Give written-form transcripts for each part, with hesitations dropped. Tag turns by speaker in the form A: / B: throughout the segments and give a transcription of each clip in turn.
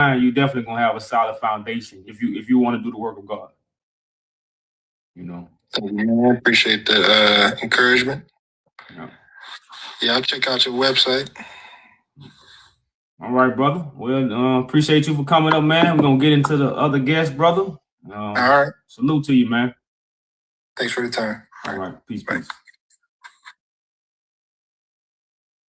A: you definitely gonna have a solid foundation if you want to do the work of God. You know.
B: I appreciate the encouragement. Yeah, I'll check out your website.
A: All right, brother. Well, appreciate you for coming up, man. We're gonna get into the other guests, brother.
B: All right.
A: Salute to you, man.
B: Thanks for the time.
A: All right. Peace.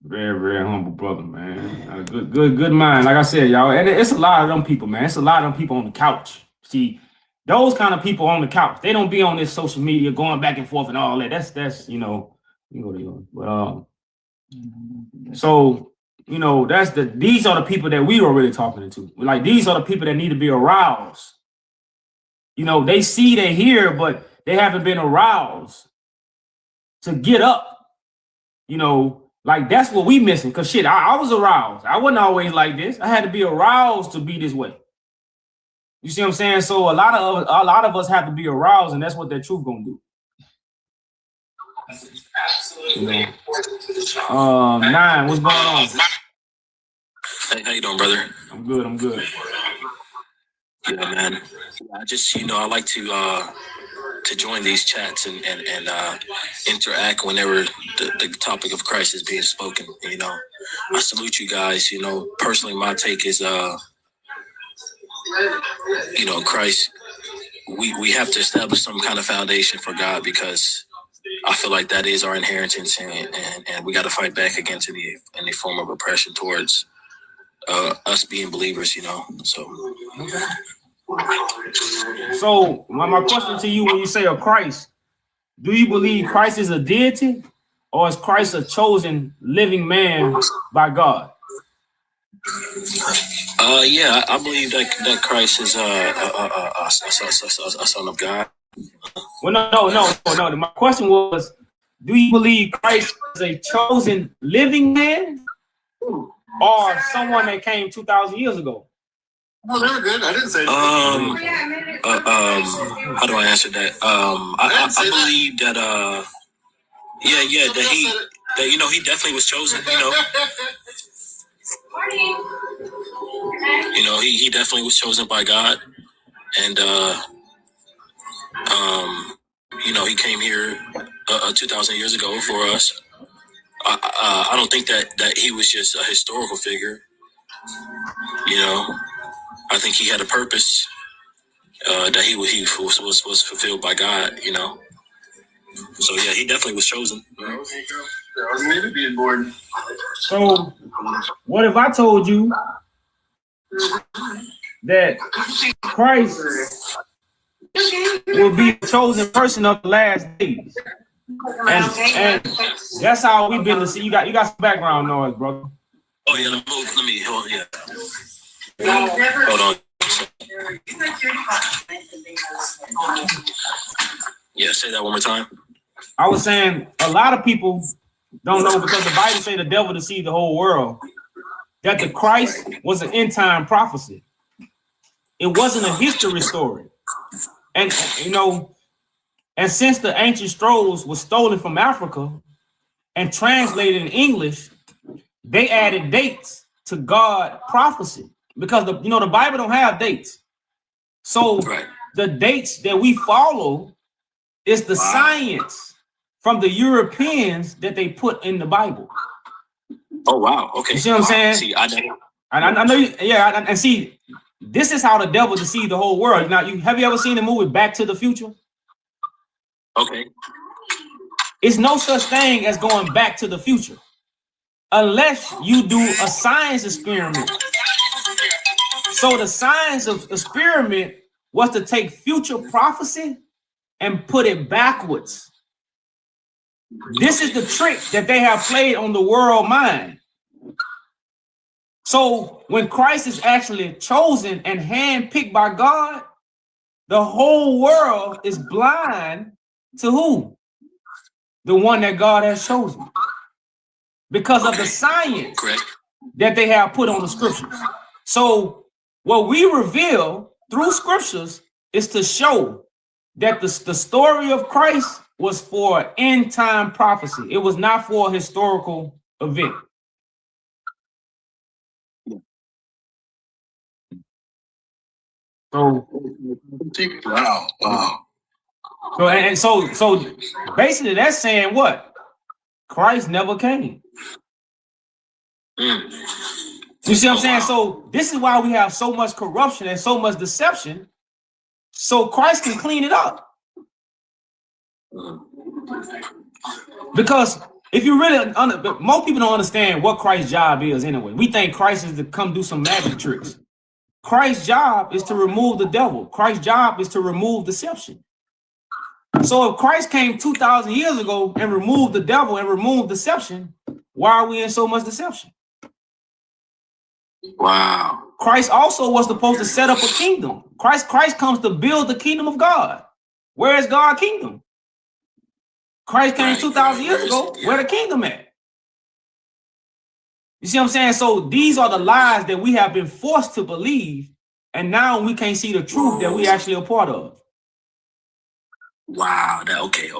A: Very, very humble brother, man. Good mind. Like I said, y'all, and it's a lot of them people, man. It's a lot of them people on the couch. See, those kind of people on the couch, they don't be on this social media going back and forth and all that. That's but so these are the people that we are really talking to. Like, these are the people that need to be aroused. They see, they hear, but they haven't been aroused to get up. Like, that's what we missing. Cause shit, I was aroused. I wasn't always like this. I had to be aroused to be this way. You see what I'm saying? So a lot of us have to be aroused, and that's what that truth gonna do.
C: Absolutely.
A: 9, what's going on?
C: Hey, how you doing, brother?
A: I'm good.
C: Yeah, man. I just, I like to join these chats and interact whenever the topic of Christ is being spoken. I salute you guys. Personally, my take is, Christ, we have to establish some kind of foundation for God, because I feel like that is our inheritance, and we got to fight back against any form of oppression towards us being believers,
A: So my question to you, when you say of Christ, do you believe Christ is a deity, or is Christ a chosen living man by God?
C: Yeah, I believe that Christ is a son of God.
A: Well, no. My question was, do you believe Christ is a chosen living man, or someone that came 2,000 years ago?
B: Well, they were good. I didn't say
C: how do I answer that? I believe that that he definitely was chosen. He definitely was chosen by God, and he came here 2,000 years ago for us. I don't think that he was just a historical figure. I think he had a purpose that he was fulfilled by God. So yeah, he definitely was chosen.
B: I wasn't even being born.
A: So what if I told you that Christ will be the chosen person of the last days? And that's how we've been to see. You got some background noise, bro.
C: Oh yeah, let me hold. Yeah. Hold on. Yeah, say that one more time.
A: I was saying a lot of people don't know, because the Bible say the devil deceived the whole world, that the Christ was an end time prophecy. It wasn't a history story. And and since the ancient scrolls was stolen from Africa and translated in English, they added dates to God prophecy, because the Bible don't have dates. So the dates that we follow is the science from the Europeans that they put in the Bible.
C: Oh wow! Okay,
A: you see what I'm saying?
C: See,
A: I know you. Yeah, and see, this is how the devil deceived the whole world. Now, have you ever seen the movie Back to the Future?
C: Okay.
A: It's no such thing as going back to the future unless you do a science experiment. So the science of experiment was to take future prophecy and put it backwards. This is the trick that they have played on the world mind. So when Christ is actually chosen and handpicked by God, the whole world is blind to who? The one that God has chosen. Because of the science that they have put on the scriptures. So what we reveal through scriptures is to show that the story of Christ was for end time prophecy. It was not for a historical event. So
B: Wow.
A: so basically that's saying what? Christ never came.
C: Mm.
A: You see what I'm saying?
C: Wow.
A: So this is why we have so much corruption and so much deception. So Christ can clean it up. Because if you really, most people don't understand what Christ's job is anyway. We think Christ is to come do some magic tricks. Christ's job is to remove the devil. Christ's job is to remove deception. So if Christ came 2,000 years ago and removed the devil and removed deception, why are we in so much deception?
C: Wow.
A: Christ also was supposed to set up a kingdom. Christ comes to build the kingdom of God. Where is God's kingdom? Christ came 2,000 years ago. Where the kingdom at? You see what I'm saying? So these are the lies that we have been forced to believe, and now we can't see the truth that we actually are part of.
C: Wow. Okay.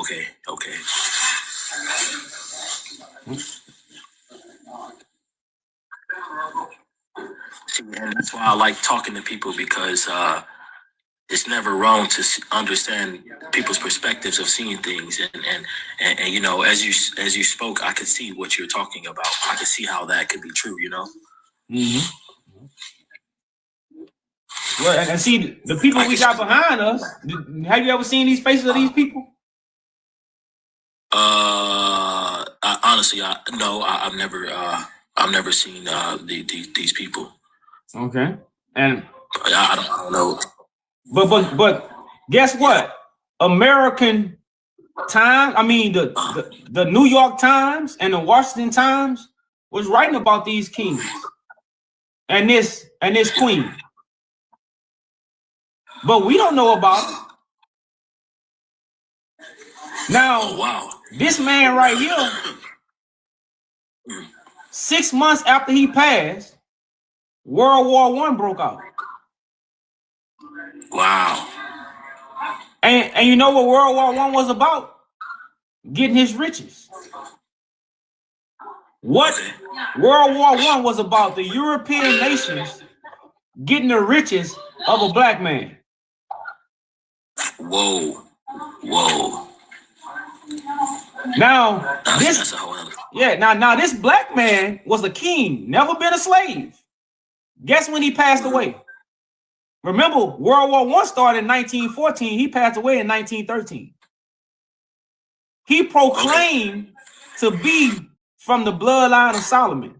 C: See, and that's why I like talking to people, because it's never wrong to understand people's perspectives of seeing things, and you know, as you spoke, I could see what you're talking about. I could see how that could be true. You know.
A: Mm-hmm. Well, and see the people we got behind us. Have you ever seen these faces of these people?
C: Honestly, I've never seen these people.
A: Okay, and
C: I don't know.
A: But guess what? American Times, I mean the New York Times and the Washington Times was writing about these kings and this queen. But we don't know about it. Now,
C: Oh, wow.
A: This man right here, 6 months after he passed, World War I broke out.
C: Wow.
A: And you know what World War I was about? Getting his riches. What World War I was about? The European nations getting the riches of a black man.
C: Whoa.
A: Now
C: That's a whole other.
A: Yeah, now this black man was a king, never been a slave. Guess when he passed away? Remember, World War I started in 1914. He passed away in 1913. He proclaimed to be from the bloodline of Solomon.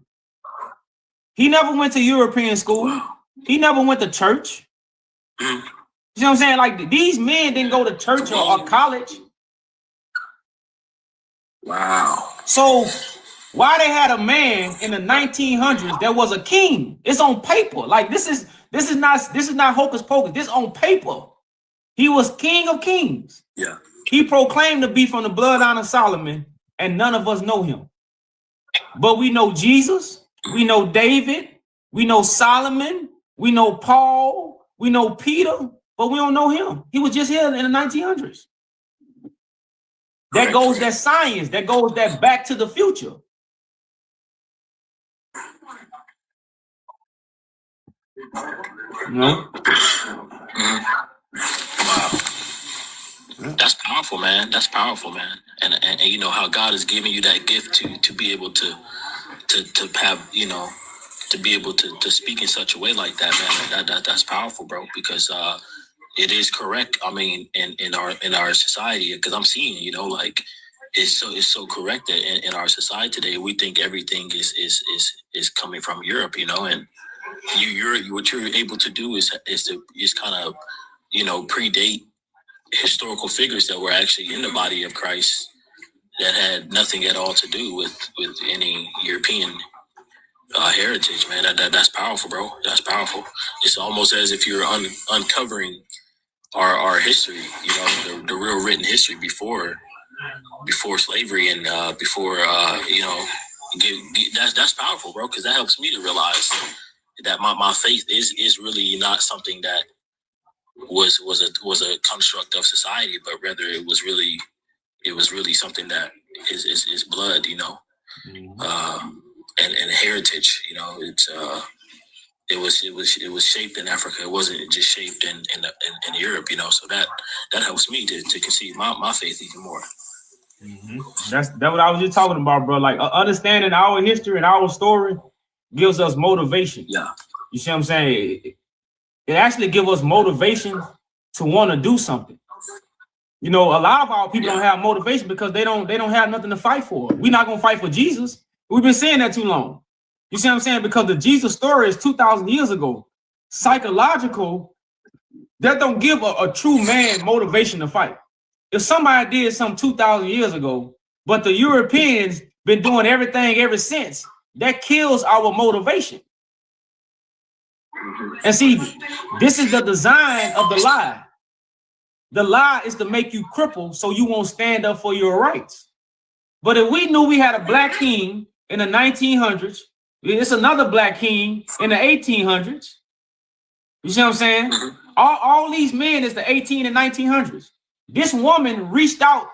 A: He never went to European school. He never went to church. You know what I'm saying? Like, these men didn't go to church or college.
C: Wow.
A: So why they had a man in the 1900s that was a king? It's on paper. Like, this is not hocus pocus. This on paper. He was king of kings.
C: Yeah.
A: He proclaimed to be from the bloodline of Solomon, and none of us know him. But we know Jesus, we know David, we know Solomon, we know Paul, we know Peter, but we don't know him. He was just here in the 1900s. That goes that science, that goes that back to the future. No.
C: Wow. That's powerful, man. That's powerful, man. And you know how God has given you that gift to be able to have, you know, to be able to speak in such a way like that, man. That's powerful, bro. Because it is correct. I mean, in our society, because I'm seeing, you know, like it's so correct that in our society today we think everything is coming from Europe, you know, and what you're able to do is kind of, you know, predate historical figures that were actually in the body of Christ that had nothing at all to do with any European heritage, man. That's powerful, bro. That's powerful. It's almost as if you're uncovering our history, you know, the real written history before slavery and before you know, that's powerful, bro, because that helps me to realize that my faith is really not something that was a construct of society, but rather it was really something that is blood, you know, and heritage, you know. it was shaped in Africa. It wasn't just shaped in Europe, you know. So that helps me to conceive my faith even more.
A: That's what I was just talking about, bro. Like understanding our history and our story gives us motivation.
C: Yeah,
A: you see what I'm saying? It actually gives us motivation to want to do something. You know, a lot of our people don't have motivation because they don't have nothing to fight for. We're not gonna fight for Jesus. We've been saying that too long. You see what I'm saying? Because the Jesus story is 2,000 years ago. Psychological, that don't give a true man motivation to fight. If somebody did something 2,000 years ago, but the Europeans been doing everything ever since, that kills our motivation. And see, this is the design of the lie. The lie is to make you cripple so you won't stand up for your rights. But if we knew we had a black king in the 1900s, it's another black king in the 1800s. You see what I'm saying? All these men is the 18 and 1900s. This woman reached out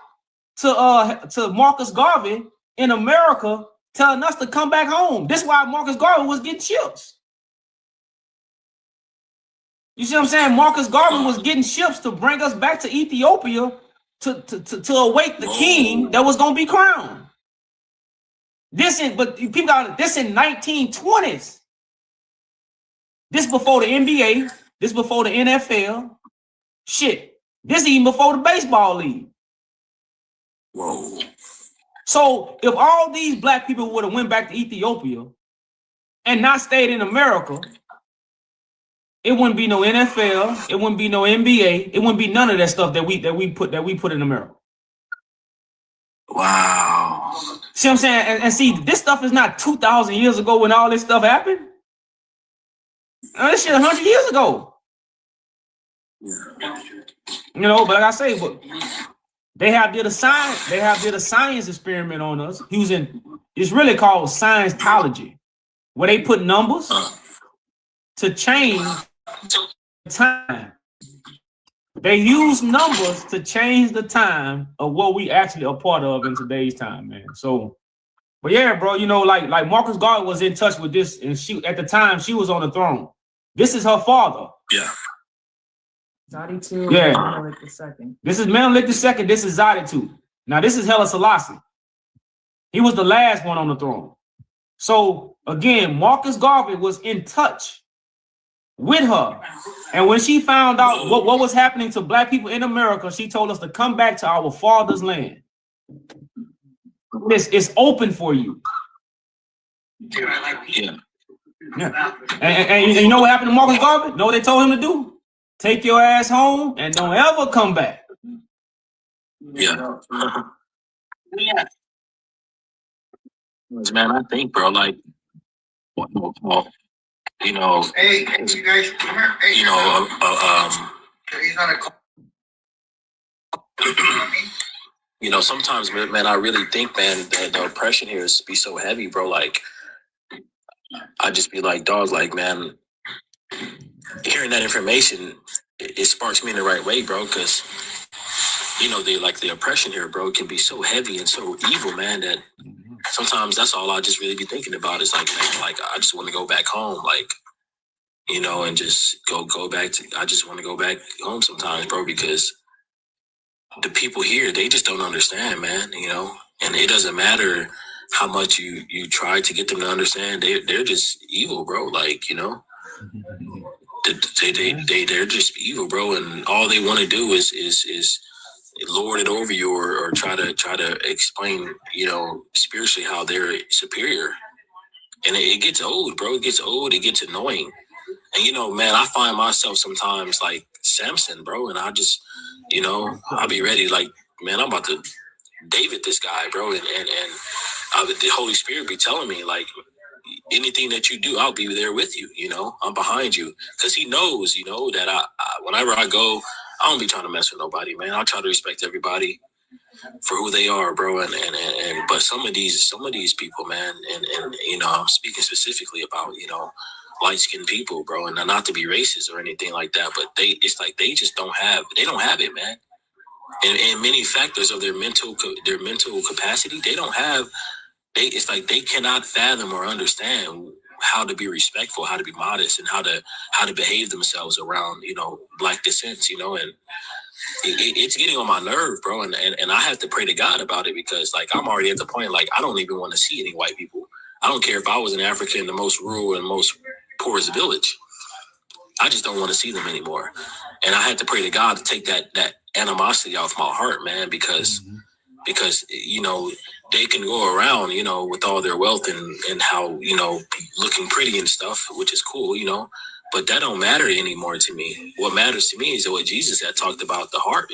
A: to Marcus Garvey in America, telling us to come back home. This is why Marcus Garvey was getting ships. You see what I'm saying? Marcus Garvey was getting ships to bring us back to Ethiopia to await the king that was going to be crowned. This in 1920s. This before the NBA. This before the NFL. Shit. This even before the baseball league.
C: Whoa.
A: So if all these black people would have went back to Ethiopia and not stayed in America, it wouldn't be no NFL, it wouldn't be no NBA, it wouldn't be none of that stuff that we put in America.
C: Wow.
A: See what I'm saying? And see, this stuff is not 2,000 years ago when all this stuff happened. This shit 100 years ago. You know, but like I say, but they did a science experiment on us it's really called Scientology, where they put numbers to change time. They use numbers to change the time of what we actually are part of in today's time, man. So, but yeah, bro, you know, like Marcus Garvey was in touch with this, and at the time she was on the throne. This is her father.
C: Yeah.
D: Zadi II.
A: Yeah.
D: Menelik II.
A: This is Menelik II. This is Zadi II. Now this is Haile Selassie. He was the last one on the throne. So again, Marcus Garvey was in touch with her. And when she found out what was happening to black people in America, she told us to come back to our father's land. It's open for you.
C: Yeah.
A: And you know what happened to Marcus Garvey? Know what they told him to do? Take your ass home and don't ever come back.
C: Yeah. Man, I think, bro, like, well, you know,
B: Hey, you guys, come here. Hey,
C: you know,
B: he's not a.
C: you know, sometimes, man, I really think, man, that the oppression here is be so heavy, bro. Like, I just be like, dog, like, man, hearing that information, it sparks me in the right way, bro, because, you know, the oppression here, bro, can be so heavy and so evil, man, that sometimes that's all I just really be thinking about is like, man, like, I just want to go back home, like, you know, and just go back to, I just want to go back home sometimes, bro, because the people here, they just don't understand, man, you know, and it doesn't matter how much you try to get them to understand, they're just evil, bro, like, you know, they're just evil, bro, and all they want to do is lord it over you or try to explain, you know, spiritually how they're superior. And it gets old, bro. It gets old. It gets annoying. And, you know, man, I find myself sometimes like Samson, bro. And I just, you know, I'll be ready. Like, man, I'm about to David this guy, bro. And the Holy Spirit be telling me, like, anything that you do, I'll be there with you. You know, I'm behind you. Because he knows, you know, that I whenever I go, I don't be trying to mess with nobody, man. I try to respect everybody for who they are, bro. And but some of these people, man, and you know, I'm speaking specifically about, you know, light-skinned people, bro, and not to be racist or anything like that, but it's like they just don't have it, man. And many factors of their mental capacity, it's like they cannot fathom or understand how to be respectful, how to be modest, and how to behave themselves around, Black descents, and it's getting on my nerve, bro. And I have to pray to God about it, because like I'm already at the point, like I don't even want to see any white people. I don't care if I was in Africa in the most rural and most poorest village. I just don't want to see them anymore. And I had to pray to God to take that animosity off my heart, man, because they can go around, with all their wealth and how, looking pretty and stuff, which is cool, but that don't matter anymore to me. What matters to me is what Jesus had talked about, the heart,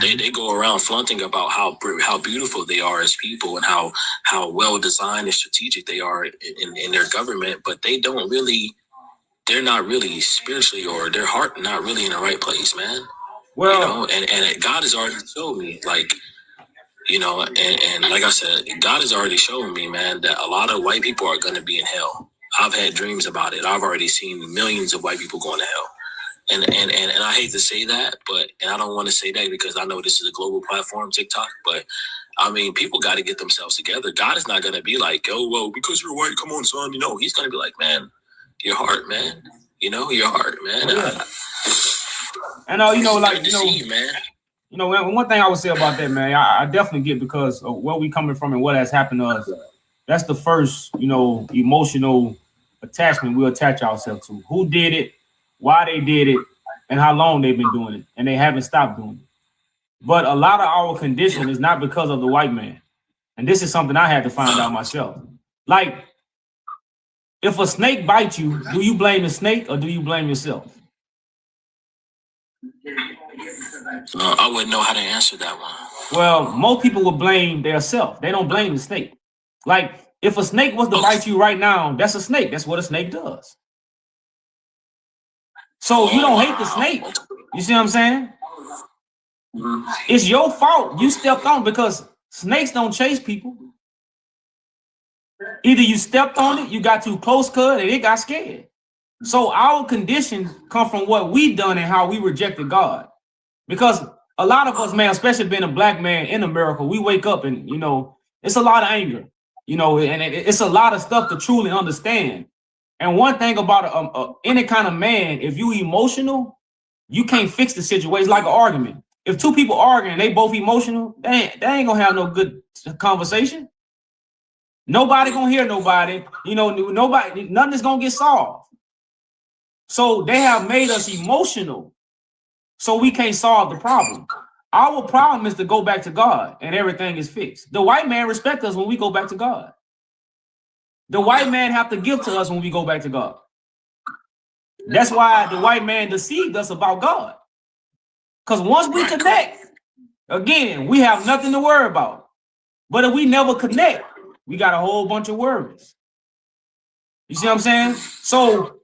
C: They go around flaunting about how beautiful they are as people and how well designed and strategic they are in their government, but they're not really spiritually, or their heart not really in the right place, man. Well, and God has already showed me, like, and like I said, God has already shown me, man, that a lot of white people are going to be in hell. I've had dreams about it. I've already seen millions of white people going to hell. And I hate to say that, and I don't want to say that because I know this is a global platform, TikTok, but I mean, people got to get themselves together. God is not going to be like, oh, well, because you're white, come on, son. He's going to be like, man, your heart, man. Your heart, man.
A: Yeah. And man. One thing I would say about that, man, I definitely get, because of where we coming from and what has happened to us. That's the first, emotional attachment we attach ourselves to. Who did it, why they did it, and how long they've been doing it, and they haven't stopped doing it. But a lot of our condition is not because of the white man. And this is something I had to find out myself. Like, if a snake bites you, do you blame the snake or do you blame yourself?
C: I wouldn't know how to answer that one.
A: Well, most people would blame their self. They don't blame the snake. Like, if a snake was to bite you right now, that's a snake. That's what a snake does. So you don't hate the snake. You see what I'm saying? It's your fault you stepped on, because snakes don't chase people. Either you stepped on it, you got too close, and it got scared. So our condition come from what we done and how we rejected God. Because a lot of us, man, especially being a Black man in America, we wake up and, it's a lot of anger, and it's a lot of stuff to truly understand. And one thing about any kind of man, if you emotional, you can't fix the situation. Like an argument. If two people arguing, they both emotional, they ain't gonna have no good conversation. Nobody gonna hear nobody. Nothing is gonna get solved. So they have made us emotional, so we can't solve the problem. Our problem is to go back to God, and everything is fixed. The white man respects us when we go back to God. The white man have to give to us when we go back to God. That's why the white man deceived us about God. Because once we connect, again, we have nothing to worry about. But if we never connect, we got a whole bunch of worries. You see what I'm saying? So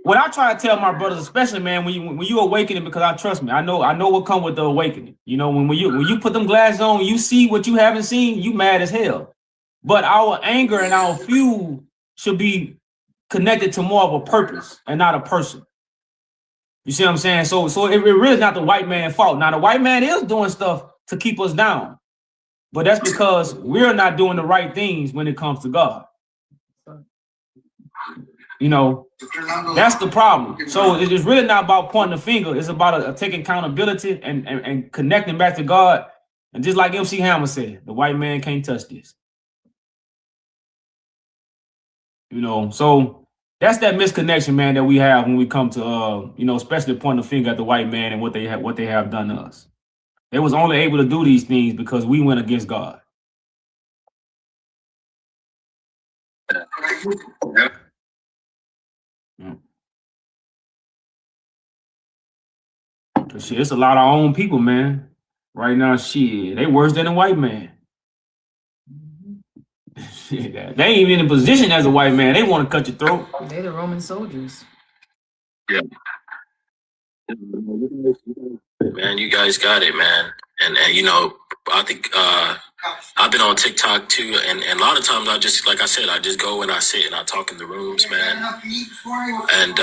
A: what I try to tell my brothers, especially, man, when you awaken it, because trust me, I know what come with the awakening. When you put them glasses on, you see what you haven't seen, you mad as hell. But our anger and our fuel should be connected to more of a purpose and not a person. You see what I'm saying? So it really is not the white man's fault. Now, the white man is doing stuff to keep us down, but that's because we're not doing the right things when it comes to God. That's the problem. So it's really not about pointing the finger. It's about taking accountability and connecting back to God. And just like MC Hammer said, the white man can't touch this. So that's that misconnection, man, that we have when we come to, especially pointing the finger at the white man and what they have done to us. They was only able to do these things because we went against God. Shit, it's a lot of our own people, man. Right now, shit, they worse than a white man. They ain't even in a position as a white man. They want to cut your throat.
D: They the Roman soldiers.
C: Yeah. Man, you guys got it, man. And I think I've been on TikTok too, and a lot of times I just, like I said, I just go and I sit and I talk in the rooms, man. And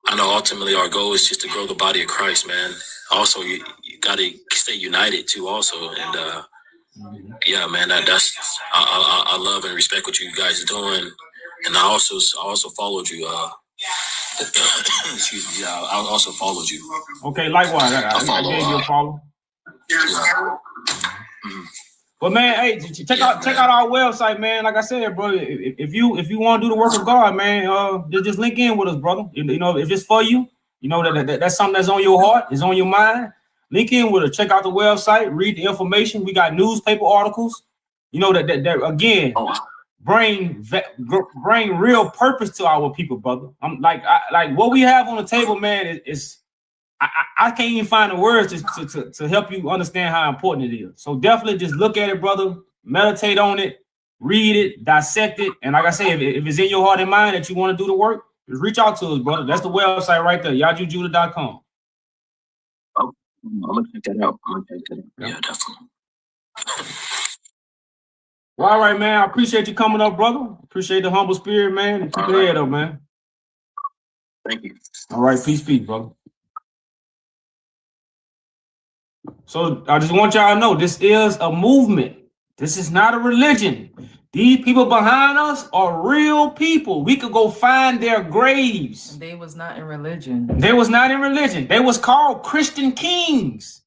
C: I know ultimately our goal is just to grow the body of Christ, man. Also, you got to stay united too, also, and Yeah, man, that's I love and respect what you guys are doing, and I also followed you. Excuse me. Yeah, I also followed you.
A: Okay, likewise. I gave you a follow.
C: Yeah.
A: But man, hey, check out our website, man. Like I said, bro, if you want to do the work of God, man, just link in with us, brother. You know, if it's for you, you know that's something that's on your heart, is on your mind. Link in with us. Check out the website, read the information. We got newspaper articles. You know that again, bring real purpose to our people, brother. I'm like what we have on the table, man. Is I can't even find the words to help you understand how important it is. So definitely just look at it, brother. Meditate on it, read it, dissect it. And like I say, if it's in your heart and mind that you want to do the work, just reach out to us, brother. That's the website right there, yajujudah.com.
C: I'm gonna check that out. Yeah, definitely.
A: Well, all right, man. I appreciate you coming up, brother. Appreciate the humble spirit, man. And keep your head up, man.
C: Thank you.
A: All right, peace, brother. So I just want y'all to know this is a movement. This is not a religion. These people behind us are real people. We could go find their graves.
D: They was not in religion.
A: They was not in religion. They was called Christian kings.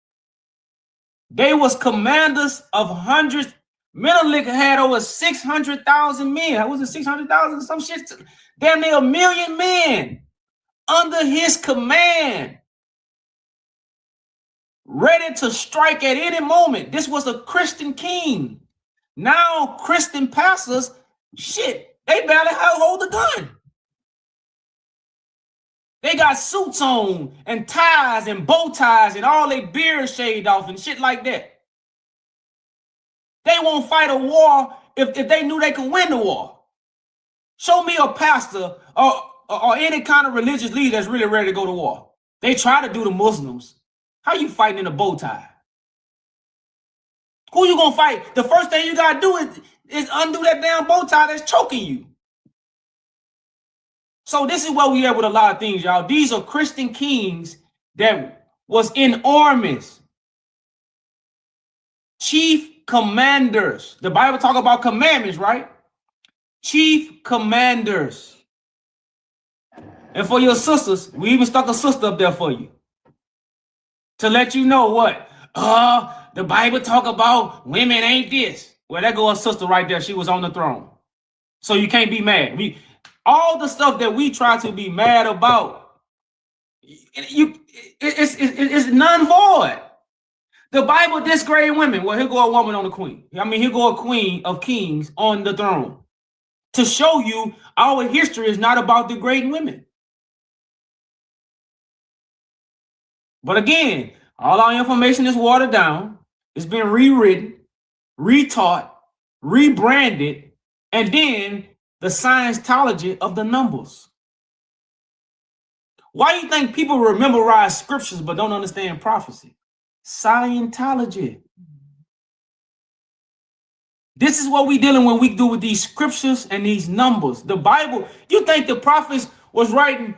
A: They was commanders of hundreds. Menelik had over 600,000 men. Was it 600,000? Some shit. Damn near 1 million men under his command, ready to strike at any moment. This was a Christian king. Now Christian pastors, shit, they barely hold a gun. They got suits on and ties and bow ties and all their beards shaved off and shit like that. They won't fight a war if they knew they could win the war. Show me a pastor or any kind of religious leader that's really ready to go to war. They try to do the Muslims. How you fighting in a bow tie? Who you gonna fight? The first thing you gotta do is undo that damn bow tie that's choking you. So this is where we at with a lot of things, y'all. These are Christian kings that was in armies. Chief commanders. The Bible talk about commandments, right? Chief commanders. And for your sisters, we even stuck a sister up there for you. To let you know what? The Bible talk about women ain't this. Well, there go a sister right there. She was on the throne. So you can't be mad. All the stuff that we try to be mad about, it's none void. The Bible disgrade women. Well, here go a woman on the queen. I mean, here go a queen of kings on the throne. To show you our history is not about degrading women. But again, all our information is watered down. It's been rewritten, retaught, rebranded, and then the Scientology of the numbers. Why do you think people memorize scriptures but don't understand prophecy? Scientology. This is what we dealing when we do with these scriptures and these numbers. The Bible, you think the prophets was writing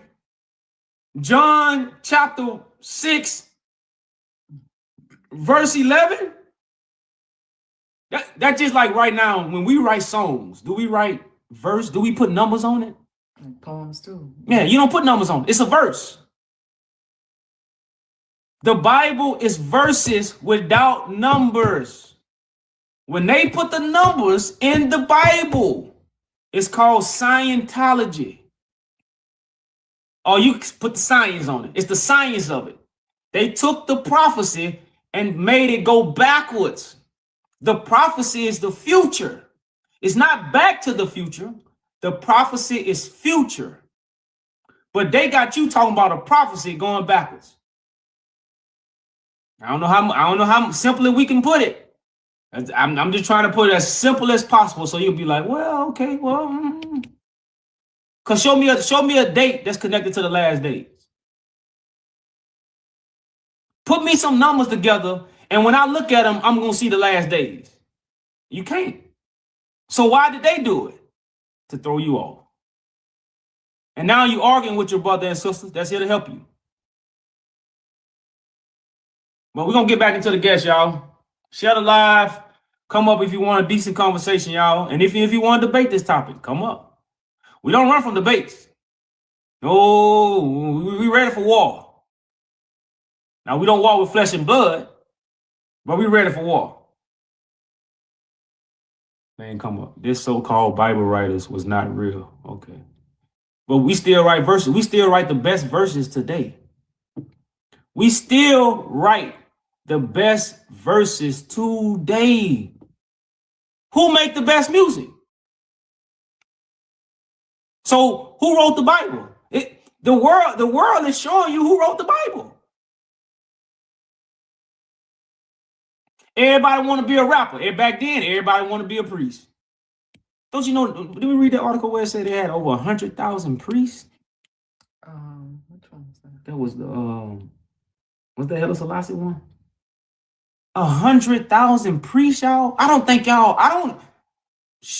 A: John chapter 6, verse 11? That's just like right now, when we write songs, do we write verse? Do we put numbers on it?
D: And poems too.
A: Yeah, you don't put numbers on it. It's a verse. The Bible is verses without numbers. When they put the numbers in the Bible, it's called Scientology. Or you put the science on it. It's the science of it. They took the prophecy and made it go backwards. The prophecy is the future. It's not back to the future. The prophecy is future. But they got you talking about a prophecy going backwards. I don't know how simply we can put it. I'm just trying to put it as simple as possible, so you'll be like, well, okay, well, cause show me a date that's connected to the last days. Put me some numbers together, and when I look at them, I'm gonna see the last days. You can't. So why did they do it? To throw you off. And now you arguing with your brother and sisters that's here to help you. But we're gonna get back into the guests, y'all. Share the live. Come up if you want a decent conversation, y'all. And if you want to debate this topic, come up. We don't run from debates. No, we ready for war. Now, we don't war with flesh and blood, but we ready for war. Man, come up. This so-called Bible writers was not real. Okay. But we still write verses. We still write the best verses today. We still write the best verses today. Who make the best music? So who wrote the Bible? The world is showing you who wrote the Bible. Everybody want to be a rapper. Back then, everybody want to be a priest. Don't you know? Did we read the article where it said they had over 100,000 priests?
D: Which one was that?
A: That was the was the Haile Selassie one? 100,000 priests, y'all. I don't.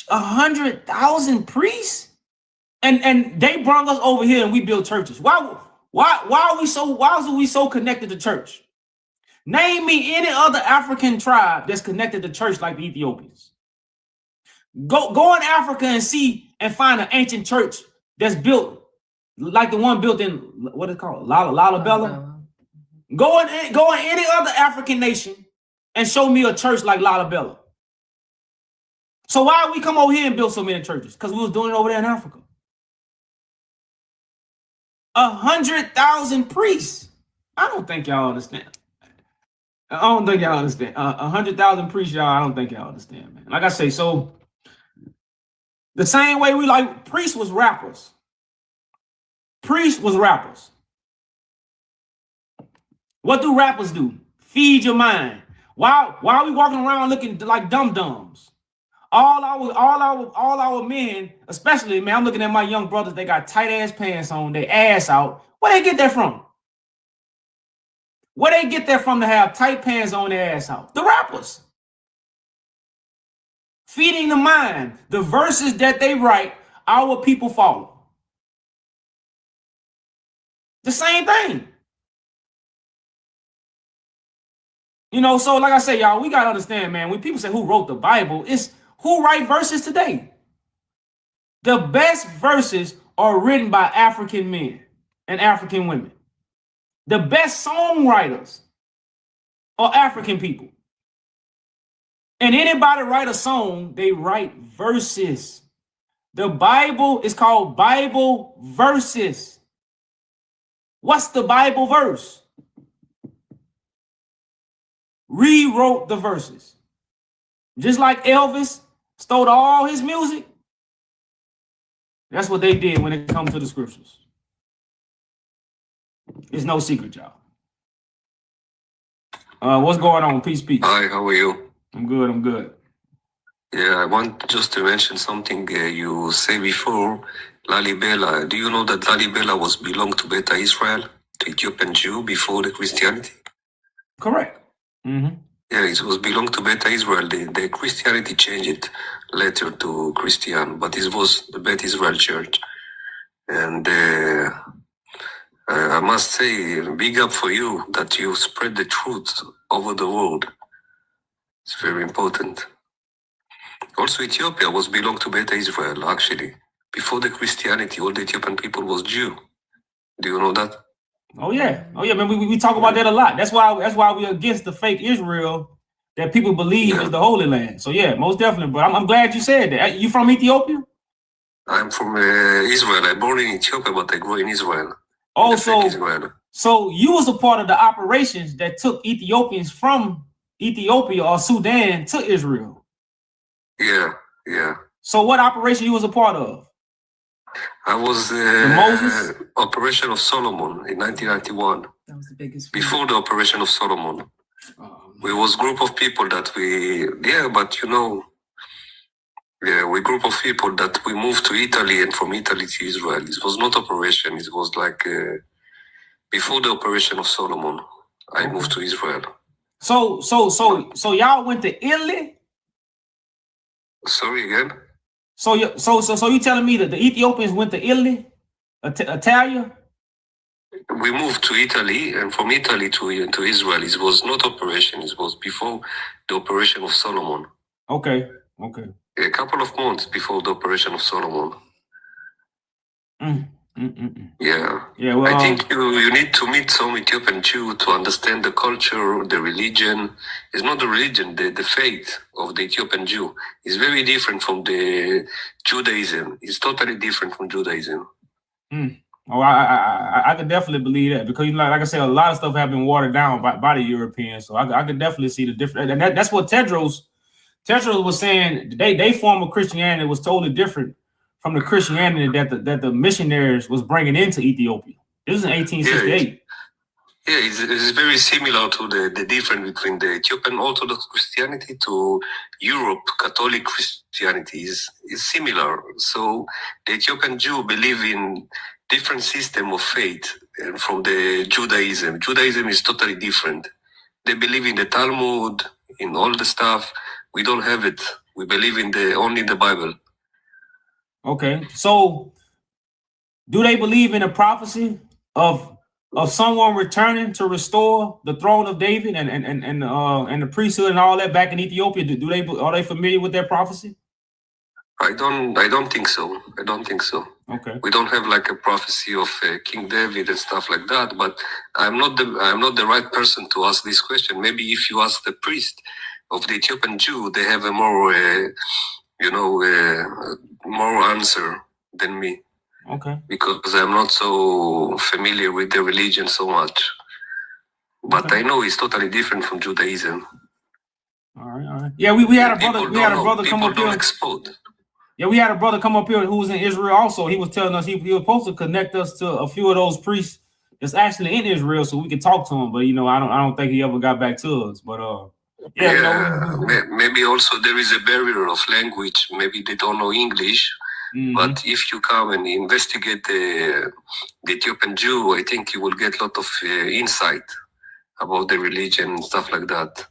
A: 100,000 priests, and they brought us over here and we built churches. Why are we so connected to church? Name me any other African tribe that's connected to church like the Ethiopians. Go in Africa and see and find an ancient church that's built like the one built in what is it called, Lalibela. Go in any other African nation and show me a church like Lalibela. So why we come over here and build so many churches? Because we was doing it over there in Africa. 100,000 priests. I don't think y'all understand. I don't think y'all understand. 100,000 priests, y'all. I don't think y'all understand, man. Like I say, so the same way we like priests was rappers. Priests was rappers. What do rappers do? Feed your mind. Why are we walking around looking like dum-dums? All our men, especially, man, I'm looking at my young brothers, they got tight ass pants on, their ass out. Where they get that from? Where they get that from to have tight pants on their ass out? The rappers. Feeding the mind. The verses that they write, our people follow. The same thing. You know, so like I say, y'all, we got to understand, man, when people say who wrote the Bible, it's who write verses today. The best verses are written by African men and African women. The best songwriters are African people. And anybody write a song, they write verses. The Bible is called Bible verses. What's the Bible verse? Rewrote the verses. Just like Elvis stole all his music. That's what they did when it comes to the scriptures. It's no secret, y'all. What's going on? Peace.
E: Hi, how are you?
A: I'm good.
E: Yeah, I want just to mention something you say before, Lalibela. Do you know that Lalibela was belonged to Beta Israel, to Ethiopian Jew before the Christianity?
A: Correct. Mm-hmm.
E: Yeah, it was belonged to Beta Israel. The Christianity changed it later to Christian, but it was the Beta Israel church. And I must say, big up for you that you spread the truth over the world. It's very important. Also, Ethiopia was belonged to Beta Israel, actually. Before the Christianity, all the Ethiopian people was Jew. Do you know that?
A: Oh yeah, man. We talk about that a lot. That's why we're against the fake Israel that people believe is the Holy Land. So yeah, most definitely. But I'm glad you said that. You from Ethiopia?
E: I'm from Israel. I born in Ethiopia, but I grew in Israel.
A: Oh,
E: Israel.
A: So you was a part of the operations that took Ethiopians from Ethiopia or Sudan to Israel.
E: Yeah.
A: So what operation you was a part of?
E: I was
A: Moses?
E: Operation of Solomon in 1991.
D: That was the biggest.
E: Before the Operation of Solomon. We was group of people that we group of people that we moved to Italy and from Italy to Israel. It was not operation. It was like before the Operation of Solomon. I moved to Israel.
A: So y'all went to Italy?
E: Sorry again?
A: So you telling me that the Ethiopians went to Italy, Italia?
E: We moved to Italy, and from Italy to Israel. It was not operation. It was before the Operation of Solomon.
A: Okay. Okay.
E: A couple of months before the operation of Solomon. Yeah.
A: Yeah. Well,
E: I think you need to meet some Ethiopian Jew to understand the culture, the religion. It's not the religion, the faith of the Ethiopian Jew is very different from the Judaism. It's totally different from Judaism.
A: Oh, I could definitely believe that, because like I said, a lot of stuff have been watered down by the Europeans. So I could definitely see the difference, and that's what Tedros was saying. They form of Christianity was totally different from the Christianity that the missionaries was bringing into Ethiopia. This was in 1868.
E: Yeah, it's very similar to the difference between the Ethiopian Orthodox Christianity to Europe Catholic Christianity is similar. So the Ethiopian Jew believe in different system of faith from the Judaism. Judaism is totally different. They believe in the Talmud, in all the stuff. We don't have it. We believe in only the Bible.
A: Okay, so do they believe in a prophecy of someone returning to restore the throne of David and the priesthood and all that back in Ethiopia? Are they familiar with that prophecy?
E: I don't think so. I don't think so.
A: Okay.
E: We don't have like a prophecy of King David and stuff like that. But I'm not the right person to ask this question. Maybe if you ask the priest of the Ethiopian Jew, they have a more more answer than me.
A: Okay.
E: Because I'm not so familiar with the religion so much. But
A: Okay.
E: I know it's totally different from Judaism.
A: All right. Yeah, we had a brother. We had a brother come up here.
E: Explode.
A: Yeah, we had a brother come up here who was in Israel also. He was telling us he was supposed to connect us to a few of those priests that's actually in Israel so we could talk to him. But I don't think he ever got back to us. But
E: maybe also there is a barrier of language. Maybe they don't know English. Mm-hmm. But if you come and investigate the Ethiopian Jew, I think you will get a lot of insight about the religion and stuff like that.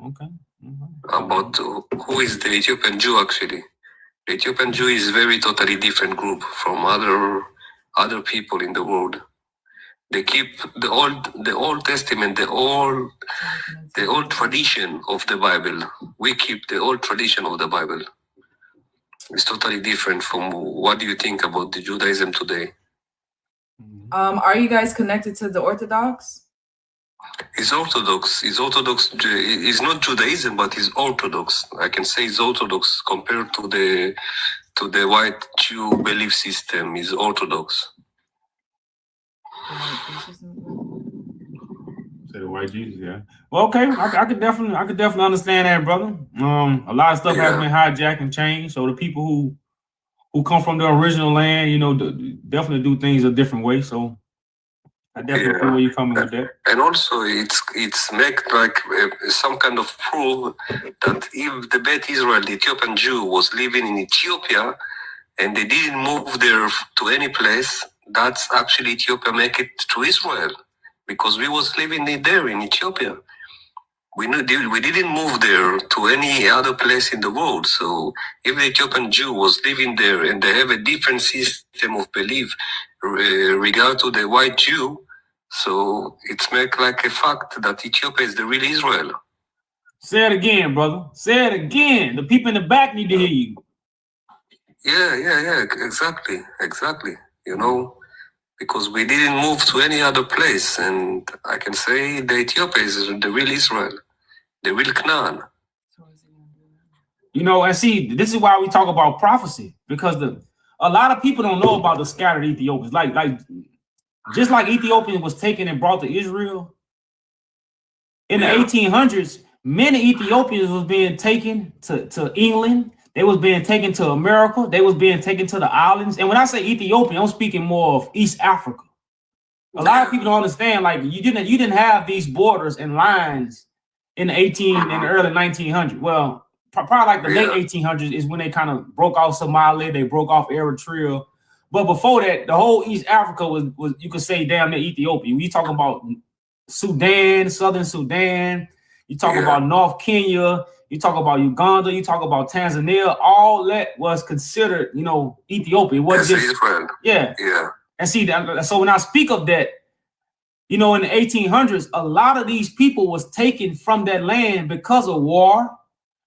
A: Okay. Mm-hmm.
E: About who is the Ethiopian Jew actually. The Ethiopian Jew is very totally different group from other people in the world. They keep the Old Testament, the old tradition of the Bible. We keep the old tradition of the Bible. It's totally different from what do you think about the Judaism today?
D: Are you guys connected to the Orthodox?
E: It's Orthodox. It's not Judaism, but it's Orthodox. I can say it's Orthodox compared to the white Jew belief system. Is Orthodox.
A: Say the white Jesus, yeah. Well, okay, I could definitely understand that, brother. A lot of stuff has been hijacked and changed. So the people who come from the original land, definitely do things a different way. So I definitely feel where you're coming with that.
E: And also, it's make like some kind of proof that if the Beit Israel, the Ethiopian Jew, was living in Ethiopia and they didn't move there to any place, that's actually Ethiopia make it to Israel, because we was living there in Ethiopia. We didn't move there to any other place in the world. So if the Ethiopian Jew was living there and they have a different system of belief regard to the white Jew, so it's make like a fact that Ethiopia is the real Israel.
A: Say it again, brother. Say it again. The people in the back need to hear you.
E: Yeah. Exactly. Because we didn't move to any other place, and I can say the Ethiopia is the real Israel, the real Canaan.
A: And see, this is why we talk about prophecy, because a lot of people don't know about the scattered Ethiopians. Like just like Ethiopians was taken and brought to Israel in the 1800s, many Ethiopians was being taken to England. They was being taken to America. They was being taken to the islands. And when I say Ethiopia, I'm speaking more of East Africa. A lot of people don't understand. Like you didn't have these borders and lines in the early 1900s. Well, probably like the late 1800s is when they kind of broke off Somalia. They broke off Eritrea. But before that, the whole East Africa was you could say damn near Ethiopia. We talk about Sudan, Southern Sudan. You talk about North Kenya. You talk about Uganda. You talk about Tanzania. All that was considered, Ethiopia. It wasn't just
E: Israel.
A: Yeah. And see, so when I speak of that, in the 1800s, a lot of these people was taken from that land because of war,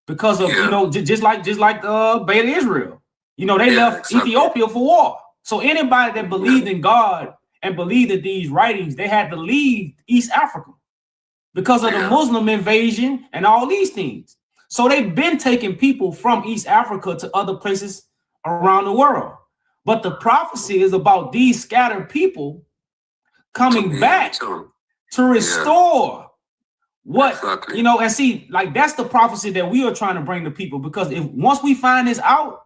A: because of you know just like Beta Israel. You know, they left
E: exactly.
A: Ethiopia for war. So anybody that believed in God and believed in these writings, they had to leave East Africa because of the Muslim invasion and all these things. So they've been taking people from East Africa to other places around the world. But the prophecy is about these scattered people coming back to restore what, you know, and see, like that's the prophecy that we are trying to bring to people, because if once we find this out,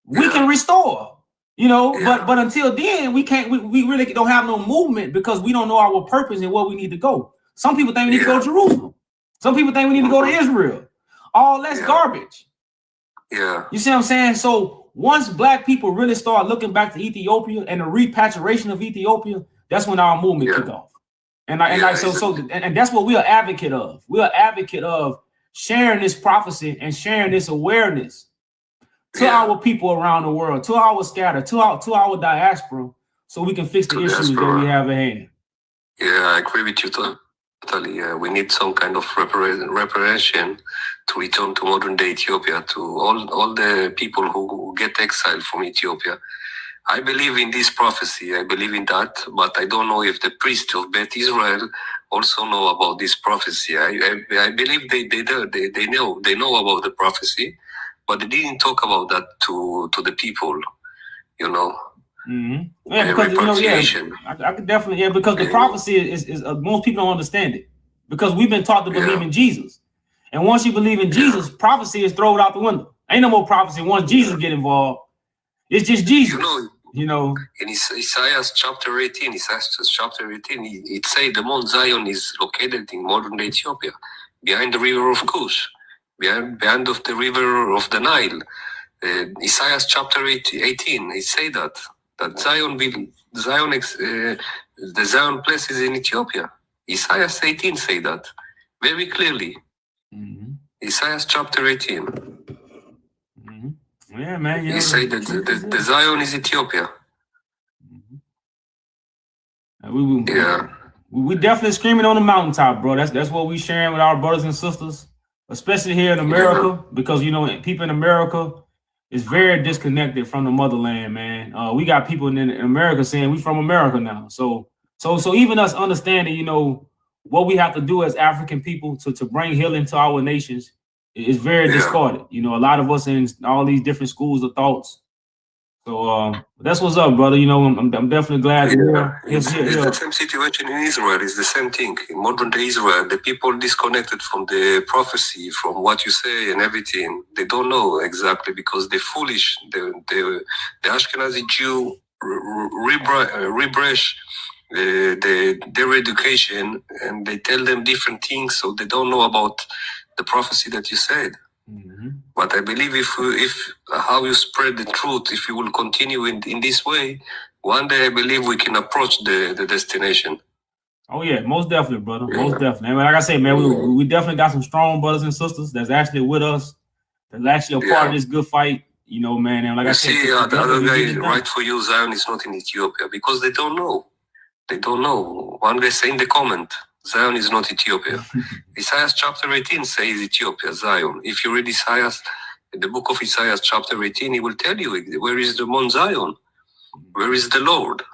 A: we can restore, you know, but until then, we can't, we really don't have no movement because we don't know our purpose and where we need to go. Some people think we need to go to Jerusalem. Some people think we need to go to Israel. All that's garbage.
B: Yeah.
A: You see what I'm saying? So once black people really start looking back to Ethiopia and the repatriation of Ethiopia, that's when our movement kick off. And that's what we are advocate of. We are advocate of sharing this prophecy and sharing this awareness to our people around the world, to our scatter, to our diaspora, so we can fix the issues that we have at hand.
E: Yeah, I agree with you totally. We need some kind of reparation to return to modern day Ethiopia, to all the people who get exiled from Ethiopia. I believe in this prophecy. I believe in that, but I don't know if the priests of Beth Israel also know about this prophecy. I believe they know about the prophecy, but they didn't talk about that to the people, you know.
A: Mm-hmm. Yeah, because you know, I could definitely, because the prophecy is most people don't understand it, because we've been taught to believe in Jesus, and once you believe in Jesus, prophecy is thrown out the window. Ain't no more prophecy once Jesus get involved. It's just Jesus. You know,
E: in Isaiah chapter 18, it says the Mount Zion is located in modern day Ethiopia, behind the river of Cush, behind of the river of the Nile. Isaiah chapter 18, it say that the Zion place is in Ethiopia. Isaiah 18 say that very clearly. Isaiah chapter 18.
A: Yeah, man. Yeah,
E: he say that the Zion is Ethiopia.
A: We definitely screaming on the mountaintop, bro. That's what we sharing with our brothers and sisters, especially here in America, because you know people in America is very disconnected from the motherland, man. We got people in America saying we from America now. So even us understanding, you know, what we have to do as African people to bring healing to our nations is very discarded. You know, a lot of us in all these different schools of thoughts. So that's what's up, brother. You know, I'm definitely glad to hear.
E: It's the same situation in Israel. It's the same thing. In modern day Israel, the people disconnected from the prophecy, from what you say and everything. They don't know exactly because they're foolish. The Ashkenazi Jew rebrush their education, and they tell them different things, so they don't know about the prophecy that you said. But I believe if how you spread the truth, if you will continue in this way, one day I believe we can approach the destination.
A: Oh yeah, most definitely, brother. Most definitely. And like I say, man, we definitely got some strong brothers and sisters that's actually with us, that's actually a part of this good fight. You know, man. And like I said,
E: the other guy right for you, Zion is not in Ethiopia because they don't know. They don't know. One guy say in the comment, Zion is not Ethiopia. Isaiah chapter 18 says Ethiopia, Zion. If you read Isaiah, the book of Isaiah chapter 18, he will tell you where is the Mount Zion, where is the Lord,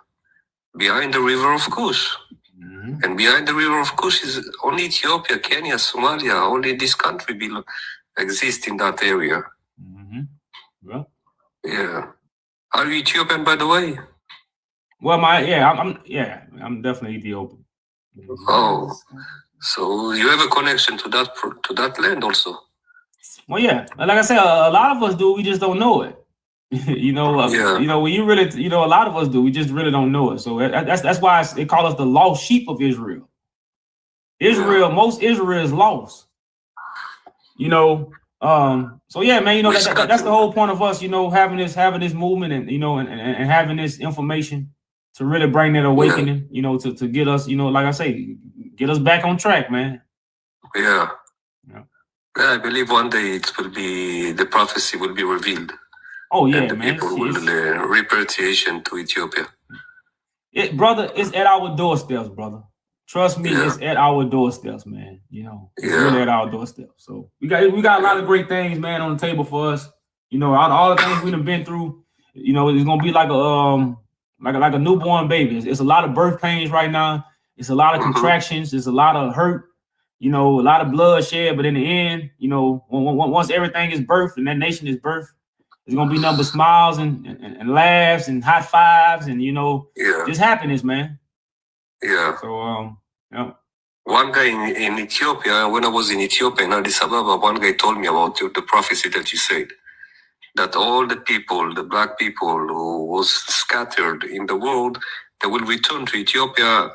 E: behind the river of Cush. And behind the river of Cush is only Ethiopia, Kenya, Somalia, only this country exist in that area. Yeah. Are you Ethiopian, by the way?
A: Well, I'm definitely Ethiopian.
E: Oh, so you have a connection to that land also.
A: Well, yeah, like I said, a lot of us do. We just don't know it. You know, you know, when you really, you know, a lot of us do. We just really don't know it. So that's why they call us the lost sheep of Israel. Most Israel is lost. You know, so yeah, man. You know, that's the whole point of us. You know, having this movement and you know and having this information to really bring that awakening. You know, to get us, you know, like I say, get us back on track, man.
E: Yeah, I believe one day the prophecy will be revealed.
A: Oh yeah,
E: and the
A: man.
E: People will repatriation to Ethiopia.
A: Brother, it's at our doorsteps, brother. Trust me,
E: Yeah.
A: it's at our doorsteps, man. You know, it's
E: Yeah.
A: really at our doorsteps. So we got a lot of great things, man, on the table for us. You know, all the things we've been through. You know, it's gonna be like a newborn baby. It's a lot of birth pains right now. It's a lot of contractions. It's a lot of hurt. You know, a lot of bloodshed. But in the end, you know, once everything is birthed and that nation is birthed, it's gonna be nothing but smiles and laughs and high fives and, you know, just happiness, man.
E: Yeah.
A: So yeah.
E: One guy in Ethiopia, when I was in Ethiopia in Addis Ababa, one guy told me about the prophecy that you said, that all the people, the black people who was scattered in the world, they will return to Ethiopia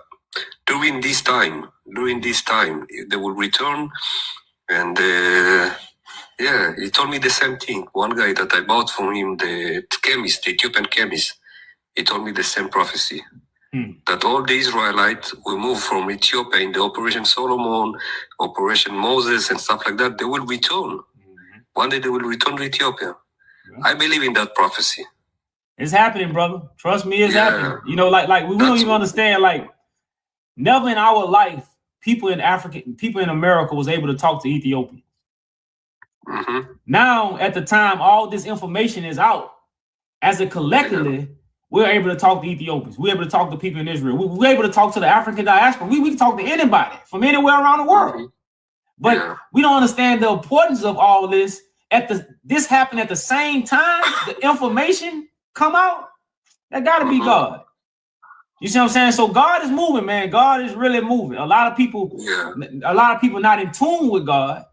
E: during this time. During this time, they will return, and yeah, he told me the same thing. One guy that I bought from him, the chemist, the Ethiopian chemist, he told me the same prophecy. That all the Israelites will move from Ethiopia in the Operation Solomon, Operation Moses, and stuff like that. They will return. One day they will return to Ethiopia. I believe in that prophecy.
A: It's happening, brother. Trust me, it's happening. You know, like we don't even understand. Like, never in our life, people in America was able to talk to Ethiopians. Now, at the time, all this information is out. As a collectively, we're able to talk to Ethiopians. We're able to talk to people in Israel. We're able to talk to the African diaspora. We can talk to anybody from anywhere around the world. But we don't understand the importance of all this. This happened at the same time the information come out. That got to be God. You see what I'm saying? So God is moving, man. God is really moving. A lot of people not in tune with God,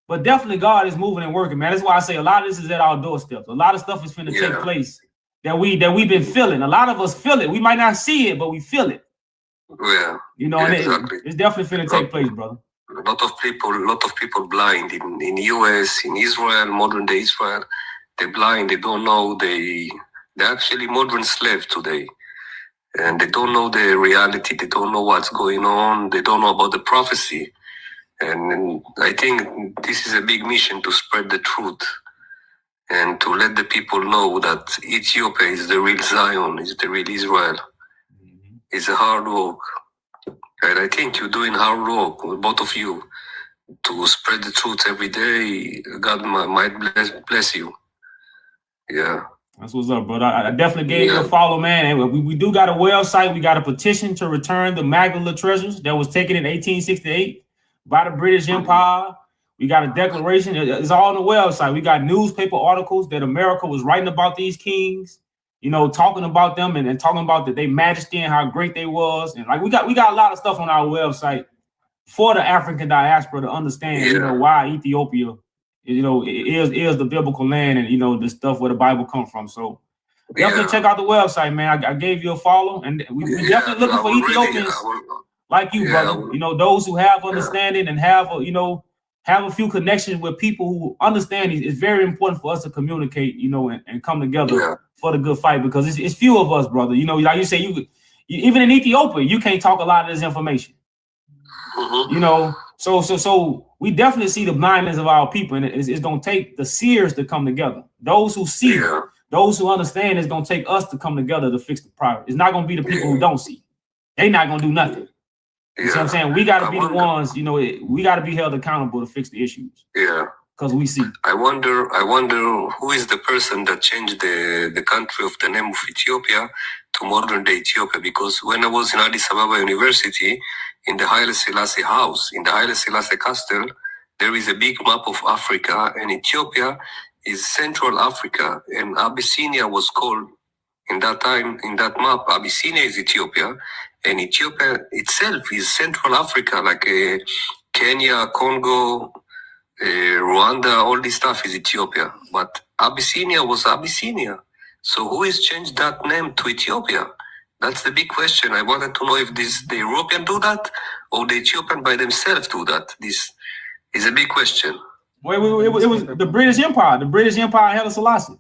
A: but definitely God is moving and working, man. That's why I say a lot of this is at our doorsteps. A lot of stuff is finna take place that we've been feeling. A lot of us feel it. We might not see it, but we feel it.
E: Yeah.
A: You know, and it's definitely finna take place, brother.
E: A lot of people blind in US, in Israel, modern day Israel. They're blind. They don't know. They're actually modern slaves today. And they don't know the reality. They don't know what's going on. They don't know about the prophecy. And I think this is a big mission to spread the truth and to let the people know that Ethiopia is the real Zion, is the real Israel. It's a hard work. And I think you're doing hard work, both of you, to spread the truth every day. God might bless you. Yeah.
A: That's what's up, brother. I definitely gave you a follow, man. And we do got a website. We got a petition to return the Magdala treasures that was taken in 1868 by the British Empire. We got a declaration. It's all on the website. We got newspaper articles that America was writing about these kings, you know, talking about them and talking about their majesty and how great they was. And like we got a lot of stuff on our website for the African diaspora to understand, you know, why Ethiopia, you know, is the biblical land and, you know, the stuff where the Bible come from. So definitely check out the website, man. I gave you a follow, and we definitely looking for Ethiopians like you, brother. You know, those who have understanding and have a few connections with people who understand. It's very important for us to communicate, you know, and come together for the good fight, because it's few of us, brother. You know, like you say, you even in Ethiopia, you can't talk a lot of this information. You know, so we definitely see the blindness of our people, and it's gonna take the seers to come together. Those who see, those who understand, it's gonna take us to come together to fix the problem. It's not gonna be the people who don't see. They're not gonna do nothing. You see what I'm saying? We gotta be the ones, you know, we gotta be held accountable to fix the issues. Yeah. Because we see.
E: I wonder who is the person that changed the country of the name of Ethiopia to modern day Ethiopia. Because when I was in Addis Ababa University, in the Haile Selassie house, in the Haile Selassie castle, there is a big map of Africa, and Ethiopia is Central Africa, and Abyssinia was called in that time, in that map, Abyssinia is Ethiopia, and Ethiopia itself is Central Africa, like Kenya, Congo, Rwanda, all this stuff is Ethiopia. But Abyssinia was Abyssinia. So who has changed that name to Ethiopia? That's the big question. I wanted to know if the European do that or the Ethiopian by themselves do that. This is a big question.
A: Well, it was the British Empire. The British Empire Haile Selassie.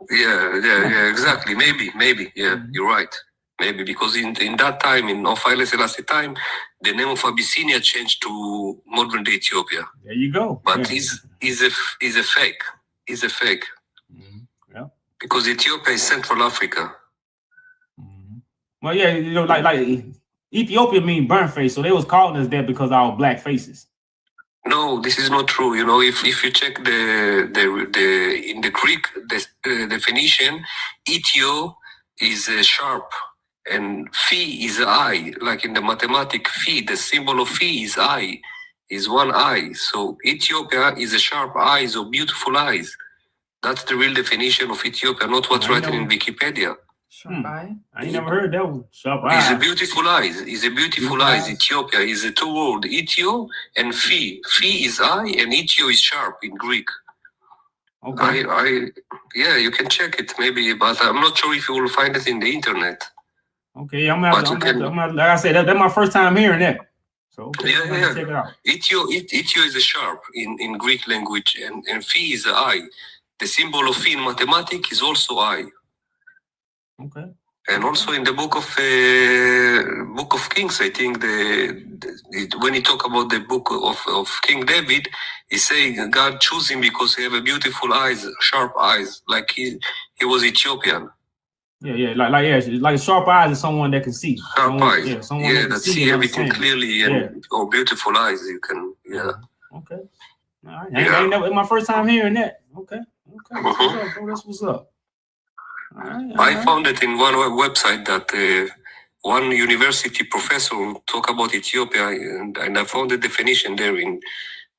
E: Yeah, exactly. Maybe. Yeah, you're right. Maybe because in that time, in Haile Selassie time, the name of Abyssinia changed to modern day Ethiopia.
A: There you go.
E: But is a fake. Is a fake.
A: Yeah. Because
E: Ethiopia is Central Africa.
A: Well, yeah, you know, like Ethiopia mean burnt face, so they was calling us that because of our black faces.
E: No, this is not true. You know, if you check the in the Greek definition, Ethio is sharp and phi is eye. Like in the mathematics, phi, the symbol of phi is eye, is one eye. So Ethiopia is a sharp eyes or beautiful eyes. That's the real definition of Ethiopia, not what's written in Wikipedia.
D: Bye.
A: I ain't never heard that one. Sharp
E: It's a
A: eyes.
E: beautiful eyes. It's a beautiful eyes. Ethiopia is a two word, Ethio and phi. Phi is eye and Ethio is sharp in Greek.
A: Okay.
E: Yeah, you can check it maybe, but I'm not sure if you will find it in the internet.
A: Okay, I'm like I said, that's my first time hearing that. So okay,
E: Yeah.
A: check it out.
E: Ethio is a sharp in Greek language, and phi is the eye. The symbol of phi in mathematics is also eye.
A: Okay.
E: And also in the book of Kings, I think when he talk about the book of King David, he's saying God chose him because he have a beautiful eyes, sharp eyes, like he was Ethiopian.
A: Yeah, like sharp eyes is someone that can see.
E: Sharp eyes.
A: Yeah, someone that can
E: see
A: and
E: everything
A: understand.
E: clearly, and or beautiful eyes. You can,
A: Okay. All right. I ain't never, it's my first time hearing that. Okay. That's what's up, bro. That's what's up. All right.
E: I found it in one website that one university professor talk about Ethiopia, and I found the definition there.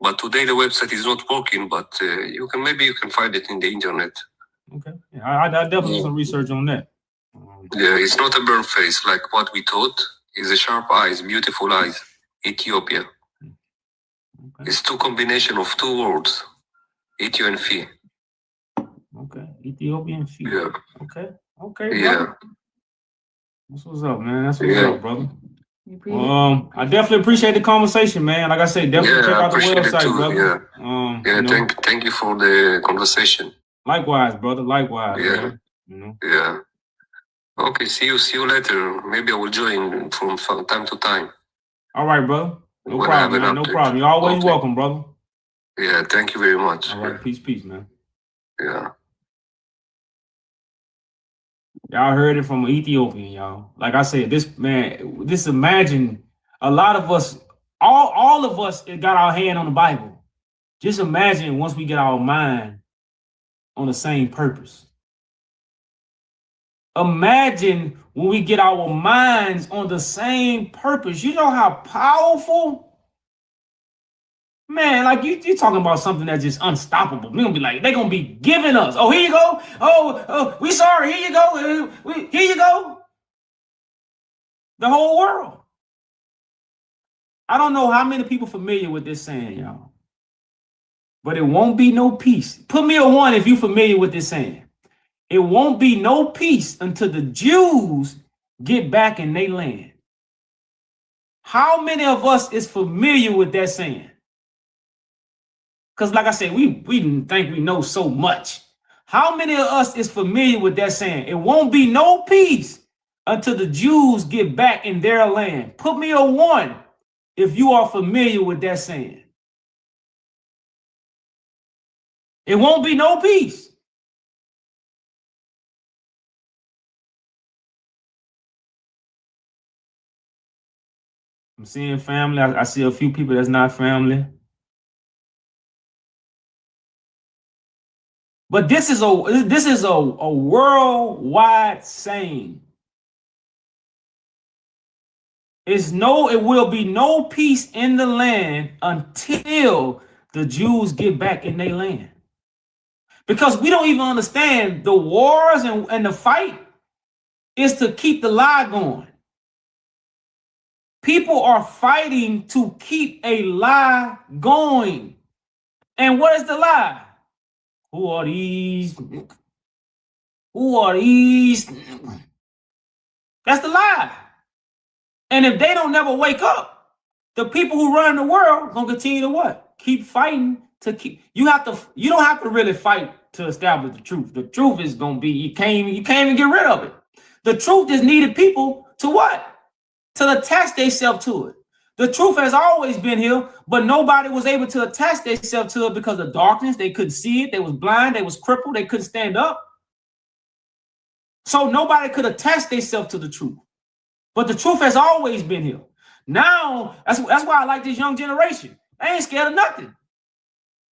E: But today the website is not working. But you can find it in the internet.
A: Okay. Yeah, I definitely do some research on that.
E: Yeah, it's not a burnt face like what we thought. It's a sharp eyes, beautiful eyes. Ethiopia.
A: Okay.
E: It's two combination of two words, Ethio and phi.
A: Okay. Ethiopian feet.
E: Yeah.
A: Okay.
E: Yeah.
A: Brother. That's what's up, man. That's what's up, brother. I definitely appreciate the conversation, man. Like I said, definitely check out the website,
E: too,
A: brother.
E: Thank you for the conversation.
A: Likewise, brother. Likewise.
E: Yeah.
A: Man.
E: Yeah. Okay, see you later. Maybe I will join from time to time.
A: All right, brother. No
E: When
A: problem, man. No problem. You're always welcome, brother.
E: Yeah, thank you very much.
A: All right, peace, man.
E: Yeah.
A: Y'all heard it from an Ethiopian, y'all. Like I said, this imagine a lot of us, all of us got our hand on the Bible. Just imagine once we get our mind on the same purpose. Imagine when we get our minds on the same purpose. You know how powerful? Man, like you talking about something that's just unstoppable. We're gonna be like, they're gonna be giving us. Oh, here you go. Oh, we sorry. Here you go. Here you go. The whole world. I don't know how many people familiar with this saying, y'all. But it won't be no peace. Put me a 1 if you're familiar with this saying. It won't be no peace until the Jews get back in their land. How many of us is familiar with that saying? Because like I said, we think we know so much. How many of us is familiar with that saying? It won't be no peace until the Jews get back in their land. Put me a 1 if you are familiar with that saying. It won't be no peace. I'm seeing family. I see a few people that's not family. But this is a worldwide saying. It will be no peace in the land until the Jews get back in their land. Because we don't even understand the wars and the fight is to keep the lie going. People are fighting to keep a lie going. And what is the lie? Who are these? Who are these? That's the lie. And if they don't never wake up, the people who run the world gonna continue to what? Keep fighting to keep. You don't have to really fight to establish the truth. The truth is gonna be you can't even get rid of it. The truth just needed people to what? To attach themselves to it. The truth has always been here, but nobody was able to attach themselves to it because of darkness. They couldn't see it. They was blind. They was crippled. They couldn't stand up. So nobody could attach themselves to the truth. But the truth has always been here. Now, that's why I like this young generation. They ain't scared of nothing.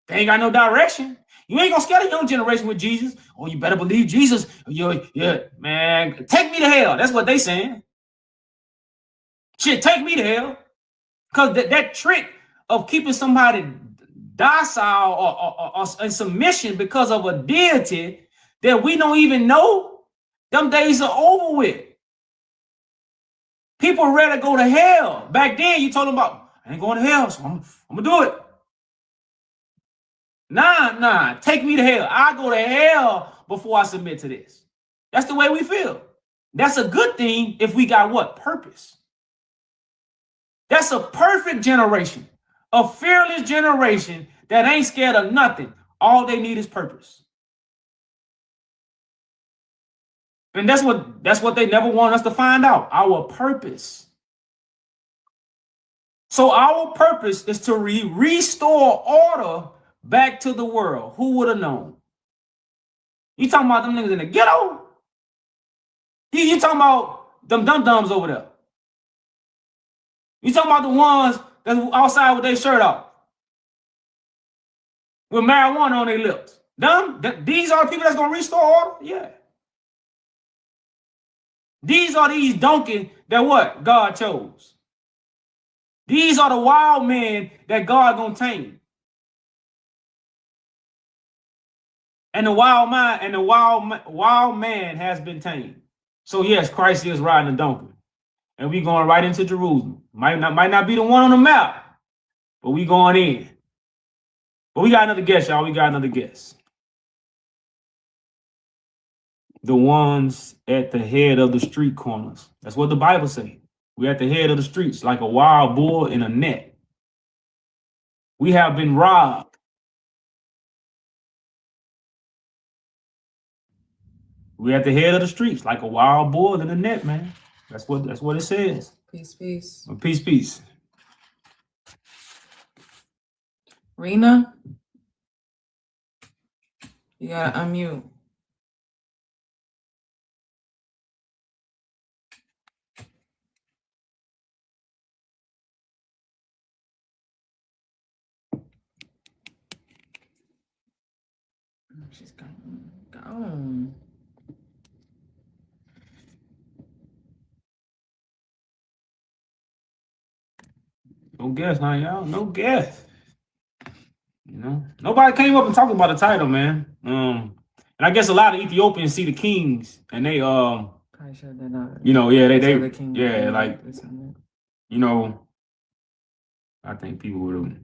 A: They ain't got no direction. You ain't gonna scare the young generation with Jesus. Oh, you better believe Jesus. Yeah, man, take me to hell. That's what they saying. Shit, take me to hell. Because that trick of keeping somebody docile or in submission because of a deity that we don't even know, them days are over with. People are ready to go to hell. Back then, you told them about, I ain't going to hell, so I'm going to do it. Nah, take me to hell. I go to hell before I submit to this. That's the way we feel. That's a good thing if we got what? Purpose. That's a perfect generation, a fearless generation that ain't scared of nothing. All they need is purpose. And that's what they never want us to find out, our purpose. So our purpose is to restore order back to the world. Who would have known? You talking about them niggas in the ghetto? You talking about them dum-dums over there? You talking about the ones that's outside with their shirt off, with marijuana on their lips? These are the people that's gonna restore order? Yeah. These are these donkeys that what? God chose. These are the wild men that God gonna tame. And the wild man has been tamed. So yes, Christ is riding a donkey. And we going right into Jerusalem. Might not be the one on the map, but we going in. But we got another guest, y'all. We got another guest. The ones at the head of the street corners. That's what the Bible says. We're at the head of the streets like a wild bull in a net. We have been robbed. We're at the head of the streets like a wild bull in a net, man. That's what it says.
D: Peace.
A: Well, peace.
D: Rena, you gotta unmute. She's gone.
A: No guess, huh, y'all? No guess. You know, nobody came up and talked about the title, man. And I guess a lot of Ethiopians see the kings, and they you know, yeah, they yeah, like, you know, I think people would.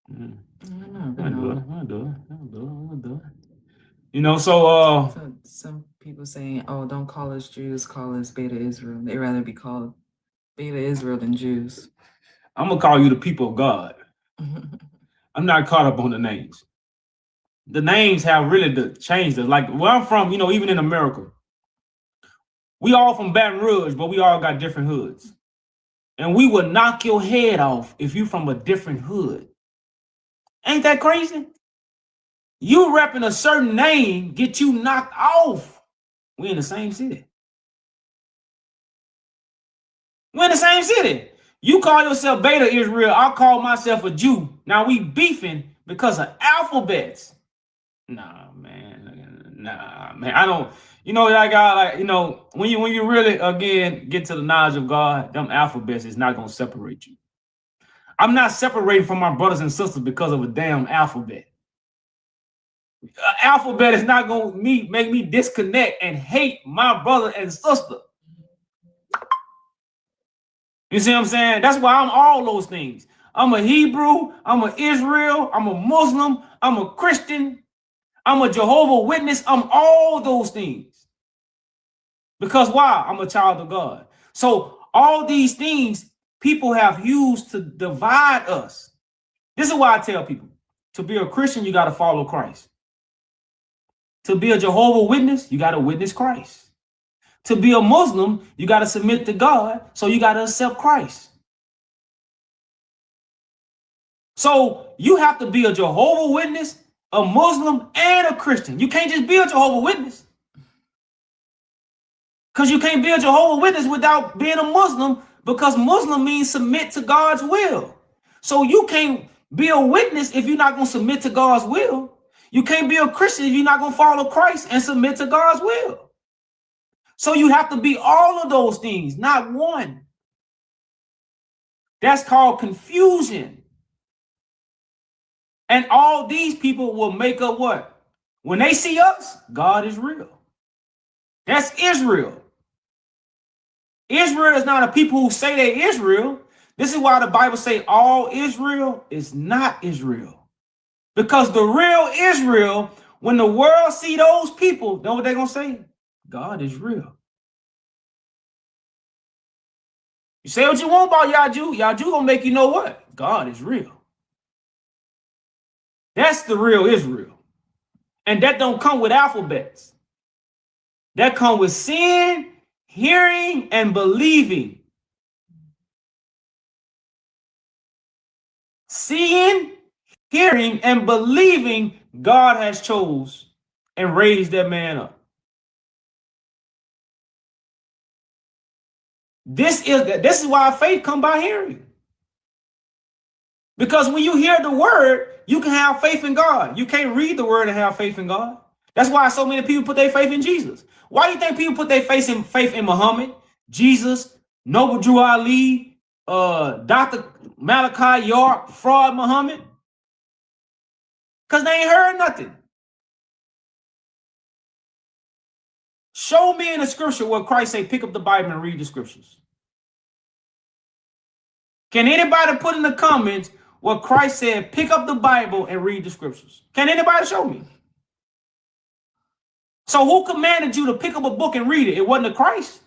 A: I'll do it. You know, so
D: some people saying, "Oh, don't call us Jews, call us Beta Israel." They'd rather be called Beta Israel than Jews.
A: I'm gonna call you the people of God. I'm not caught up on the names. The names have really changed it. Like where I'm from, you know, even in America, we all from Baton Rouge, but we all got different hoods. And we would knock your head off if you from a different hood. Ain't that crazy? You repping a certain name get you knocked off. We in the same city. We're in the same city. You call yourself Beta Israel. I'll call myself a Jew. Now we beefing because of alphabets. Nah, man. I don't. You know, like you know, when you really again get to the knowledge of God, them alphabets is not gonna separate you. I'm not separating from my brothers and sisters because of a damn alphabet. Alphabet is not gonna make me disconnect and hate my brother and sister. You see what I'm saying? That's why I'm all those things. I'm a Hebrew, I'm an Israel, I'm a Muslim, I'm a Christian, I'm a Jehovah's Witness, I'm all those things. Because why? I'm a child of God. So all these things people have used to divide us. This is why I tell people, to be a Christian, you got to follow Christ. To be a Jehovah's Witness, you got to witness Christ. To be a Muslim, you got to submit to God, so you got to accept Christ. So you have to be a Jehovah's Witness, a Muslim, and a Christian. You can't just be a Jehovah's Witness. Because you can't be a Jehovah's Witness without being a Muslim, because Muslim means submit to God's will. So you can't be a witness if you're not going to submit to God's will. You can't be a Christian if you're not going to follow Christ and submit to God's will. So you have to be all of those things, not one. That's called confusion. And all these people will make up what? When they see us, God is real. That's Israel. Israel is not a people who say they're Israel. This is why the Bible say all Israel is not Israel. Because the real Israel, when the world see those people, know what they're going to say? God is real. You say what you want about Yaju. Yaju going to make you know what? God is real. That's the real Israel. And that don't come with alphabets. That come with seeing, hearing, and believing. Seeing, hearing, and believing God has chose and raised that man up. This is why faith come by hearing. Because when you hear the word, you can have faith in God. You can't read the word and have faith in God. That's why so many people put their faith in Jesus. Why do you think people put their faith in Muhammad, Jesus, Noble Drew Ali, Dr. Malachi York, Fraud Muhammad? Because they ain't heard nothing. Show me in the scripture where Christ say, pick up the Bible and read the scriptures. Can anybody put in the comments what Christ said, pick up the Bible and read the scriptures? Can anybody show me? So who commanded you to pick up a book and read it? It wasn't the Christ.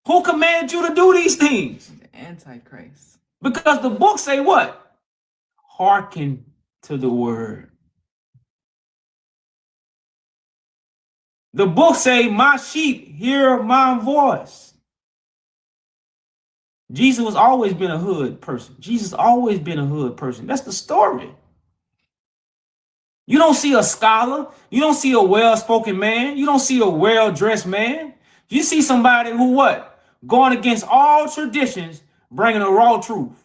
A: Who commanded you to do these things?
D: The Antichrist.
A: Because the book say what? Hearken to the word. The book say, my sheep hear my voice. Jesus was always been a hood person. Jesus always been a hood person. That's the story. You don't see a scholar. You don't see a well-spoken man. You don't see a well-dressed man. You see somebody who what? Going against all traditions, bringing a raw truth.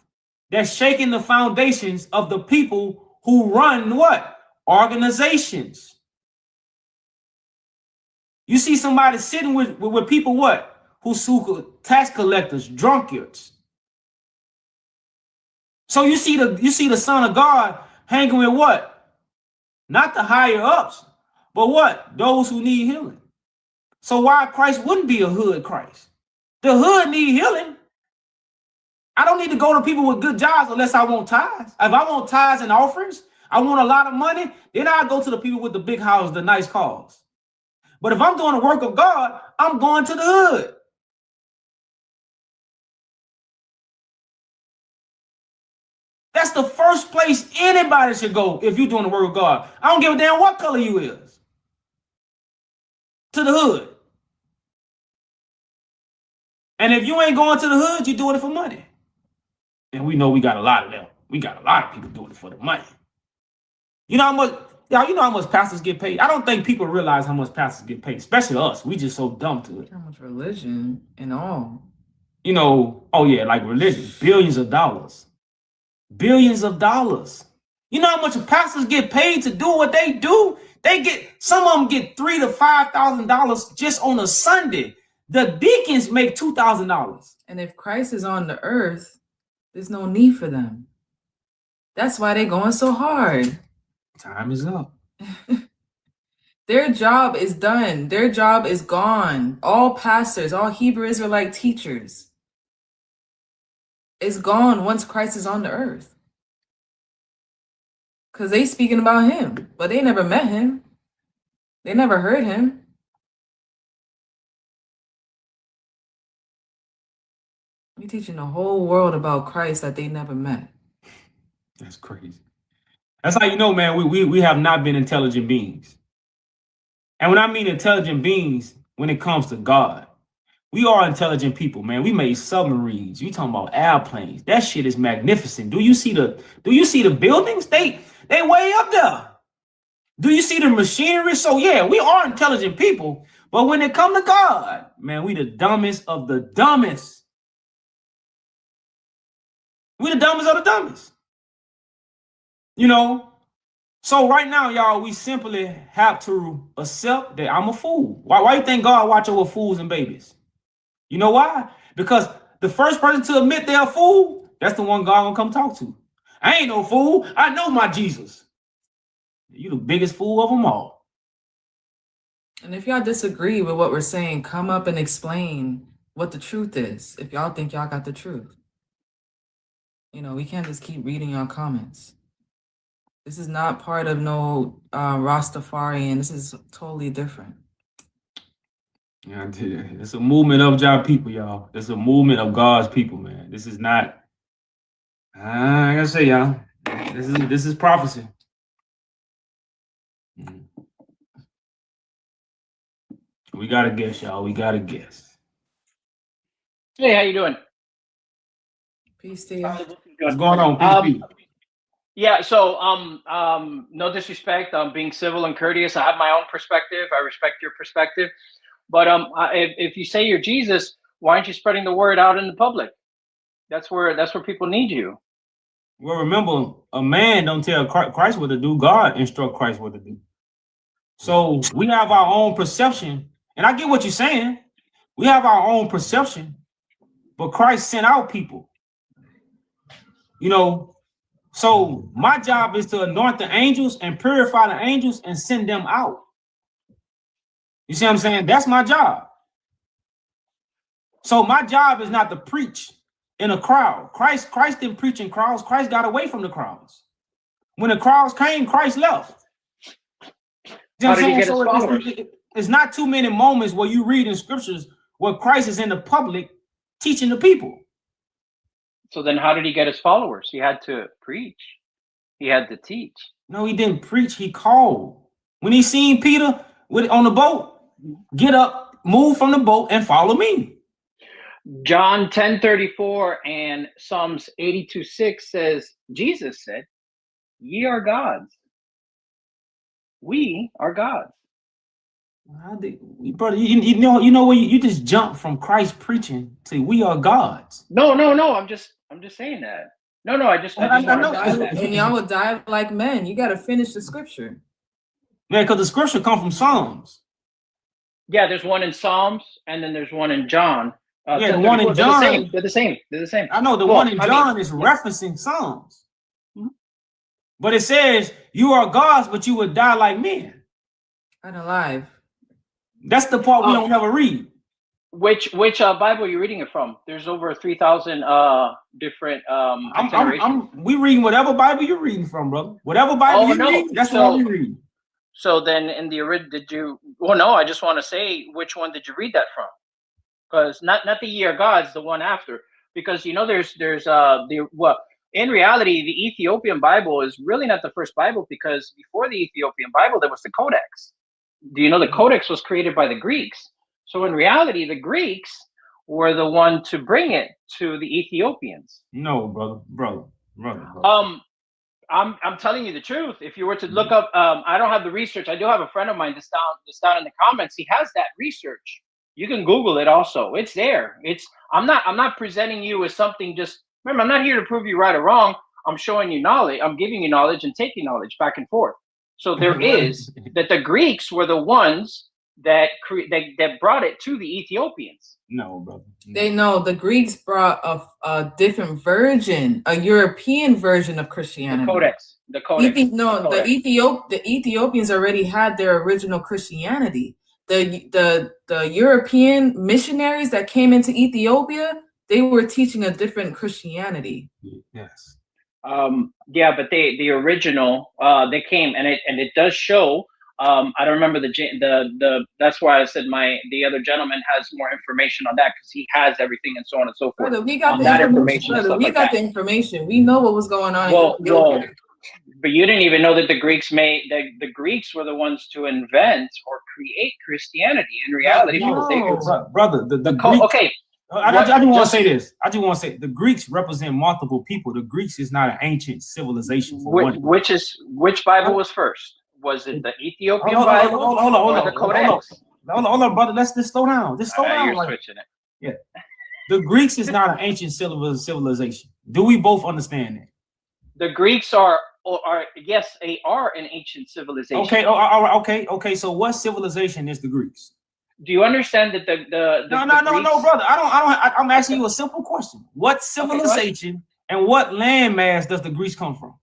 A: That's shaking the foundations of the people who run what? Organizations. You see somebody sitting with people what? Who tax collectors, drunkards. So you see the Son of God hanging with what? Not the higher ups, but what? Those who need healing. So why Christ wouldn't be a hood Christ? The hood need healing. I don't need to go to people with good jobs unless I want tithes. If I want tithes and offerings, I want a lot of money, then I go to the people with the big houses, the nice cars. But if I'm doing the work of God, I'm going to the hood. That's the first place anybody should go if you're doing the work of God. I don't give a damn what color you is. To the hood. And if you ain't going to the hood, you're doing it for money. And we know we got a lot of them. We got a lot of people doing it for the money. You know how much, y'all, you know how much pastors get paid? I don't think people realize how much pastors get paid, especially us. We just so dumb to it.
D: How much religion and all.
A: You know, oh yeah, like religion, billions of dollars. Billions of dollars. You know how much pastors get paid to do what they do? They get, some of them get $3,000 to $5,000 just on a Sunday. The deacons make $2,000.
D: And if Christ is on the earth, there's no need for them. That's why they're going so hard.
A: Time is up.
D: Their job is done. Their job is gone. All pastors, all Hebrew Israelite teachers. It's gone once Christ is on the earth. Because they speaking about him, but they never met him. They never heard him. You're teaching the whole world about Christ that they never met.
A: That's crazy. That's how you know, man, we have not been intelligent beings. And when I mean intelligent beings, when it comes to God, we are intelligent people, man. We made submarines. You talking about airplanes. That shit is magnificent. Do you see the buildings? They way up there. Do you see the machinery? So yeah, we are intelligent people, But when it come to God, man, we the dumbest of the dumbest. We the dumbest of the dumbest. You know? So right now, y'all, we simply have to accept that I'm a fool. Why you think God watch over fools and babies? You know why? Because the first person to admit they're a fool, that's the one God gonna come talk to. I ain't no fool. I know my Jesus. You the biggest fool of them all.
D: And if y'all disagree with what we're saying, come up and explain what the truth is. If y'all think y'all got the truth. You know, we can't just keep reading your comments. This is not part of no Rastafarian. This is totally different.
A: Yeah, it's a movement of our people, y'all. It's a movement of God's people, man. This is not. I gotta say, y'all, this is prophecy. We gotta guess, y'all. We gotta guess.
F: Hey, how you doing?
D: Peace to you.
A: What's going on? Peace,
F: Yeah, so no disrespect. I'm being civil and courteous. I have my own perspective. I respect your perspective. But if you say you're Jesus, why aren't you spreading the word out in the public? That's where people need you.
A: Well, remember, a man don't tell Christ what to do. God instruct Christ what to do. So we have our own perception. And I get what you're saying. We have our own perception. But Christ sent out people. You know, so my job is to anoint the angels and purify the angels and send them out. You see what I'm saying? That's my job. So my job is not to preach in a crowd. Christ didn't preach in crowds. Christ got away from the crowds. When the crowds came, Christ left. You know what I'm saying? So it's not too many moments where you read in scriptures where Christ is in the public teaching the people.
F: So then how did he get his followers? He had to preach. He had to teach. No,
A: he didn't preach. He called. When he seen Peter on the boat, get up, move from the boat, and follow me.
F: John 10:34 and Psalms 82:6 says, Jesus said, ye are gods. We are gods.
A: Brother, you know where you just jump from Christ preaching to we are gods.
F: No. I'm just saying that. No. I just know.
D: And y'all would die like men. You got to finish the scripture.
A: Yeah, because the scripture come from Psalms.
F: Yeah, there's one in Psalms, and then there's one in John.
A: The one in John.
F: They're the same.
A: I know the one in John is referencing Psalms. Mm-hmm. But it says, you are gods, but you would die like men.
D: Unalive.
A: That's the part we don't ever read.
F: Which Bible are you reading it from? There's over 3,000 different
A: we reading whatever Bible you're reading from, brother. Whatever Bible you read, that's the one we read.
F: So then in the original, I just want to say, which one did you read that from? Because not the Ye Are Gods, the one after. Because there's in reality, the Ethiopian Bible is really not the first Bible, because before the Ethiopian Bible there was the Codex. Do you know the Codex was created by the Greeks? So in reality, the Greeks were the one to bring it to the Ethiopians.
A: No, brother.
F: I'm telling you the truth. If you were to look up, I don't have the research. I do have a friend of mine that's down in the comments. He has that research. You can Google it also. It's there. I'm not presenting you as something just, remember, I'm not here to prove you right or wrong. I'm showing you knowledge. I'm giving you knowledge and taking knowledge back and forth. So there is that the Greeks were the ones that brought it to the Ethiopians.
A: No, brother.
D: They know the Greeks brought a different version, a European version of Christianity.
F: The Codex.
D: The Ethiopians already had their original Christianity. The European missionaries that came into Ethiopia, they were teaching a different Christianity.
A: Yes.
F: But the original, they came, and it does show. I don't remember the. That's why I said the other gentleman has more information on that, because he has everything and so on and so forth.
D: Brother, we got the information. We know what was going on.
F: Well, but you didn't even know that the Greeks the Greeks were the ones to invent or create Christianity. In reality,
A: brother, the Greeks,
F: okay.
A: I just want to say this. I just want to say the Greeks represent multiple people. The Greeks is not an ancient civilization.
F: Which Bible was first? Was it the Ethiopian Bible or the Codex?
A: hold on, brother. Let's just slow down. Just slow down.
F: You're
A: Like,
F: switching it.
A: the Greeks is not an ancient civilization. Do we both understand that?
F: The Greeks are yes, they are an ancient civilization.
A: Okay. Okay. So what civilization is the Greeks?
F: Do you understand that the
A: No,
F: Greeks,
A: brother. I'm asking you a simple question. What civilization and what landmass does the Greeks come from?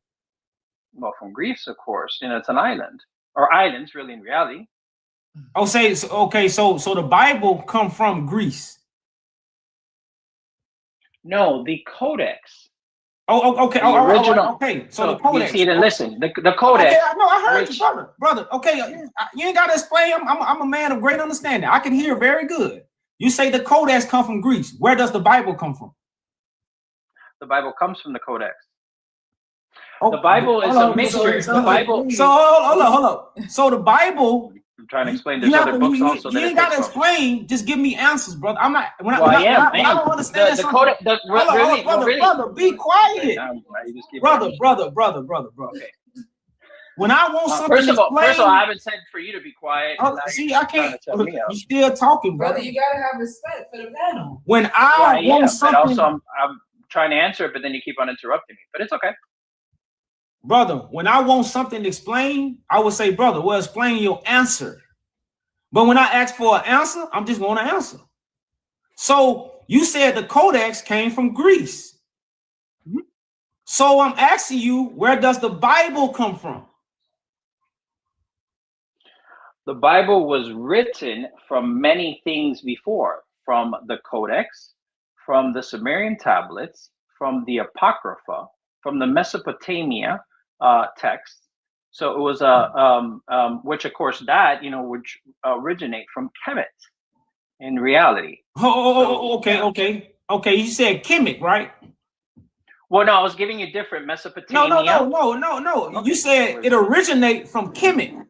F: well, from Greece, of course. It's an island, or islands, really, in reality.
A: Oh, so the Bible come from Greece.
F: No, the Codex.
A: Oh, okay.
F: The
A: All right,
F: original.
A: okay. So the
F: You
A: Codex.
F: see, then listen, the Codex.
A: Okay, I know. I heard
F: which-
A: you, brother. Okay, you ain't got to explain. I'm a man of great understanding. I can hear very good. You say the Codex come from Greece. Where does the Bible come from?
F: The Bible comes from the Codex.
A: Oh,
F: The Bible is
A: hold
F: a
A: on,
F: mystery.
A: so-
F: The Bible.
A: So hold up. So the Bible.
F: I'm trying to explain.
A: You
F: There's other books
A: you
F: also that
A: ain't
F: it
A: got to
F: takes from.
A: explain. Just give me answers, brother. I'm not. When
F: Well, I am.
A: I don't understand
F: The
A: something.
F: Codex.
A: Hold on, brother, be quiet,
F: Now you just keep
A: brother.
F: Okay.
A: When I want something
F: First of all,
A: explained,
F: I haven't said for you to be quiet.
A: oh,
F: Now
A: see,
F: you're
A: I
F: trying
A: can't.
F: to shut me up.
A: You still talking,
D: Brother,
A: brother.
D: you gotta have respect for the panel.
A: When
F: Yeah,
A: I
F: I
A: want
F: am,
A: something,
F: but also I'm trying to answer it, but then you keep on interrupting me. But it's okay.
A: brother, when I want something explained, I would say, brother, well, explain your answer. But when I ask for an answer, I'm just want to answer. So you said the Codex came from Greece. So I'm asking you, where does the Bible come from?
F: The Bible was written from many things before, from the Codex, from the Sumerian tablets, from the Apocrypha, from the Mesopotamia text. So it was which of course that would originate from Kemet in reality.
A: Okay. You said Kemet, right?
F: Well, no, I was giving you different Mesopotamia.
A: No. You said it originate from Kemet.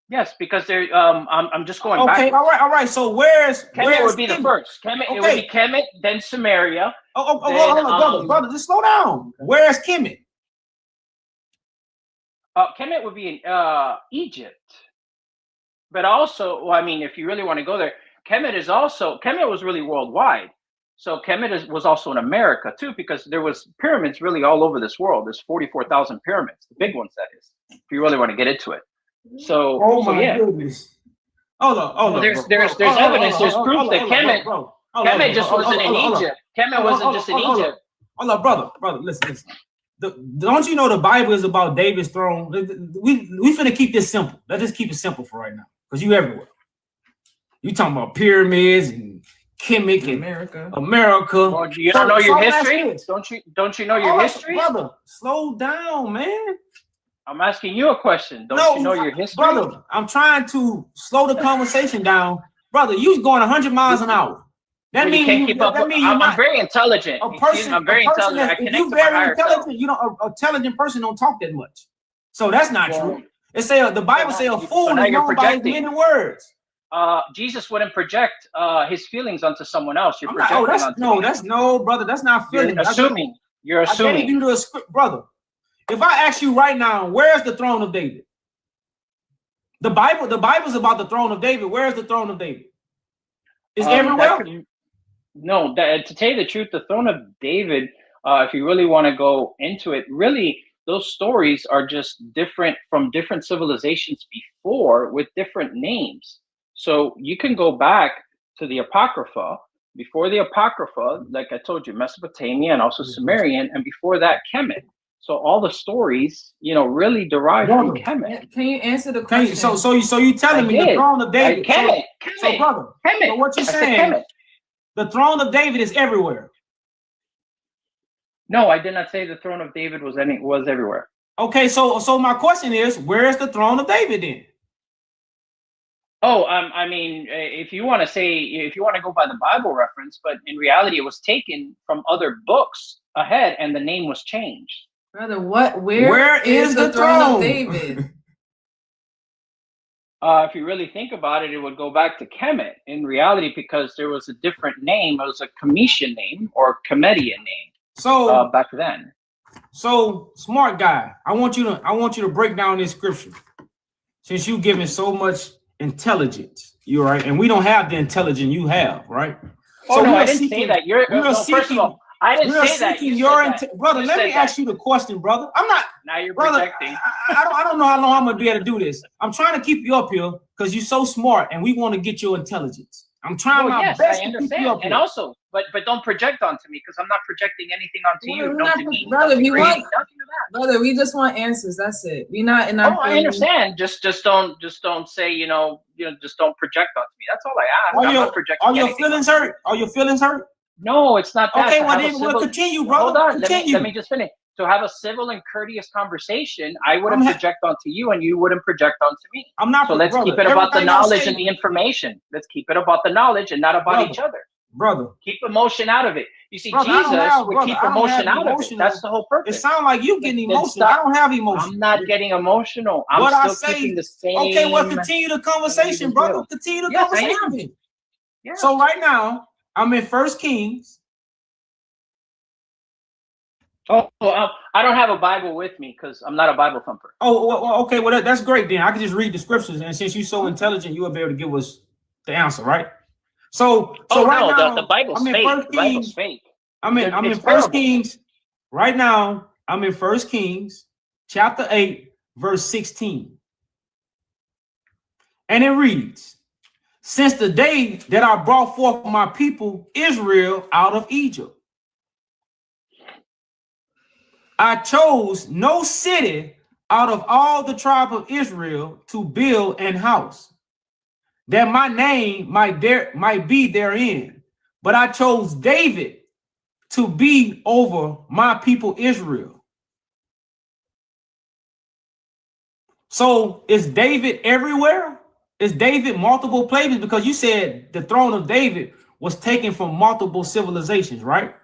F: Yes, because they're I'm just going back.
A: Okay, all right. So where's
F: Kemet would be the first. Kemet, it would be Kemet, then Sumeria.
A: Hold on, brother, just slow down. Where's Kemet?
F: Kemet would be in Egypt, but also, well, I mean, if you really want to go there, Kemet was really worldwide. So Kemet was also in America too, because there was pyramids really all over this world. There's 44,000 pyramids, the big ones, that is, if you really want to get into it. So,
A: goodness. Hold on.
F: There's evidence, there's proof that Kemet just wasn't in Egypt. Kemet wasn't just in Egypt.
A: Hold on, brother, listen. Don't you know the Bible is about David's throne? We finna keep this simple. Let's just keep it simple for right now, because you everywhere. You talking about pyramids and Kemet and America.
F: Well, you don't know your history? Don't you know your history?
A: Brother, slow down, man.
F: I'm asking you a question. Don't you know your history?
A: Brother, I'm trying to slow the conversation down. Brother, you going 100 miles an hour. That means
F: you can't keep up. I'm very intelligent.
A: I'm very intelligent.
F: I connect
A: You
F: to my
A: very
F: higher self.
A: intelligent. You know, an intelligent person don't talk that much. So that's not true. It say the Bible say a fool is known by his many words.
F: Jesus wouldn't project his feelings onto someone else. You're projecting
A: brother. That's not feelings.
F: You're assuming.
A: I gave you the script, brother. If I ask you right now, where's the throne of David? The Bible's about the throne of David. Where's the throne of David? Is everywhere?
F: To tell you the truth, the throne of David, if you really want to go into it, really, those stories are just different from different civilizations before with different names. So you can go back to the Apocrypha. Before the Apocrypha, like I told you, Mesopotamia and also Sumerian, and before that, Kemet. So all the stories, really derive from Kemet.
D: Can you answer the question?
A: So you telling me the throne of David?
F: Kemet.
A: So brother,
F: Kemet.
A: So what you saying? The throne of David is everywhere.
F: No, I did not say the throne of David was everywhere.
A: Okay, so my question is, where is the throne of David then?
F: Oh, I mean, if you want to go by the Bible reference, but in reality, it was taken from other books ahead, and the name was changed.
D: Brother, where is the throne of David?
F: If you really think about it, it would go back to Kemet in reality, because there was a different name. It was a Comitian name or Comedian name.
A: So
F: back then.
A: So smart guy, I want you to break down this scripture, since you giving so much intelligence. You're right, and we don't have the intelligence you have, right?
F: Oh, no,
A: we are
F: I didn't say
A: seeking-
F: that. You're
A: we are
F: no, first of
A: seeking-
F: all, I didn't
A: We are
F: say that.
A: seeking
F: You
A: your
F: said that.
A: intent, brother.
F: You
A: Let
F: said
A: me
F: that.
A: ask you the question, brother. I'm not,
F: Now you're
A: brother.
F: projecting.
A: I don't know how long I'm gonna be able to do this. I'm trying to keep you up here because you're so smart, and we want to get your intelligence. I'm trying
F: Well,
A: my
F: yes,
A: best
F: I
A: to keep you
F: understand.
A: up
F: And
A: here.
F: also, but don't project onto me because I'm not projecting anything onto you.
D: We're
F: No
D: not-
F: demeaning,
D: brother,
F: no
D: we
F: degrading,
D: want-
F: nothing of that.
D: Brother, we just want answers. That's it. We not in our.
F: Oh, I understand. Just don't say just don't project onto me. That's all I ask.
A: Are
F: I'm
A: your
F: not projecting
A: are your
F: anything.
A: feelings hurt? Are your feelings hurt?
F: No, it's not that.
A: Okay,
F: To
A: well
F: have a
A: then we'll
F: civil-
A: continue, brother.
F: Hold on,
A: Continue.
F: let me just finish. To have a civil and courteous conversation, I wouldn't
A: I'm ha-
F: project onto you, and you wouldn't project onto me.
A: I'm not.
F: So let's
A: brother,
F: keep it about the
A: everything I
F: knowledge
A: say-
F: and the information. Let's keep it about the knowledge and not about
A: Brother,
F: each other.
A: brother.
F: Keep emotion out of it. You see,
A: Brother, I don't
F: Jesus
A: have-
F: would
A: brother,
F: keep
A: I don't
F: emotion
A: have
F: out of it.
A: emotional-
F: That's the whole
A: It
F: purpose.
A: sounds like you getting
F: Then
A: emotional. I
F: stop.
A: don't have emotion.
F: I'm not getting emotional. I'm
A: What I
F: still
A: say-
F: keeping the same.
A: Okay, well, continue the conversation, brother.
F: deal.
A: Continue the
F: Yes, I
A: conversation.
F: am. Yeah.
A: So right now, I'm in 1 Kings.
F: I don't have a Bible with me because I'm not a Bible thumper.
A: Oh, well, okay. Well, that's great then. I can just read the scriptures, and since you're so intelligent, you will be able to give us the answer, right? So right
F: no,
A: now,
F: the Bible's
A: I'm in
F: fake.
A: 1
F: The Bible's
A: Kings.
F: fake.
A: I'm in
F: It's
A: 1
F: terrible.
A: Kings. Right now, I'm in 1 Kings, chapter 8, verse 16. And it reads, "Since the day that I brought forth my people Israel out of Egypt, I chose no city out of all the tribe of Israel to build an house, that my name might be therein. But I chose David to be over my people Israel." So is David everywhere? Is David multiple places? Because you said the throne of David was taken from multiple civilizations, right?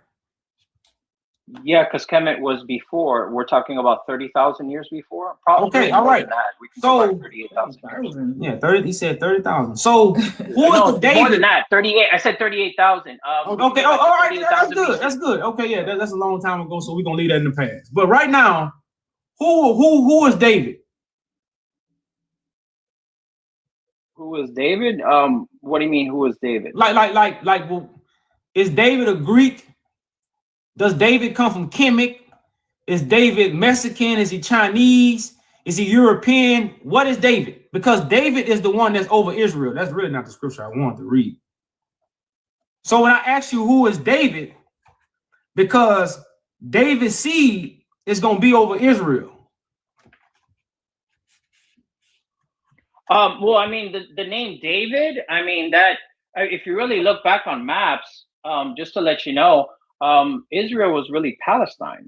F: Yeah, because Kemet was before. We're talking about 30,000 years before. Probably
A: Okay, all
F: more
A: right.
F: than that. We can
A: So-
F: go back 38,000.
A: Yeah, 30. He said 30,000. So who is
F: No,
A: the David?
F: more than that. 38. I said 38,000.
A: Okay. Oh, all right. That's good. That's good. Okay. Yeah, that's a long time ago. So we're gonna leave that in the past. But right now, who is David?
F: Who is David? What do you mean? Who is David?
A: Like. Well, is David a Greek? Does David come from Kemet? Is David Mexican? Is he Chinese? Is he European? What is David? Because David is the one that's over Israel. That's really not the scripture I wanted to read. So when I ask you who is David, because David's seed is going to be over Israel.
F: Well, I mean, the name David, I mean, that if you really look back on maps, just to let you know, Israel was really Palestine.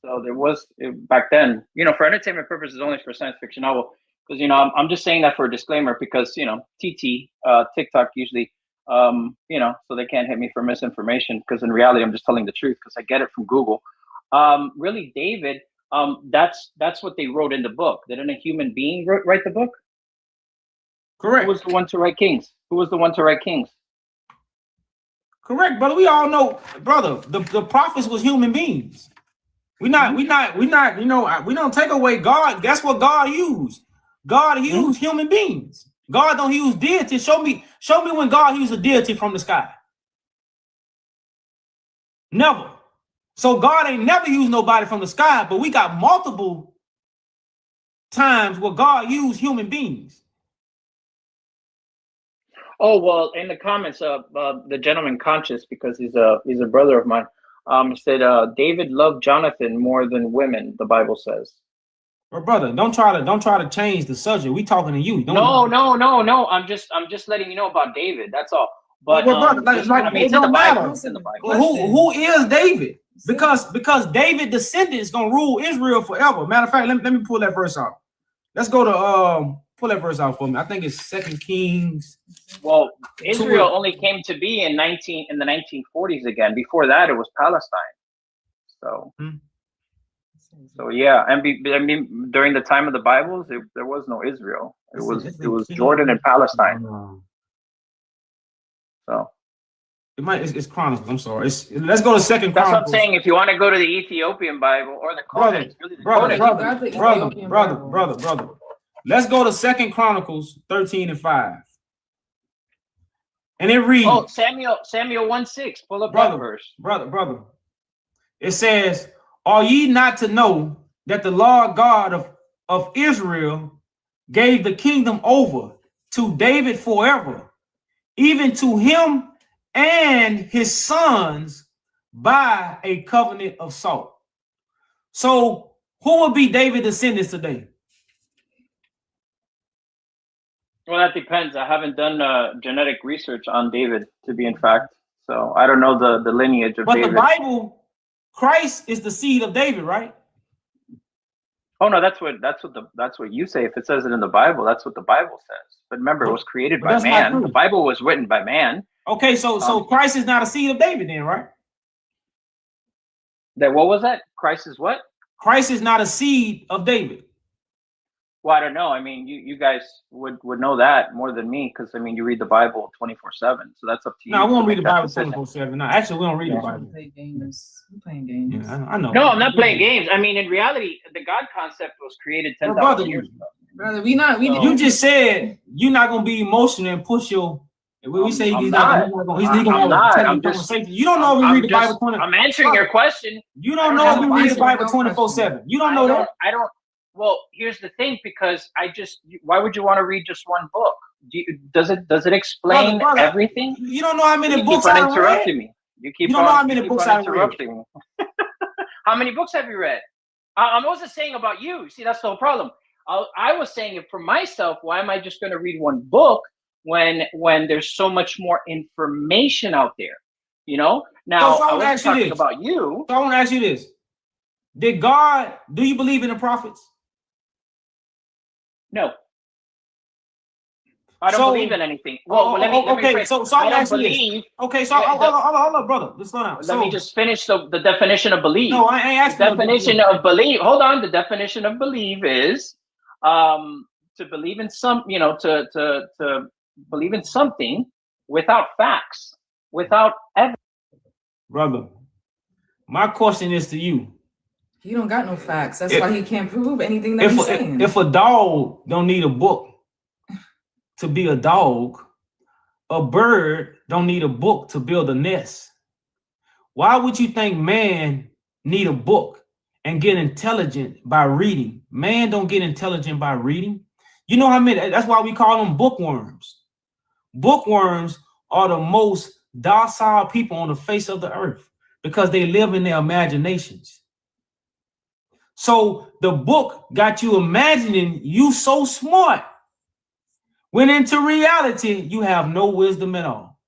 F: So there was back then, for entertainment purposes, only for science fiction novel. Because, I'm just saying that for a disclaimer because, TikTok usually, so they can't hit me for misinformation because in reality, I'm just telling the truth because I get it from Google. Really, David, that's what they wrote in the book. Didn't a human being write the book?
A: Correct.
F: Who was the one to write Kings? Who was the one to write Kings?
A: Correct, brother. We all know, brother, the prophets was human beings. We not, we don't take away God. That's what God used. God used human beings. God don't use deity. Show me when God used a deity from the sky. Never. So God ain't never used nobody from the sky, but we got multiple times where God used human beings.
F: Oh, well, in the comments, the gentleman Conscious, because he's a brother of mine, said David loved Jonathan more than women. The Bible says.
A: Well, brother, don't try to change the subject. We talking to you.
F: No. I'm just letting you know about David. That's all. But
A: brother,
F: it's in the Bible. It's in the Bible.
A: Well, who is David? Because David descendant is gonna rule Israel forever. Matter of fact, let me pull that verse out. Let's go to pull that verse out for me. I think it's 2 Kings.
F: Well, Israel only came to be in the 1940s again. Before that, it was Palestine. So yeah, and I mean, during the time of the Bibles, there was no Israel. It was Jordan and Palestine. So
A: it's Chronicles. I'm sorry. Let's go to 2 Chronicles.
F: that's what I'm saying. If you want to go to the Ethiopian Bible or the Codex,
A: brother. Let's go to 2 Chronicles 13:5. And it reads,
F: Oh, Samuel 1:6. Pull up that verse.
A: brother. It says, are ye not to know that the Lord God of Israel gave the kingdom over to David forever, even to him and his sons by a covenant of salt. So who would be David's descendants today?
F: Well, that depends. I haven't done genetic research on David, to be in fact. So I don't know the lineage of
A: But
F: David.
A: the Bible, Christ is the seed of David, right?
F: Oh no, that's what you say. If it says it in the Bible, that's what the Bible says. But remember, it was created
A: But
F: by
A: that's not
F: man.
A: true.
F: The Bible was written by man.
A: Okay, so Christ is not a seed of David then, right?
F: That what was that? Christ is what?
A: Christ is not a seed of David.
F: Well, I don't know. I mean, you guys would know that more than me, because I mean, you read the Bible 24/7. So that's up to you.
A: No, we won't
F: to
A: read the
F: make that
A: Bible
F: decision.
A: 24/7. No, actually, we don't read the Bible.
D: Play games. I'm playing games.
A: Yeah, I know.
F: No, I'm not playing games. I mean, in reality, the God concept was created 10,000 years ago.
D: Brother, we
A: You just said you're not gonna be emotional and push your. We say
F: I'm
A: he's
F: not.
A: not gonna.
F: I'm just.
A: You don't know if we read the Bible 20.
F: I'm answering your question.
A: You don't know if we read the Bible 24/7. You don't know that.
F: I don't. Well, here's the thing, because why would you want to read just one book? Does it explain
A: Brother,
F: everything?
A: You don't know how many
F: You
A: books
F: keep on
A: I read.
F: interrupting me. You
A: don't know how many books I read.
F: interrupting me. How many books have you read? I wasn't saying about you. See, that's the whole problem. I was saying it for myself. Why am I just going to read one book when there's so much more information out there? You know. Now
A: So I
F: I
A: wanna
F: wasn't
A: ask you
F: talking
A: this.
F: about you.
A: So I want to ask you this: do you believe in the prophets?
F: No. I don't
A: So-
F: believe in anything. Well, let me
A: okay.
F: rephrase.
A: So
F: I
A: I'm
F: don't
A: asking this.
F: believe.
A: Okay, so
F: Yeah,
A: hold on, brother. Let's slow down.
F: Let me just finish the definition of believe.
A: No, I ain't asking.
F: The definition of believe. Hold on. The definition of believe is to believe in to believe in something without facts, without evidence.
A: Brother, my question is to you.
D: He don't got no facts. That's
A: If-
D: why he can't prove anything that he's saying.
A: If a dog don't need a book to be a dog, a bird don't need a book to build a nest. Why would you think man need a book and get intelligent by reading? Man don't get intelligent by reading. You know how many? That's why we call them bookworms. Bookworms are the most docile people on the face of the earth because they live in their imaginations. So the book got you imagining you so smart, when into reality, you have no wisdom at all.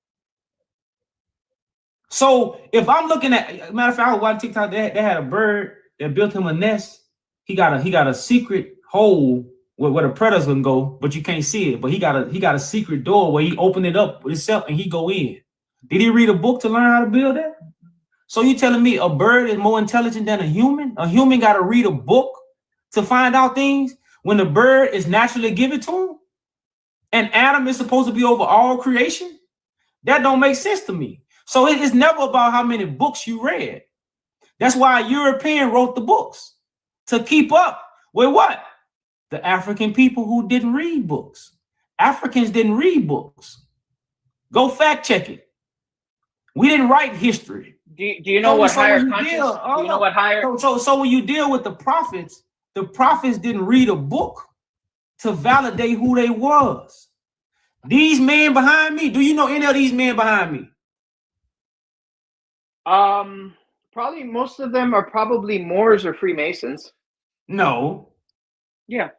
A: So if I'm looking at, matter of fact, I was watching TikTok, they had a bird that built him a nest. He got a secret hole where the predators can go, but you can't see it. But he got a secret door where he opened it up himself and he go in. Did he read a book to learn how to build that? So you telling me a bird is more intelligent than a human? A human got to read a book to find out things when the bird is naturally given to him? And Adam is supposed to be over all creation? That don't make sense to me. So it's never about how many books you read. That's why a European wrote the books, to keep up with what? The African people who didn't read books. Africans didn't read books. Go fact check it. We didn't write history.
F: Do you know what higher conscious? Do you know what higher?
A: So when you deal with the prophets didn't read a book to validate who they was. These men behind me, do you know any of these men behind me?
F: Probably most of them are probably Moors or Freemasons.
A: No.
F: Yeah.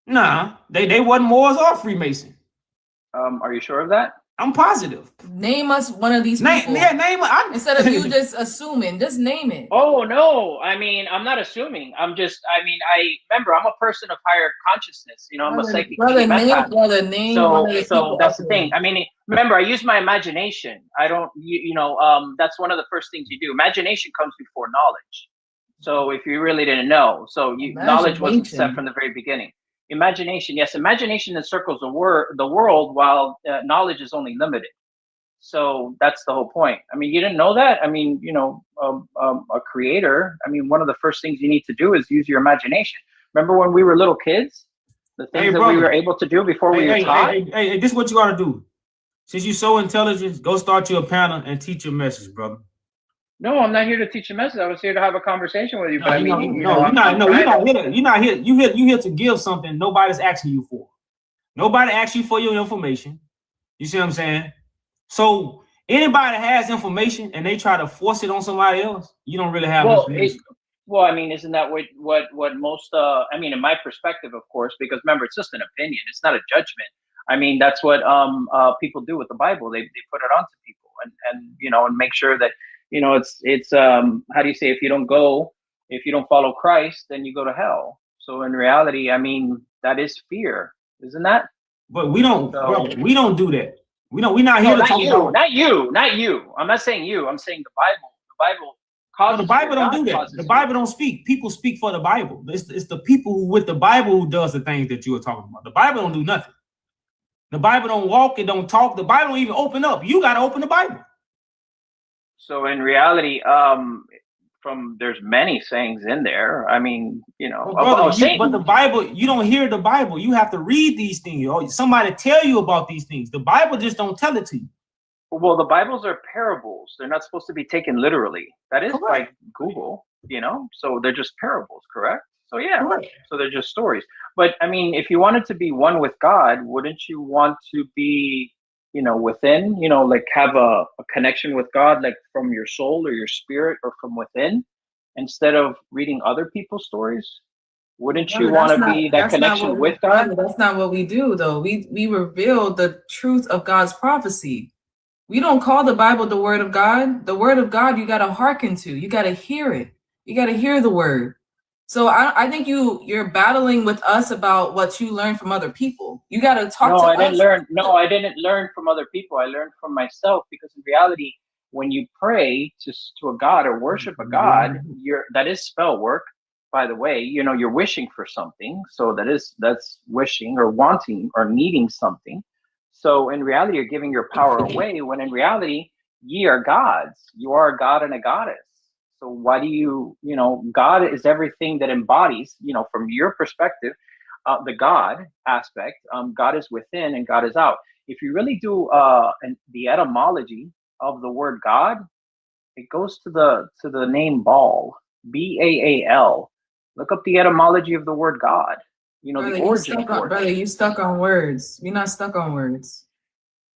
A: Nah, they wasn't Moors or Freemason.
F: Are you sure of that?
A: I'm positive.
D: Name us one of these people.
A: Name
D: Instead of you just assuming, just name it.
F: Oh no, I mean, I'm not assuming. I remember I'm a person of higher consciousness. You know, I'm a psychic.
D: Name.
F: So that's the thing. I mean, remember, I use my imagination. I don't. That's one of the first things you do. Imagination comes before knowledge. So if you really didn't know, knowledge wasn't set from the very beginning. Imagination, yes, imagination encircles the world, while knowledge is only limited. So that's the whole point. I mean, you didn't know that? I mean, a creator, I mean, one of the first things you need to do is use your imagination. Remember when we were little kids? The things that we were able to do before we were taught?
A: Hey, this is what you got to do. Since you're so intelligent, go start your panel and teach your message, brother.
F: No, I'm not here to teach a message. I was here to have a conversation with you.
A: No,
F: But I
A: you
F: mean,
A: know,
F: you
A: no,
F: know,
A: you're not.
F: I'm
A: No, you're
F: trying
A: not
F: to-
A: here. You're not here. You here to give something nobody's asking you for. Nobody asks you for your information. You see what I'm saying? So anybody that has information and they try to force it on somebody else, you don't really have
F: Well,
A: information.
F: well, I mean, isn't that what most? I mean, in my perspective, of course, because remember, it's just an opinion. It's not a judgment. I mean, that's what people do with the Bible. They put it onto people and you know, and make sure that, you know, it's how do you say, if you don't follow Christ, then you go to hell. So in reality, I mean, that is fear, isn't that?
A: But we don't,
F: So-
A: brother, we don't do that. We're not here
F: No,
A: to
F: not
A: talk
F: you,
A: about.
F: not you. I'm not saying you. I'm saying the Bible. The Bible
A: No,
F: causes
A: the Bible
F: fear.
A: don't
F: God
A: do that.
F: causes
A: The
F: fear.
A: Bible don't speak. People speak for the Bible. It's the people who with the Bible who does the things that you are talking about. The Bible don't do nothing. The Bible don't walk. It don't talk. The Bible don't even open up. You got to open the Bible.
F: So in reality, from there's many sayings in there. I mean, you know,
A: But, brother,
F: Satan.
A: but the Bible, you don't hear the Bible. You have to read these things. Or somebody tell you about these things. The Bible just don't tell it to you.
F: Well, the Bibles are parables. They're not supposed to be taken literally. That is by
A: Correct.
F: Google, you know. So they're just parables, correct? So yeah,
A: Correct.
F: so they're just stories. But I mean, if you wanted to be one with God, wouldn't you want to be, you know, within, you know, like have a connection with God, like from your soul or your spirit or from within, instead of reading other people's stories? Wouldn't you
D: Brother,
F: want
D: that's
F: to
D: not-
F: be that
D: that's not
F: connection
D: what
F: with
D: brother,
F: God?
D: That's not what we do, though. We reveal the truth of God's prophecy. We don't call the Bible the word of God. The word of God, you got to hearken to. You got to hear it. You got to hear the word. So I think you're battling with us about what you learned from other people. You got to talk
F: No,
D: to
F: I
D: us.
F: didn't learn. No, I didn't learn from other people. I learned from myself, because in reality, when you pray to a God or worship a God, that is spell work, by the way. You know, you're wishing for something, so that's wishing or wanting or needing something. So in reality, you're giving your power away, when in reality, ye are gods. You are a god and a goddess. So why do you know, God is everything that embodies, you know, from your perspective, the God aspect. God is within and God is out. If you really do the etymology of the word God, it goes to the name Baal, Baal. Look up the etymology of the word God. You know,
D: Brother,
F: the origin of the word.
D: brother, you stuck on words. We're not stuck on words.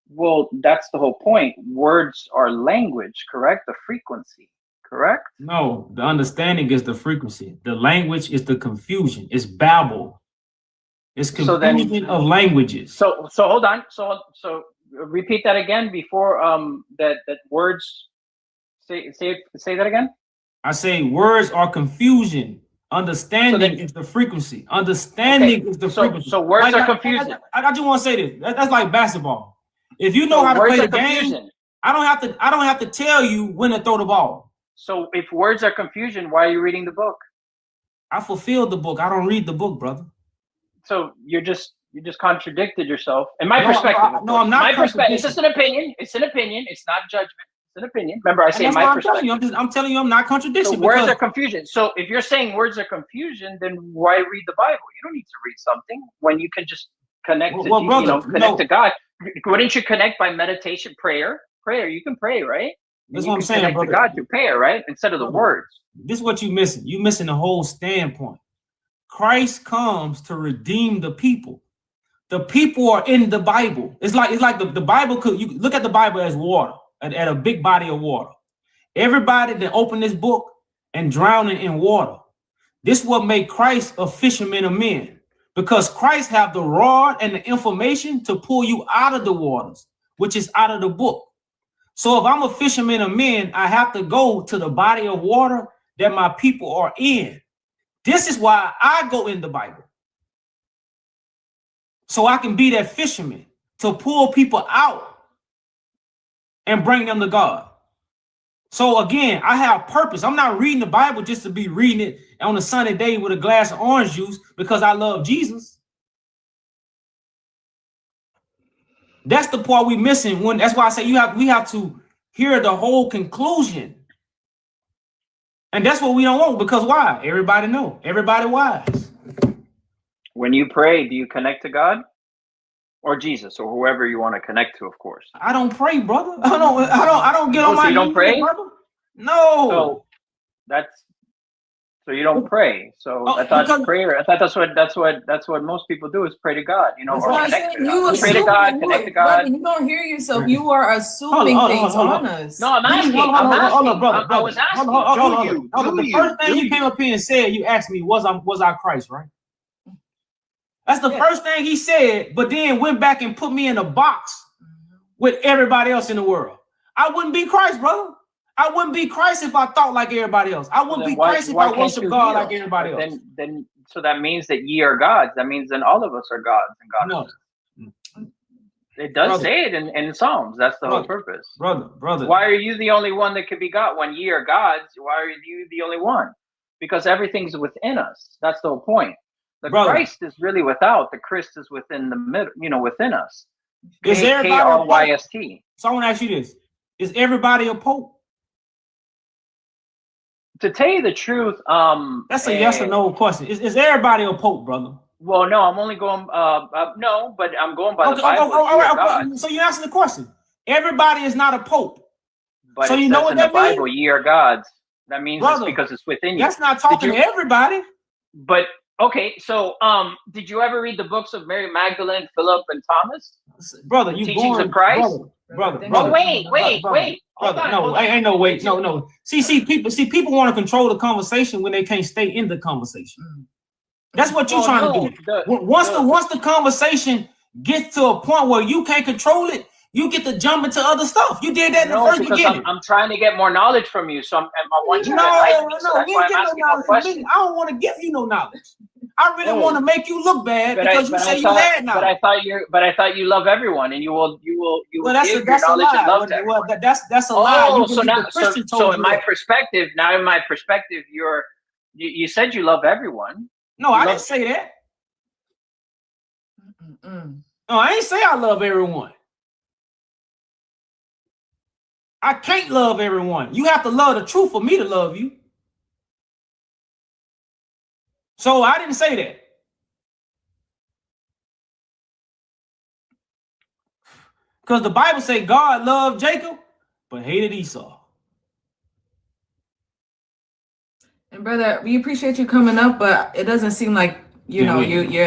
F: Well, that's the whole point. Words are language, correct? The frequency, correct?
A: No, the understanding is the frequency. The language is the confusion. It's babble. It's
F: So then-
A: confusion of languages.
F: So hold on. So repeat that again before that words. Say that again.
A: I say words are confusion. Understanding is the frequency. Understanding is the frequency.
F: So words are
A: I
F: confusing.
A: just want to say this. That's like basketball. If you know
F: So
A: how to
F: words
A: play
F: are
A: the game,
F: confusion.
A: I don't have to tell you when to throw the ball.
F: So if words are confusion, why are you reading the book?
A: I fulfilled the book. I don't read the book, brother.
F: So you just contradicted yourself. In my
A: No,
F: perspective,
A: no,
F: of
A: no,
F: course.
A: I'm not
F: My perspective. It's
A: contradicting.
F: just an opinion. It's an opinion. It's not judgment. It's an opinion. Remember, I
A: And
F: say
A: that's
F: my
A: what I'm telling
F: perspective.
A: you. I'm telling you, I'm not
F: So
A: contradicting.
F: words
A: because
F: are confusion. So if you're saying words are confusion, then why read the Bible? You don't need to read something when you can just connect to
A: brother,
F: connect to God. Wouldn't you connect by meditation, prayer? Prayer, you can pray, right?
A: That's
F: And
A: what I'm
F: you can
A: saying,
F: connect
A: brother.
F: to God through prayer, right? Instead of the
A: Brother,
F: words.
A: This is what you missing. You missing the whole standpoint. Christ comes to redeem the people. The people are in the Bible. It's like the Bible could, you look at the Bible as water, at a big body of water. Everybody that open this book and drowning in water. This what made Christ a fisherman of men, because Christ have the rod and the information to pull you out of the waters, which is out of the book. So if I'm a fisherman of men, I have to go to the body of water that my people are in. This is why I go in the Bible. So I can be that fisherman to pull people out and bring them to God. So again, I have purpose. I'm not reading the Bible just to be reading it on a sunny day with a glass of orange juice because I love Jesus. That's the part we missing. That's why I say we have to hear the whole conclusion. And that's what we don't want, because why? Everybody know. Everybody wise.
F: When you pray, do you connect to God? or Jesus, or whoever you want to connect to, of course.
A: I don't pray, brother. I don't get on
F: Oh, so
A: my
F: you don't
A: knees,
F: pray?
A: brother. No.
F: So so you don't pray. So
A: Oh,
F: I thought
A: because-
F: prayer. I thought that's what most people do is pray to God. You know,
D: That's
F: or
D: what I'm
F: connect
D: saying.
F: to
D: You
F: God. Pray to God,
D: assuming,
F: connect to
D: brother,
F: God.
D: you don't hear yourself. You are assuming
A: Hold on,
D: things
A: hold on,
D: on
A: hold on.
D: us.
F: No, I'm asking.
A: Hold
F: I'm
A: on,
F: asking.
A: brother.
F: I was asking.
A: Hold
F: Do
A: on.
F: you?
A: The first thing you came up here and said, you asked me, was I Christ, right? That's the first thing he said, but then went back and put me in a box with everybody else in the world. I wouldn't be Christ, brother. I wouldn't be Christ if I thought like everybody else. I wouldn't
F: Then
A: be Christ if I
F: can't
A: worship
F: you
A: God
F: heal?
A: like everybody
F: But
A: else.
F: Then so that means that ye are gods. That means then all of us are gods and gods.
A: No,
F: It does
A: Brother.
F: say it in Psalms. That's the whole
A: Brother.
F: purpose.
A: brother.
F: Why are you the only one that could be God when ye are gods? Why are you the only one? Because everything's within us. That's the whole point. The
A: Brother.
F: Christ is really without. The Christ is within the middle. You know, within us.
A: Is everybody a pope?
F: KRYST.
A: So I want to ask you this: is everybody a pope?
F: To tell you the truth,
A: That's a yes or no question. Is everybody a pope, brother?
F: Well, no, I'm only going. No, but I'm going by the
A: Okay,
F: Bible.
A: all
F: Ye are
A: right.
F: gods.
A: So you answer the question. Everybody is not a pope.
F: But
A: So
F: it
A: you know
F: says
A: what
F: in the
A: that means?
F: Bible, ye are gods. That means
A: Brother,
F: it's because it's within you.
A: That's not talking
F: you-
A: to everybody.
F: But okay, so did you ever read the books of Mary Magdalene, Philip, and Thomas?
A: Brother, you
F: Teachings
A: going,
F: of Christ?
A: brother.
F: Oh, wait. Hold on,
A: No,
F: hold on.
A: ain't no wait. No. See, people want to control the conversation when they can't stay in the conversation. That's what you're trying to do. Once the conversation gets to a point where you can't control it, you get to jump into other stuff. You did that in the first
F: because
A: beginning.
F: I'm trying to get more knowledge from you, so I want you to
A: No,
F: enlighten me. So that's
A: you
F: why
A: ain't
F: I'm
A: get
F: asking
A: no
F: more
A: knowledge from
F: questions.
A: me. I don't want to give you no knowledge. I really want to make you look bad because you say you had knowledge.
F: But I thought you love everyone, and you will
A: Well, that's
F: give
A: a
F: your knowledge and
A: lie.
F: love to everyone.
A: That's a lie.
F: Oh,
A: You
F: so
A: believe
F: now,
A: the Christian
F: so
A: told
F: in
A: you
F: my
A: that.
F: perspective, you said you love everyone.
A: No, I didn't say that. No, I ain't say I love everyone. I can't love everyone. You have to love the truth for me to love you. So I didn't say that. Because the Bible say God loved Jacob, but hated Esau.
D: And brother, we appreciate you coming up, but it doesn't seem like you're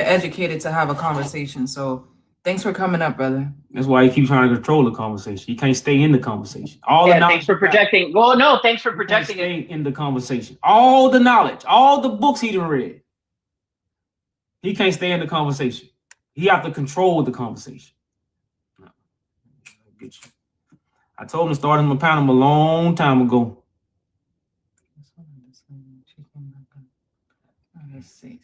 D: educated to have a conversation. So thanks for coming up, brother.
A: That's why he keeps trying to control the conversation. He can't stay in the conversation.
F: Thanks for projecting. Well, no, thanks for projecting it.
A: Stay in the conversation. All the knowledge, all the books he done read. He can't stay in the conversation. He have to control the conversation. I told him to start him a panel a long time ago.
D: Let's see.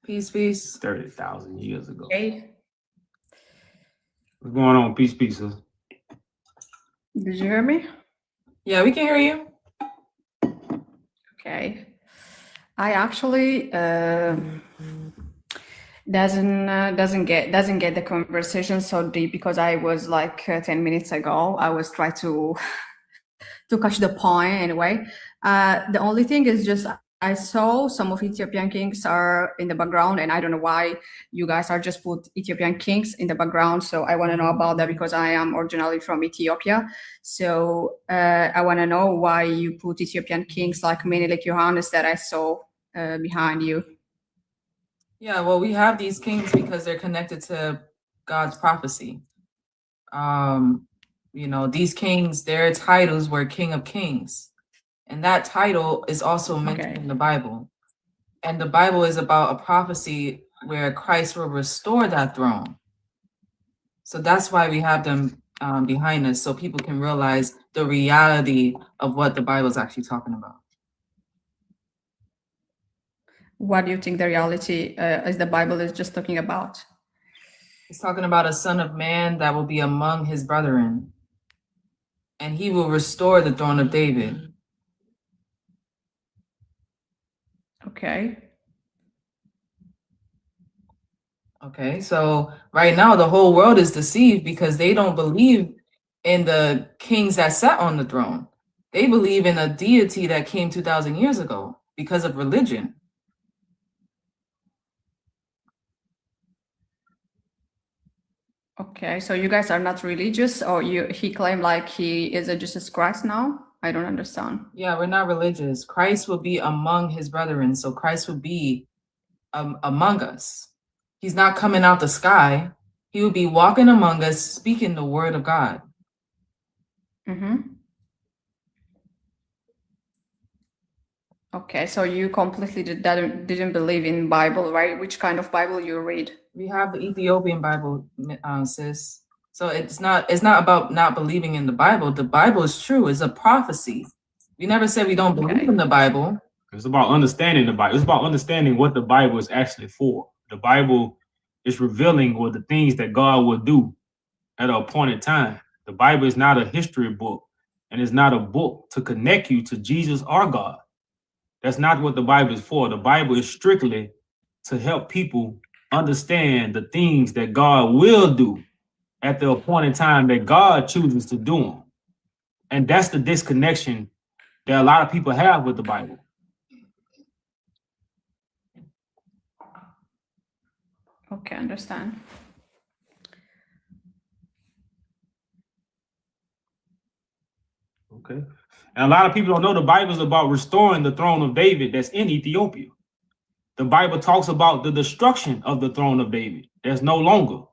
D: Peace.
A: 30,000 years ago.
G: Hey,
A: What's going on? Peace, sis.
G: did you hear me?
D: Yeah, we can hear you.
G: Okay. I actually doesn't get the conversation so deep because I was like 10 minutes ago. I was trying to catch the point anyway. The only thing is just I saw some of Ethiopian kings are in the background, and I don't know why you guys are just put Ethiopian kings in the background. So I want to know about that because I am originally from Ethiopia. So I want to know why you put Ethiopian kings like Menelik Johannes that I saw behind you.
D: Yeah, well, we have these kings because they're connected to God's prophecy. These kings, their titles were King of Kings. And that title is also mentioned in the Bible. And the Bible is about a prophecy where Christ will restore that throne. So that's why we have them behind us, so people can realize the reality of what the Bible is actually talking about.
G: What do you think the reality is the Bible is just talking about?
D: It's talking about a son of man that will be among his brethren. And he will restore the throne of David. Okay, so right now the whole world is deceived because they don't believe in the kings that sat on the throne. They believe in a deity that came 2,000 years ago. because of religion.
G: Okay, so you guys are not religious, or he claimed like he is a Jesus Christ now? I don't understand.
D: Yeah, we're not religious. Christ will be among his brethren, so Christ will be among us. He's not coming out the sky. He will be walking among us, speaking the word of God.
G: Mm-hmm. Okay, so you completely didn't believe in Bible, right? Which kind of Bible you read?
D: We have the Ethiopian Bible, sis. So it's not about not believing in the Bible. The Bible is true. It's a prophecy. We never said we don't believe in the Bible.
A: It's about understanding the Bible. It's about understanding what the Bible is actually for. The Bible is revealing what the things that God will do at an appointed time. The Bible is not a history book, and it's not a book to connect you to Jesus or God. That's not what the Bible is for. The Bible is strictly to help people understand the things that God will do at the appointed time that God chooses to do them. And that's the disconnection that a lot of people have with the Bible.
G: Okay, understand.
A: Okay. And a lot of people don't know the Bible is about restoring the throne of David that's in Ethiopia. The Bible talks about the destruction of the throne of David. There's no longer.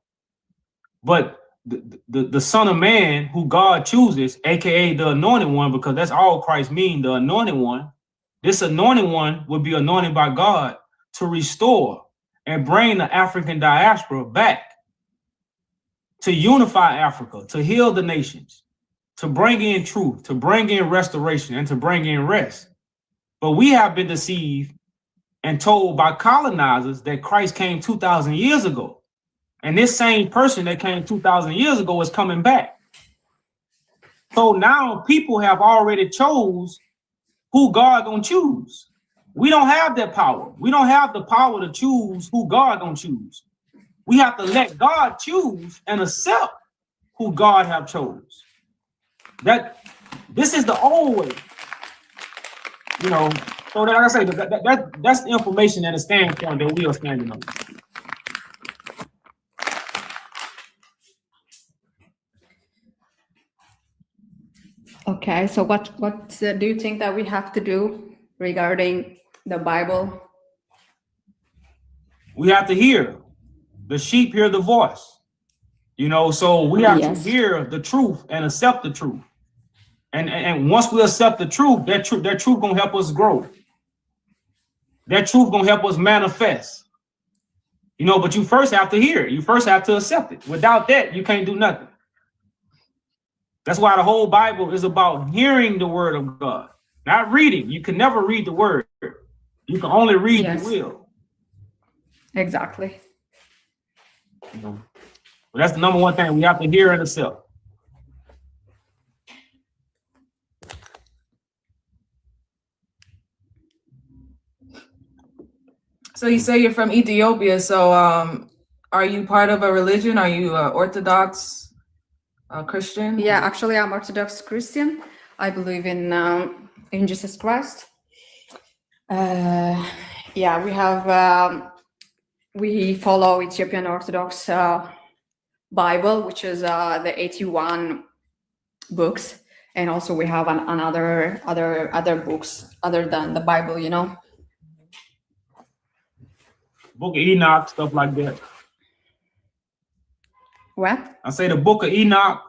A: But the Son of Man who God chooses, aka the anointed one, because that's all Christ means, the anointed one. This anointed one would be anointed by God to restore and bring the African diaspora back, to unify Africa, to heal the nations, to bring in truth, to bring in restoration, and to bring in rest. But we have been deceived and told by colonizers that Christ came 2,000 years ago. And this same person that came 2,000 years ago is coming back. So now people have already chose who God gonna choose. We don't have that power. We don't have the power to choose who God gonna choose. We have to let God choose and accept who God have chose. That this is the old way, you know. So that, like I say, that's the information and the standpoint that we are standing on.
G: Okay, so what do you think that we have to do regarding the Bible?
A: We have to hear. The sheep hear the voice. You know, so we have to hear the truth and accept the truth. And once we accept the truth, that truth gonna help us grow. That truth gonna help us manifest. You know, but you first have to hear it. You first have to accept it. Without that, you can't do nothing. That's why the whole Bible is about hearing the word of God, not reading. You can never read the word. You can only read the will.
G: Exactly.
A: You know, but that's the number one thing we have to hear and accept.
D: So you say you're from Ethiopia. So are you part of a religion? Are you Orthodox Christian?
G: Yeah, actually, I'm Orthodox Christian. I believe in Jesus Christ. Yeah, we have we follow Ethiopian Orthodox Bible, which is the 81 books, and also we have other books other than the Bible, you know.
A: Book of Enoch, stuff like that.
G: What?
A: I say the Book of Enoch.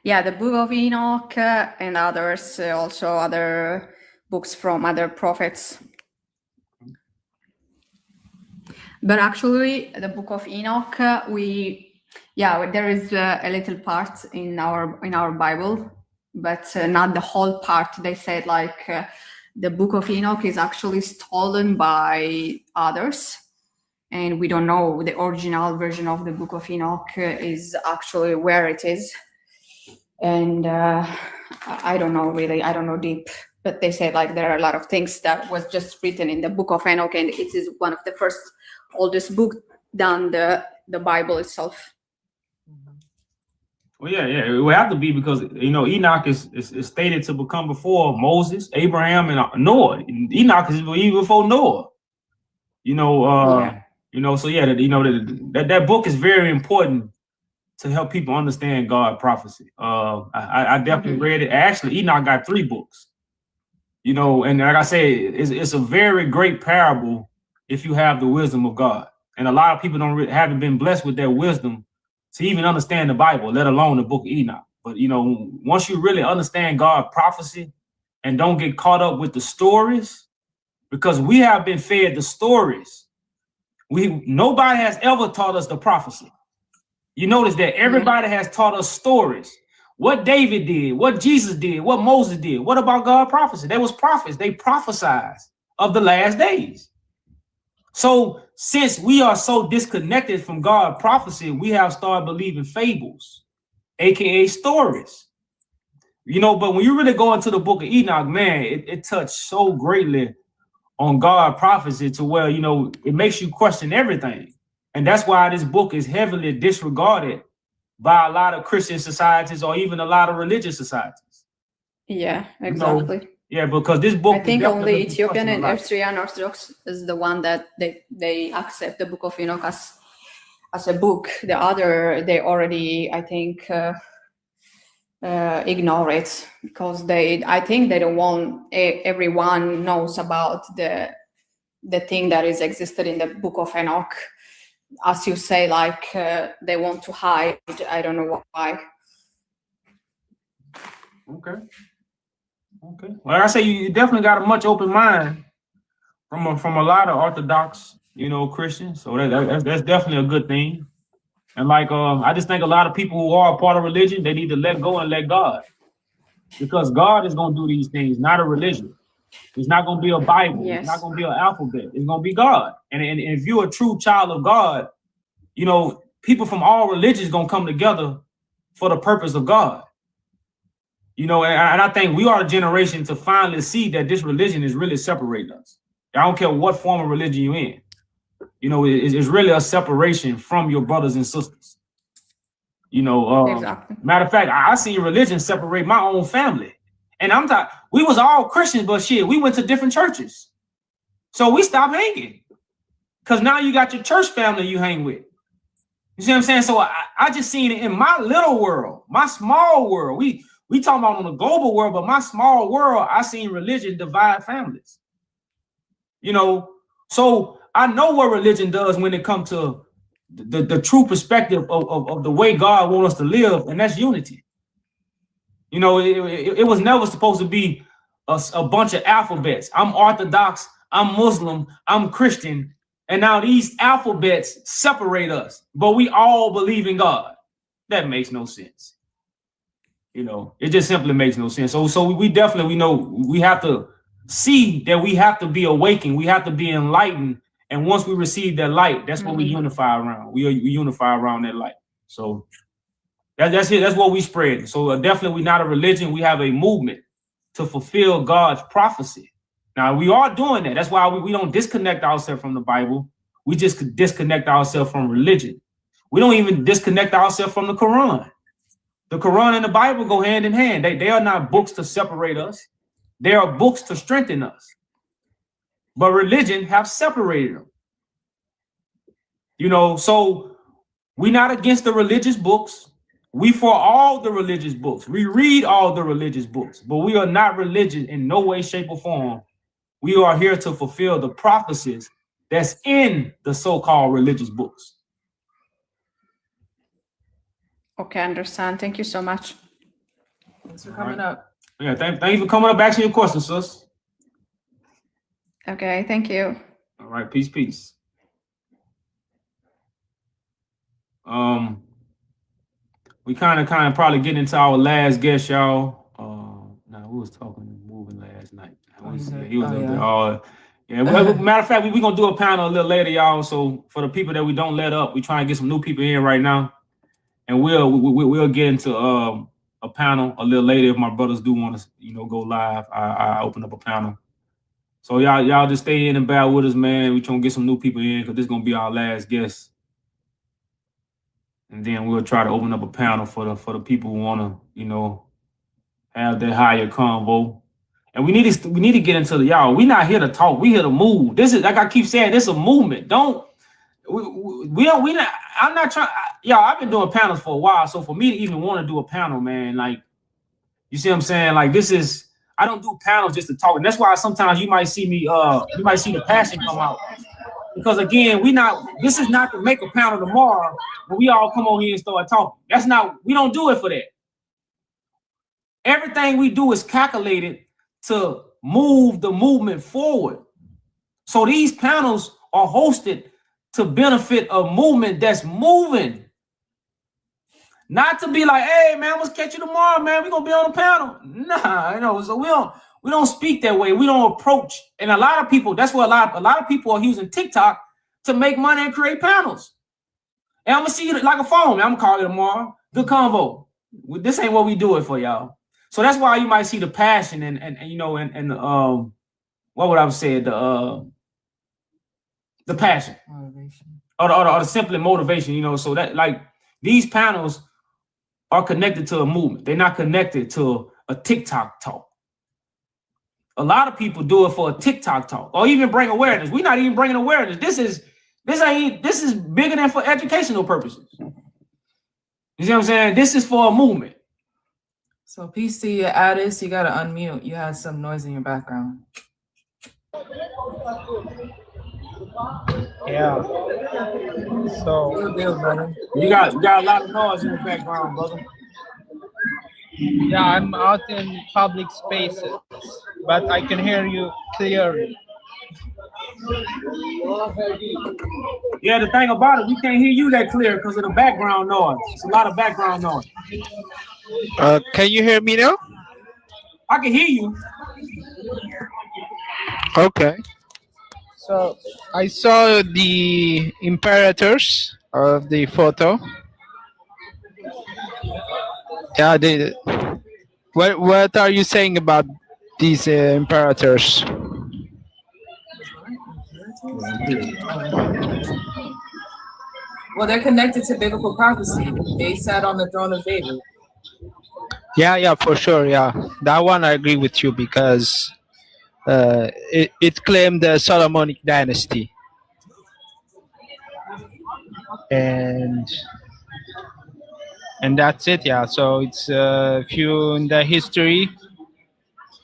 G: Yeah, the Book of Enoch and others, also other books from other prophets. But actually, the Book of Enoch, there is a little part in our Bible, but not the whole part. They said like the Book of Enoch is actually stolen by others, and we don't know the original version of the Book of Enoch is actually where it is. And I don't know really, I don't know deep, but they say like there are a lot of things that was just written in the Book of Enoch, and it is one of the first oldest book than the Bible itself.
A: Well, yeah, it will have to be because Enoch is stated to become before Moses, Abraham, and Noah. Enoch is even before Noah. So yeah, that book is very important to help people understand God prophecy. I definitely read it. Actually, Enoch got 3 books. And like I say, it's a very great parable if you have the wisdom of God. And a lot of people haven't been blessed with that wisdom to even understand the Bible, let alone the book of Enoch. But once you really understand God prophecy and don't get caught up with the stories, because we have been fed the stories. Nobody has ever taught us the prophecy. You notice that everybody has taught us stories. What David did, what Jesus did, what Moses did. What about God prophecy? They was prophets. They prophesied of the last days. So since we are so disconnected from God prophecy, we have started believing fables, aka stories. But when you really go into the book of Enoch, man, it touched so greatly on God prophecy to where, it makes you question everything. And that's why this book is heavily disregarded by a lot of Christian societies or even a lot of religious societies.
G: Yeah, exactly.
A: Because this book,
G: I think only Ethiopian and Eritrean Orthodox is the one that they accept the Book of Enoch as a book. The other, they already, I think, ignore it because I think they don't want everyone knows about the thing that is existed in the Book of Enoch. As you say, like they want to hide. I don't know why.
A: Okay. Well, like I say, you definitely got a much open mind from a lot of Orthodox, Christians. So that's definitely a good thing. And I just think a lot of people who are a part of religion, they need to let go and let God, because God is going to do these things, not a religion. It's not going to be a Bible.
G: Yes.
A: It's not going to be an alphabet. It's going to be God. And if you're a true child of God, people from all religions going to come together for the purpose of God. And I think we are a generation to finally see that this religion is really separating us. I don't care what form of religion you're in. It's really a separation from your brothers and sisters.
G: Exactly.
A: Matter of fact, I see religion separate my own family. And we was all Christians, but shit, we went to different churches. So we stopped hanging. Because now you got your church family you hang with. You see what I'm saying? So I just seen it in my little world, my small world. We talking about on the global world, but my small world, I seen religion divide families. So I know what religion does when it comes to the true perspective of the way God wants us to live, and that's unity. It was never supposed to be a bunch of alphabets. I'm Orthodox, I'm Muslim, I'm Christian, and now these alphabets separate us, but we all believe in God. That makes no sense. It just simply makes no sense. So we definitely, we have to see that we have to be awakened. We have to be enlightened. And once we receive that light, that's what we unify around. We unify around that light. So that's it. That's what we spread. So definitely we're not a religion. We have a movement to fulfill God's prophecy. Now we are doing that. That's why we don't disconnect ourselves from the Bible. We just disconnect ourselves from religion. We don't even disconnect ourselves from the Quran. The Quran and the Bible go hand in hand. They are not books to separate us. They are books to strengthen us. But religion have separated them. So we're not against the religious books. We for all the religious books. We read all the religious books, but we are not religion in no way, shape, or form. We are here to fulfill the prophecies that's in the so-called religious books.
G: Okay, I understand. Thank you so much.
D: Thanks for coming up.
A: Yeah, thank you for coming up, asking your questions, sis.
G: Okay, thank you.
A: All right, peace. We kind of probably get into our last guest, y'all. Now we was talking moving last night. He was up there. Matter of fact, we're gonna do a panel a little later, y'all. So for the people that we don't let up, we trying to get some new people in right now, and we'll get into a panel a little later if my brothers do want to, go live. I open up a panel. So y'all just stay in and bear with us, man. We trying to get some new people in because this is gonna be our last guest. and then we'll try to open up a panel for the people who want to, you know, have that higher convo. And we need to get into the y'all. We're not here to talk. We here to move. This is, like I keep saying, this is a movement. Don't I'm not trying. Y'all, I've been doing panels for a while, so for me to even want to do a panel, man, like, you see what I'm saying? Like, this is, I don't do panels just to talk, and that's why sometimes you might see me, you might see the passion come out, because again, this is not to make a panel tomorrow when we all come on here and start talking. That's not, we don't do it for that. Everything we do is calculated to move the movement forward. So these panels are hosted to benefit a movement that's moving. Not to be like, hey man, let's catch you tomorrow, man. We're gonna be on the panel. Nah, you know, so we don't speak that way. We don't approach. And a lot of people, that's what a lot of people are using TikTok to make money and create panels. And I'm gonna see you like a phone, man. I'm gonna call you tomorrow. Good convo. This ain't what we do it for, y'all. So that's why you might see the passion and you know, and what would I say, the passion, motivation, or the simply motivation, you know. So that, like, these panels are connected to a movement. They're not connected to a TikTok talk. A lot of people do it for a TikTok talk, or even bring awareness. We're not even bringing awareness. This is bigger than for educational purposes. You see what I'm saying? This is for a movement.
D: So PC, Addis, you gotta unmute. You had some noise in your background.
H: Yeah. So
A: you got a lot of noise in the background, brother.
H: yeah, I'm out in public spaces, but I can hear you clearly.
A: Yeah, the thing about it, we can't hear you that clear because of the background noise. It's a lot of background noise.
H: Can you hear me now?
A: I can hear you.
H: Okay. So I saw the imperators of the photo. Yeah, what are you saying about these imperators?
D: Well, they're connected to biblical prophecy. They sat on the throne of David.
H: Yeah, for sure. Yeah, that one I agree with you, because it claimed the Solomonic dynasty, and that's it. Yeah, so it's if you in the history,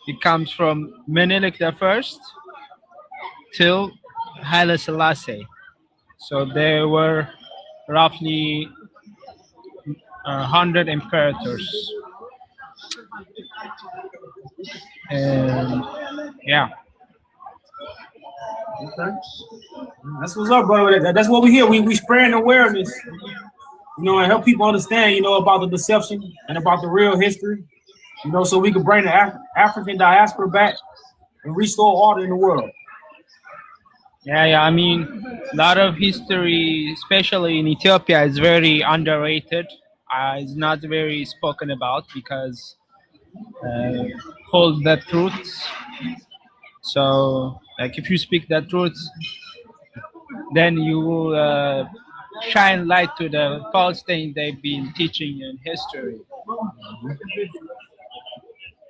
H: it comes from Menelik the First till Haile Selassie. So there were roughly 100 imperators. And yeah.
A: Okay. That's what's up, brother. That's what we hear. We spreading awareness, you know, and help people understand, you know, about the deception and about the real history, you know, so we can bring the African diaspora back and restore order in the world.
H: Yeah. I mean, a lot of history, especially in Ethiopia, is very underrated. It's not very spoken about because hold the truths. So, like, if you speak the truth, then you will shine light to the false thing they've been teaching in history.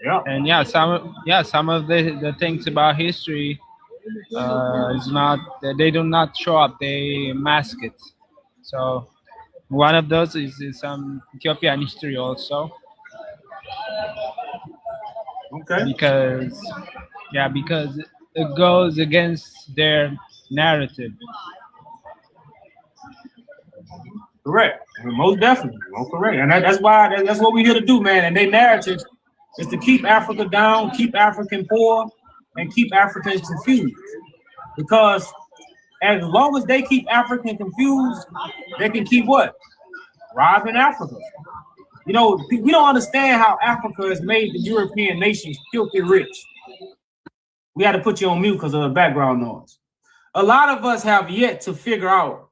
A: Yeah.
H: And some of the things about history is not, they do not show up, they mask it. So one of those is some Ethiopian history also.
A: Okay.
H: Because it goes against their narrative.
A: Correct. Most definitely. Well, correct. And that's why that's what we're here to do, man. And their narrative is to keep Africa down, keep African poor, and keep Africans confused. Because as long as they keep African confused, they can keep what? Robbing Africa. You know, we don't understand how Africa has made the European nations filthy rich. We had to put you on mute because of the background noise. A lot of us have yet to figure out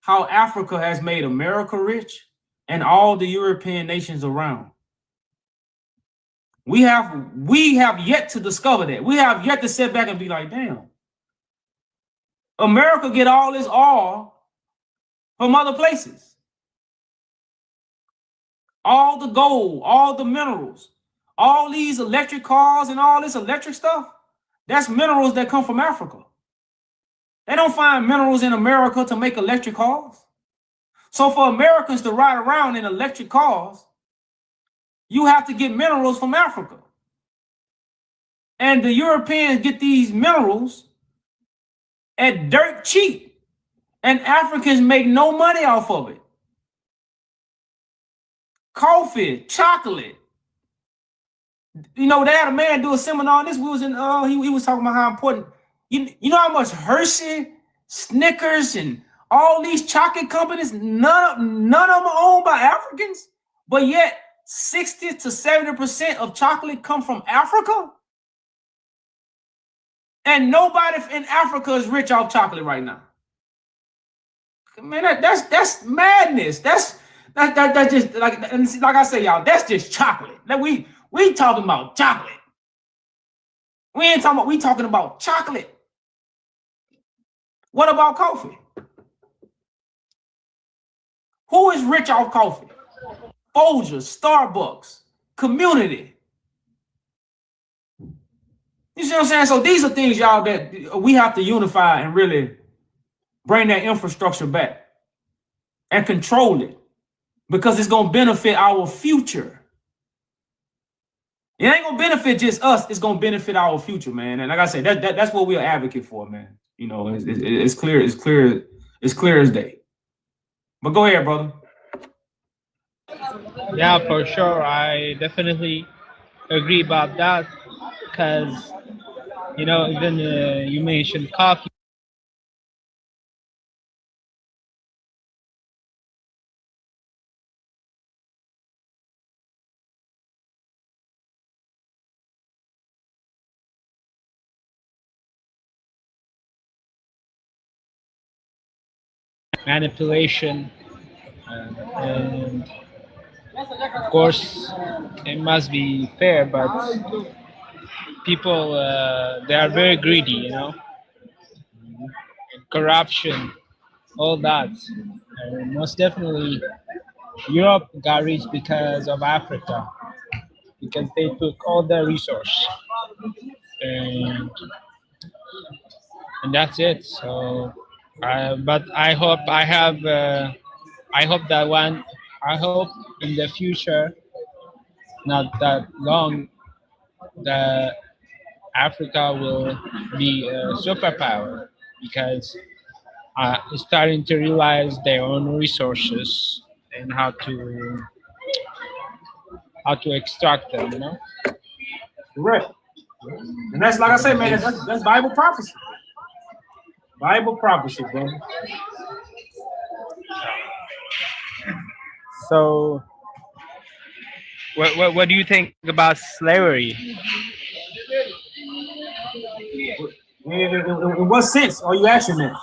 A: how Africa has made America rich and all the European nations around. We have yet to discover that. We have yet to sit back and be like, damn, America get all this oil from other places. all the gold, all the minerals, all these electric cars and all this electric stuff, that's minerals that come from Africa. They don't find minerals in America to make electric cars. So for Americans to ride around in electric cars, you have to get minerals from Africa. And the Europeans get these minerals at dirt cheap. And Africans make no money off of it. Coffee, chocolate. You know, they had a man do a seminar on this. We was in, he was talking about how important, you know how much Hershey, Snickers, and all these chocolate companies, none of them are owned by Africans, but yet 60 to 70% of chocolate come from Africa. And nobody in Africa is rich off chocolate right now. Man, that's madness. That's just like I say, y'all, that's just chocolate. Like we talking about chocolate. We ain't talking about, we talking about chocolate. What about coffee? Who is rich off coffee? Folgers, Starbucks, Community. You see what I'm saying? So these are things, y'all, that we have to unify and really bring that infrastructure back and control it, because it's going to benefit our future. It ain't going to benefit just us. It's going to benefit our future, man. And like I said, that's what we're advocate for, man. You know, it's clear as day. But go ahead, brother.
H: Yeah, for sure. I definitely agree about that, because, you know, even you mentioned coffee. Manipulation, and of course it must be fair, but people they are very greedy, you know, corruption, all that. And most definitely Europe got rich because of Africa, because they took all the resource, and that's it. So but I hope in the future, not that long, that Africa will be a superpower, because starting to realize their own resources and how to extract them, you know.
A: Correct. And that's, like I say, man, that's Bible prophecy. Bible prophecy, bro.
H: So, what do you think about slavery?
A: In what sense are you asking that?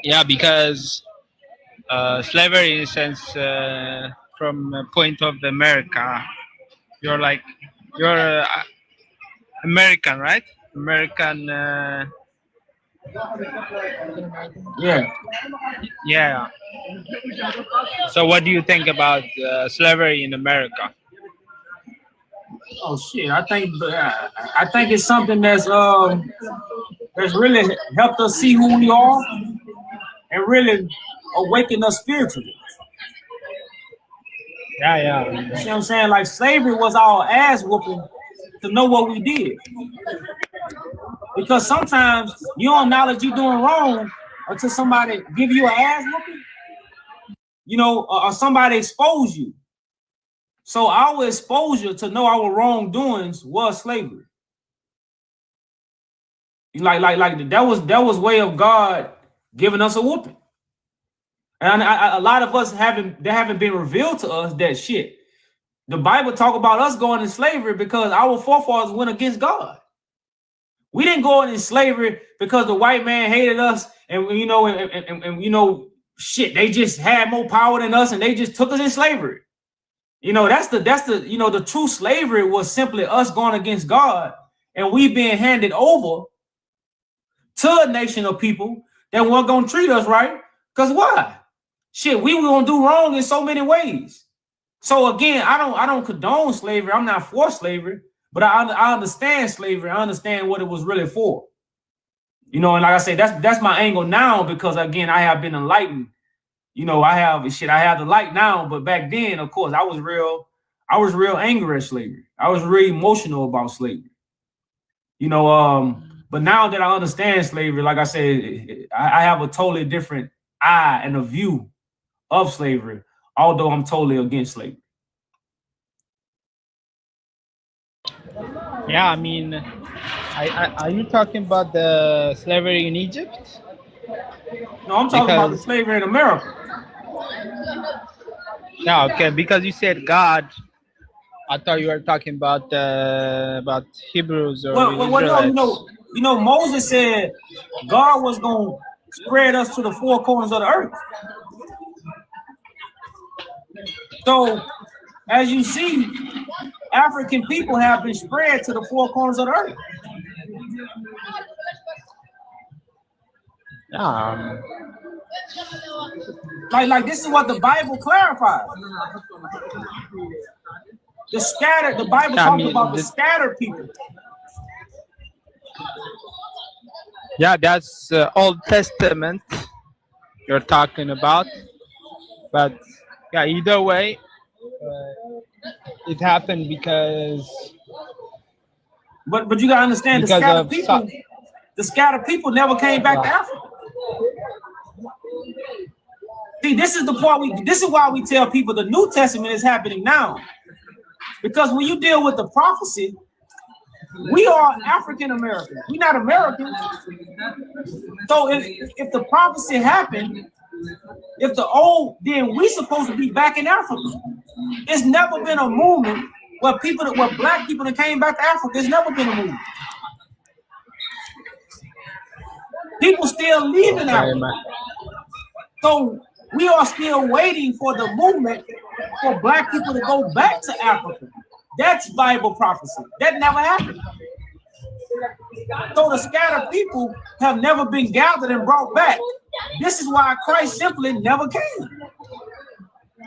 H: Yeah, because slavery, in a sense, from a point of America, you're American, right? American.
A: Yeah.
H: Yeah. So, what do you think about slavery in America?
A: Oh shit! I think it's something that's really helped us see who we are and really awaken us spiritually.
H: Yeah.
A: You see what I'm saying? Like, slavery was our ass whooping to know what we did. Because sometimes you don't acknowledge you're doing wrong until somebody give you an ass whooping, you know, or somebody expose you. So our exposure to know our wrongdoings was slavery. Like that was way of God giving us a whooping. And a lot of us haven't been revealed to us that shit. The Bible talk about us going in slavery because our forefathers went against God. We didn't go in slavery because the white man hated us, and you know, and you know, shit, they just had more power than us, and they just took us in slavery. You know, that's the you know, the true slavery was simply us going against God, and we being handed over to a nation of people that weren't gonna treat us right. Because why? shit, we were gonna do wrong in so many ways. So again, I don't condone slavery. I'm not for slavery, but I understand slavery. I understand what it was really for. You know, and like I say, that's my angle now, because again, I have been enlightened. You know, I have the light now, but back then, of course, I was real angry at slavery. I was really emotional about slavery. You know, but now that I understand slavery, like I said, I have a totally different eye and a view of slavery, although I'm totally against slavery.
H: Yeah, I mean, are you talking about the slavery in Egypt?
A: No, I'm talking about the slavery in America.
H: Yeah, okay, because you said God, I thought you were talking about Hebrews or
A: well, you know, Moses said God was going to spread us to the four corners of the earth. So, as you see, African people have been spread to the four corners of the earth. Like this is what the Bible clarifies. The Bible talks about the scattered people.
H: Yeah, that's Old Testament you're talking about. But yeah, either way, it happened because.
A: But you gotta understand the scattered people never came back to Africa. See, this is why we tell people the New Testament is happening now. Because when you deal with the prophecy, we are African Americans. We're not Americans. So if the prophecy happened, then we supposed to be back in Africa. It's never been a movement where black people that came back to Africa. It's never been a movement. People still leaving Africa. So we are still waiting for the movement for black people to go back to Africa. That's Bible prophecy. That never happened. So the scattered people have never been gathered and brought back. This is why Christ simply never came.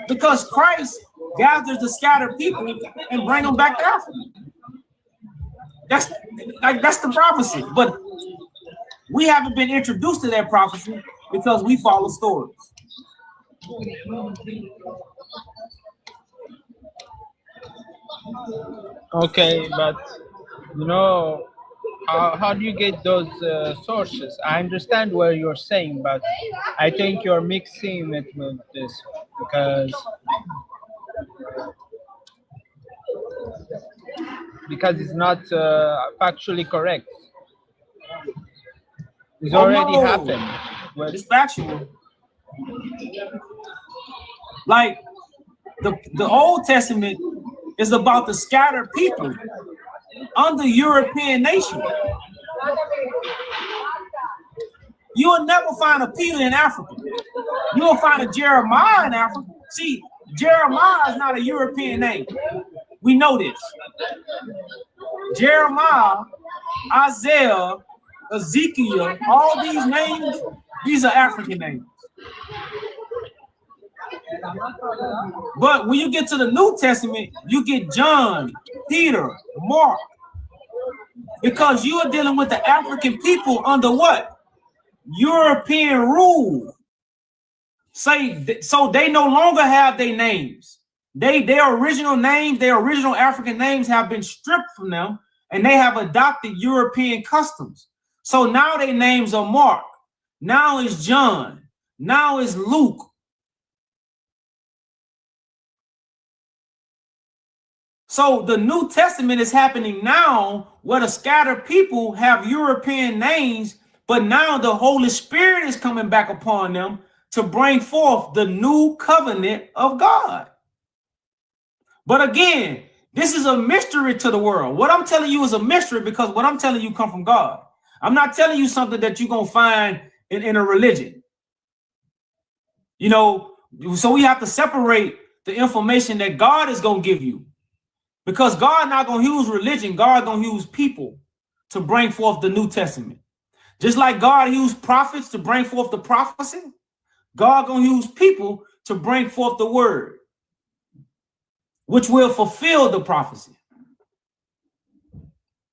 A: Because Christ gathers the scattered people and bring them back to Africa. That's the prophecy. But we haven't been introduced to that prophecy because we follow stories.
H: Okay, but you know, how do you get those sources? I understand what you're saying, but I think you're mixing it with this because it's not factually correct. It's already happened.
A: It's factual. Like the Old Testament is about the scattered people under European nation. You will never find a Peter in Africa. You will find a Jeremiah in Africa. See, Jeremiah is not a European name. We know this. Jeremiah, Isaiah, Ezekiel, all these names, these are African names. But when you get to the New Testament, you get John, Peter, Mark, because you are dealing with the African people under what? European rule. So they no longer have their names. Their original names, their original African names have been stripped from them, and they have adopted European customs. So now their names are Mark. Now it's John. Now it's Luke. So the New Testament is happening now where the scattered people have European names, but now the Holy Spirit is coming back upon them to bring forth the new covenant of God. But again, this is a mystery to the world. What I'm telling you is a mystery because what I'm telling you come from God. I'm not telling you something that you're going to find in a religion. You know, so we have to separate the information that God is going to give you. Because God not going to use religion, God going to use people to bring forth the New Testament. Just like God used prophets to bring forth the prophecy, God gonna use people to bring forth the word, which will fulfill the prophecy.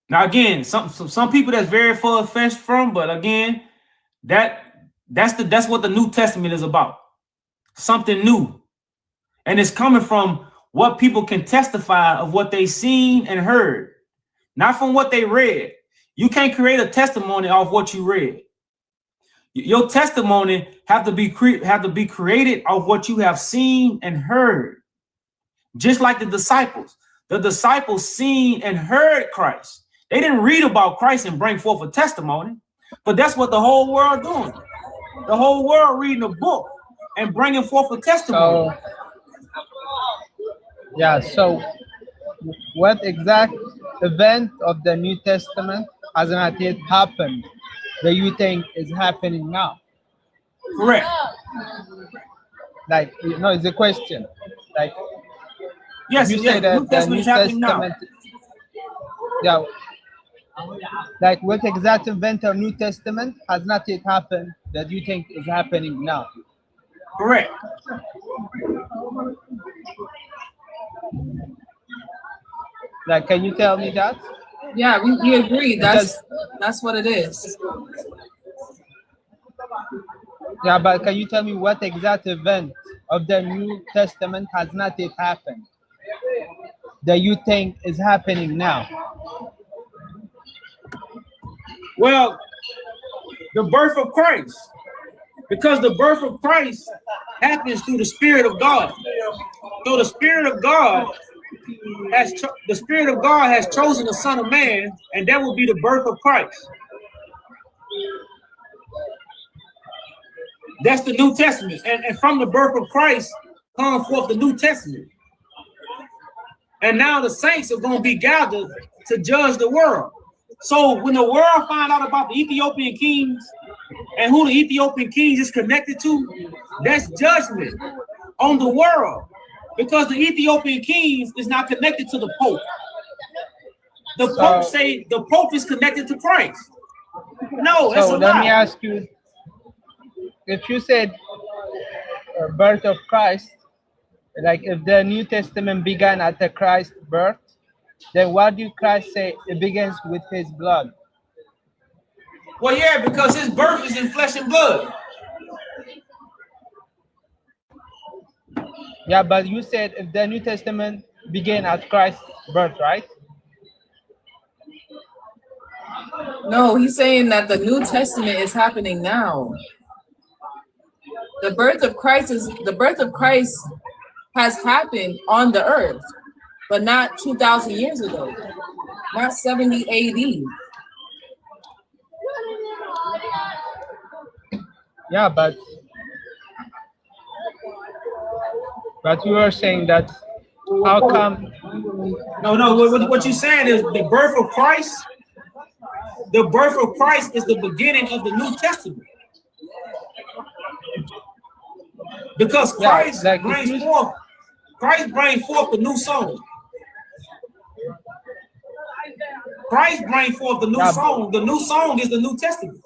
A: Now, again, some people that's very far-fetched from, but again, that's what the New Testament is about. Something new. And it's coming from what people can testify of what they seen and heard, not from what they read. You can't create a testimony off what you read. Your testimony have to be created off what you have seen and heard. Just like the disciples. The disciples seen and heard Christ. They didn't read about Christ and bring forth a testimony, but that's what the whole world doing. The whole world reading a book and bringing forth a testimony.
H: So what exact event of the New Testament has not yet happened that you think is happening now?
A: Correct.
H: Like, it's a question. Like,
A: yes,
H: you say that the New Testament, like what exact event or New Testament has not yet happened that you think is happening now?
A: Correct.
H: Like, can you tell me that?
D: Yeah, we agree. That's what it is.
H: Yeah, but can you tell me what exact event of the New Testament has not yet happened that you think is happening now?
A: Well, the birth of Christ, because the birth of Christ happens through the Spirit of God. So the Spirit of God has chosen the Son of Man, and that will be the birth of Christ. That's the New Testament, and from the birth of Christ comes forth the New Testament. And now the saints are going to be gathered to judge the world. So when the world find out about the Ethiopian kings and who the Ethiopian kings is connected to, that's judgment on the world, because the Ethiopian kings is not connected to the Pope. The Pope say the Pope is connected to Christ. No, that's a lie.
H: Let me ask you, if you said birth of Christ, like if the New Testament began at the Christ birth, then what do Christ say it begins with his blood?
A: Well, yeah, because his birth is in flesh and blood.
H: Yeah, but you said if the New Testament began at Christ's birth, right?
D: No, he's saying that the New Testament is happening now. The birth of Christ has happened on the earth, but not 2,000 years ago, not 70 AD.
H: Yeah, but you were saying that how come?
A: No. What you're saying is the birth of Christ. The birth of Christ is the beginning of the New Testament. Because Christ brings forth the new song. Christ brings forth the new song. The new song is the New Testament.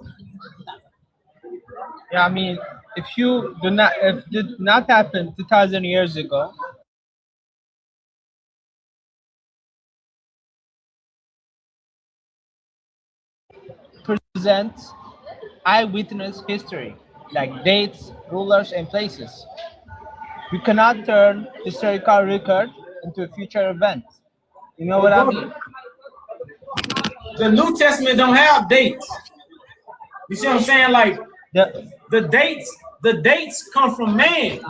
H: Yeah, I mean, if it did not happen 2,000 years ago, present eyewitness history, like dates, rulers, and places. You cannot turn historical record into a future event. You know what I mean?
A: The New Testament don't have dates. You see what I'm saying? Like the dates come from man,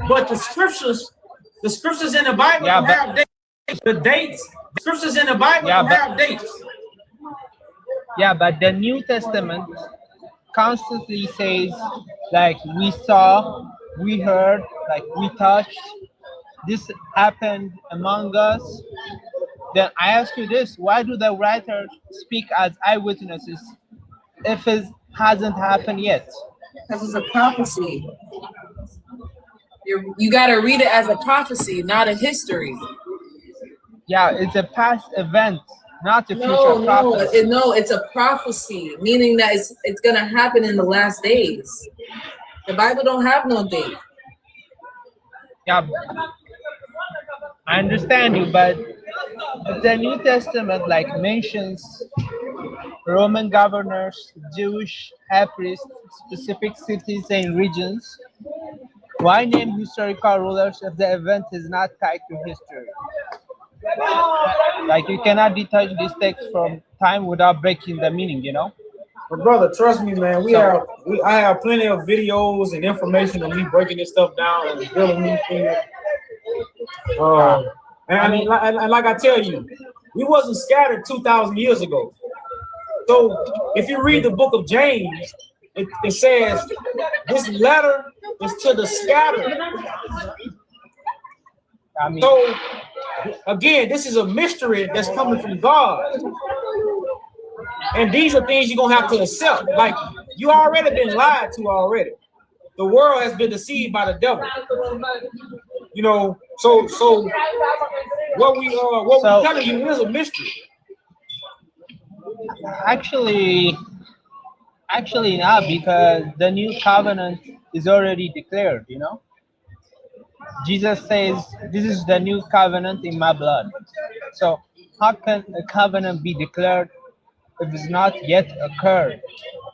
A: but the scriptures in the Bible don't have dates. The scriptures in the Bible don't have dates.
H: Yeah, but the New Testament constantly says, like, we saw, we heard, like, we touched, this happened among us. Then I ask you this, why do the writers speak as eyewitnesses if it hasn't happened yet?
D: Because it's a prophecy. You got to read it as a prophecy, not a history.
H: Yeah, it's a past event, not a future prophecy.
D: No, it's a prophecy, meaning that it's going to happen in the last days. The Bible don't have no date.
H: Yeah, I understand you, but the New Testament like mentions Roman governors, Jewish high priests, specific cities and regions. Why name historical rulers if the event is not tied to history? Like you cannot detach this text from time without breaking the meaning, you know?
A: But brother, trust me, man. I have plenty of videos and information of me breaking this stuff down and revealing these things. And like I tell you, we wasn't scattered 2,000 years ago. So if you read the book of James, it says this letter is to the scattered.
H: I mean,
A: So again, this is a mystery that's coming from God. And these are things you're gonna have to accept. Like you already been lied to already. The world has been deceived by the devil. You know, so what we're telling you is a mystery.
H: actually not, because the new covenant is already declared, you know? Jesus says, this is the new covenant in my blood. So how can a covenant be declared if it's not yet occurred?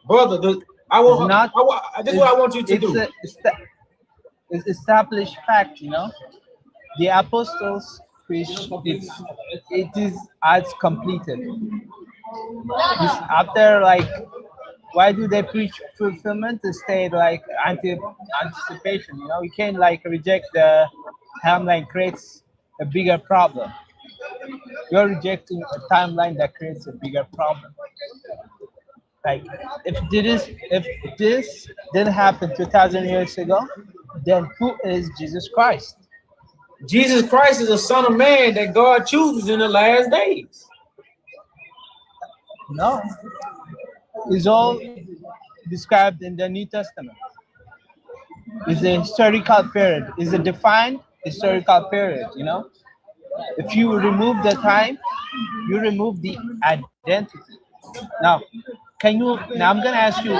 A: Brother, this is what I want you to do.
H: It's established fact, you know? The apostles preach it is as completed. This, after like, why do they preach fulfillment instead like anticipation? You know, you can't like reject the timeline, creates a bigger problem. You're rejecting a timeline that creates a bigger problem. Like if this didn't happen 2,000 years ago, then who is Jesus Christ?
A: Jesus Christ is the Son of Man that God chooses in the last days.
H: No, it's all described in the New Testament. It's a historical period. It's a defined historical period, you know? If you remove the time, you remove the identity. Now, I'm gonna ask you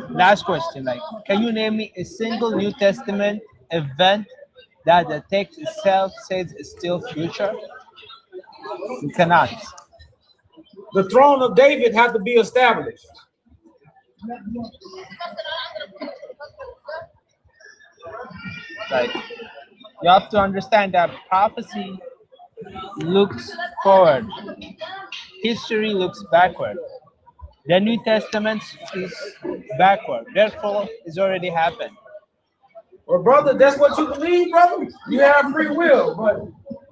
H: last question. Like, can you name me a single New Testament event that the text itself says is still future? You cannot.
A: The throne of David had to be established.
H: Like, you have to understand that prophecy looks forward, history looks backward. The New Testament is backward, therefore it's already happened.
A: Well, brother, that's what you believe, brother. You have free will, but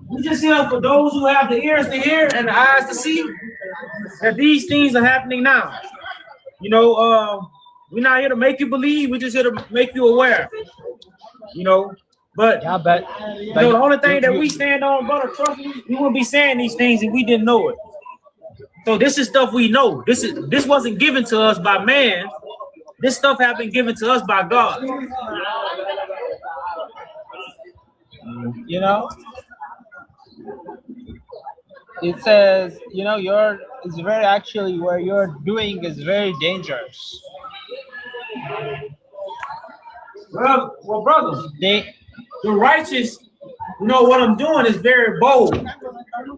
A: we just here for those who have the ears to hear and the eyes to see that these things are happening now. You know, we're not here to make you believe. We're just here to make you aware. You know, but
H: yeah, but
A: you know, the only thing that we stand on, brother, trust me, we wouldn't be saying these things if we didn't know it. So this is stuff we know. This wasn't given to us by man. This stuff has been given to us by God.
H: You know, it says, you know, it's very actually where you're doing is very dangerous.
A: Well, brothers, the righteous, you know, what I'm doing is very bold.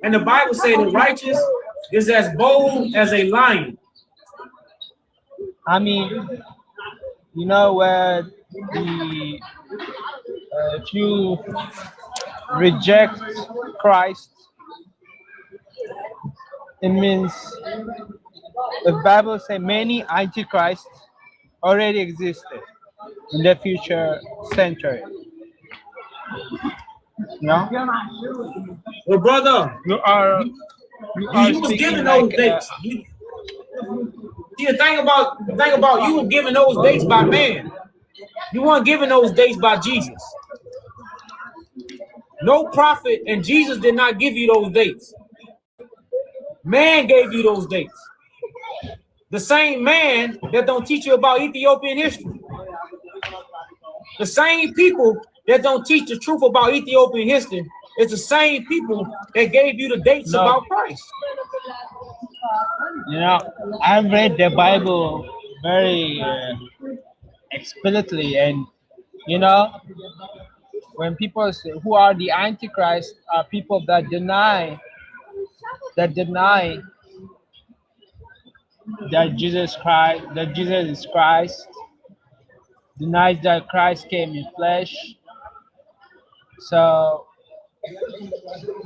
A: And the Bible says the righteous is as bold as a lion.
H: I mean, you know, where if you reject Christ, it means the Bible says many antichrists already existed in the future century. No?
A: Well, brother,
H: You
A: was given those dates. See, the thing about you was given those dates by man. You weren't given those dates by Jesus. No prophet and Jesus did not give you those dates. Man gave you those dates. The same man that don't teach you about Ethiopian history. The same people that don't teach the truth about Ethiopian history is the same people that gave you the dates about Christ.
H: You know, I've read the Bible very explicitly, and You know, when people say, who are the Antichrist are people that deny that Jesus is Christ, denies that Christ came in flesh. So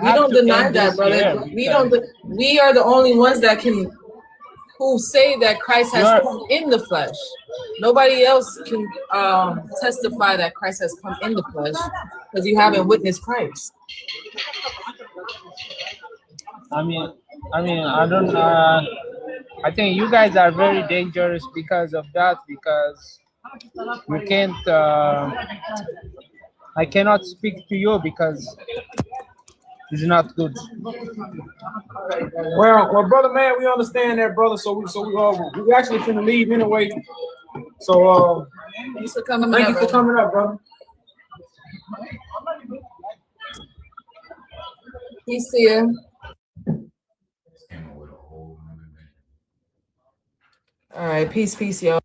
D: We don't deny that, brother. We don't. We are the only ones that can who say that Christ has come in the flesh. Nobody else can testify that Christ has come in the flesh because you haven't witnessed Christ.
H: I mean, I don't. I think you guys are very dangerous because of that. Because you can't. I cannot speak to you because it's not good.
A: Well, brother, man, we understand that, brother. So we actually finna leave anyway. So
D: Thanks for coming
A: thank
D: up,
A: you for
D: brother.
A: coming up, brother.
D: Peace to you. All right, peace, y'all.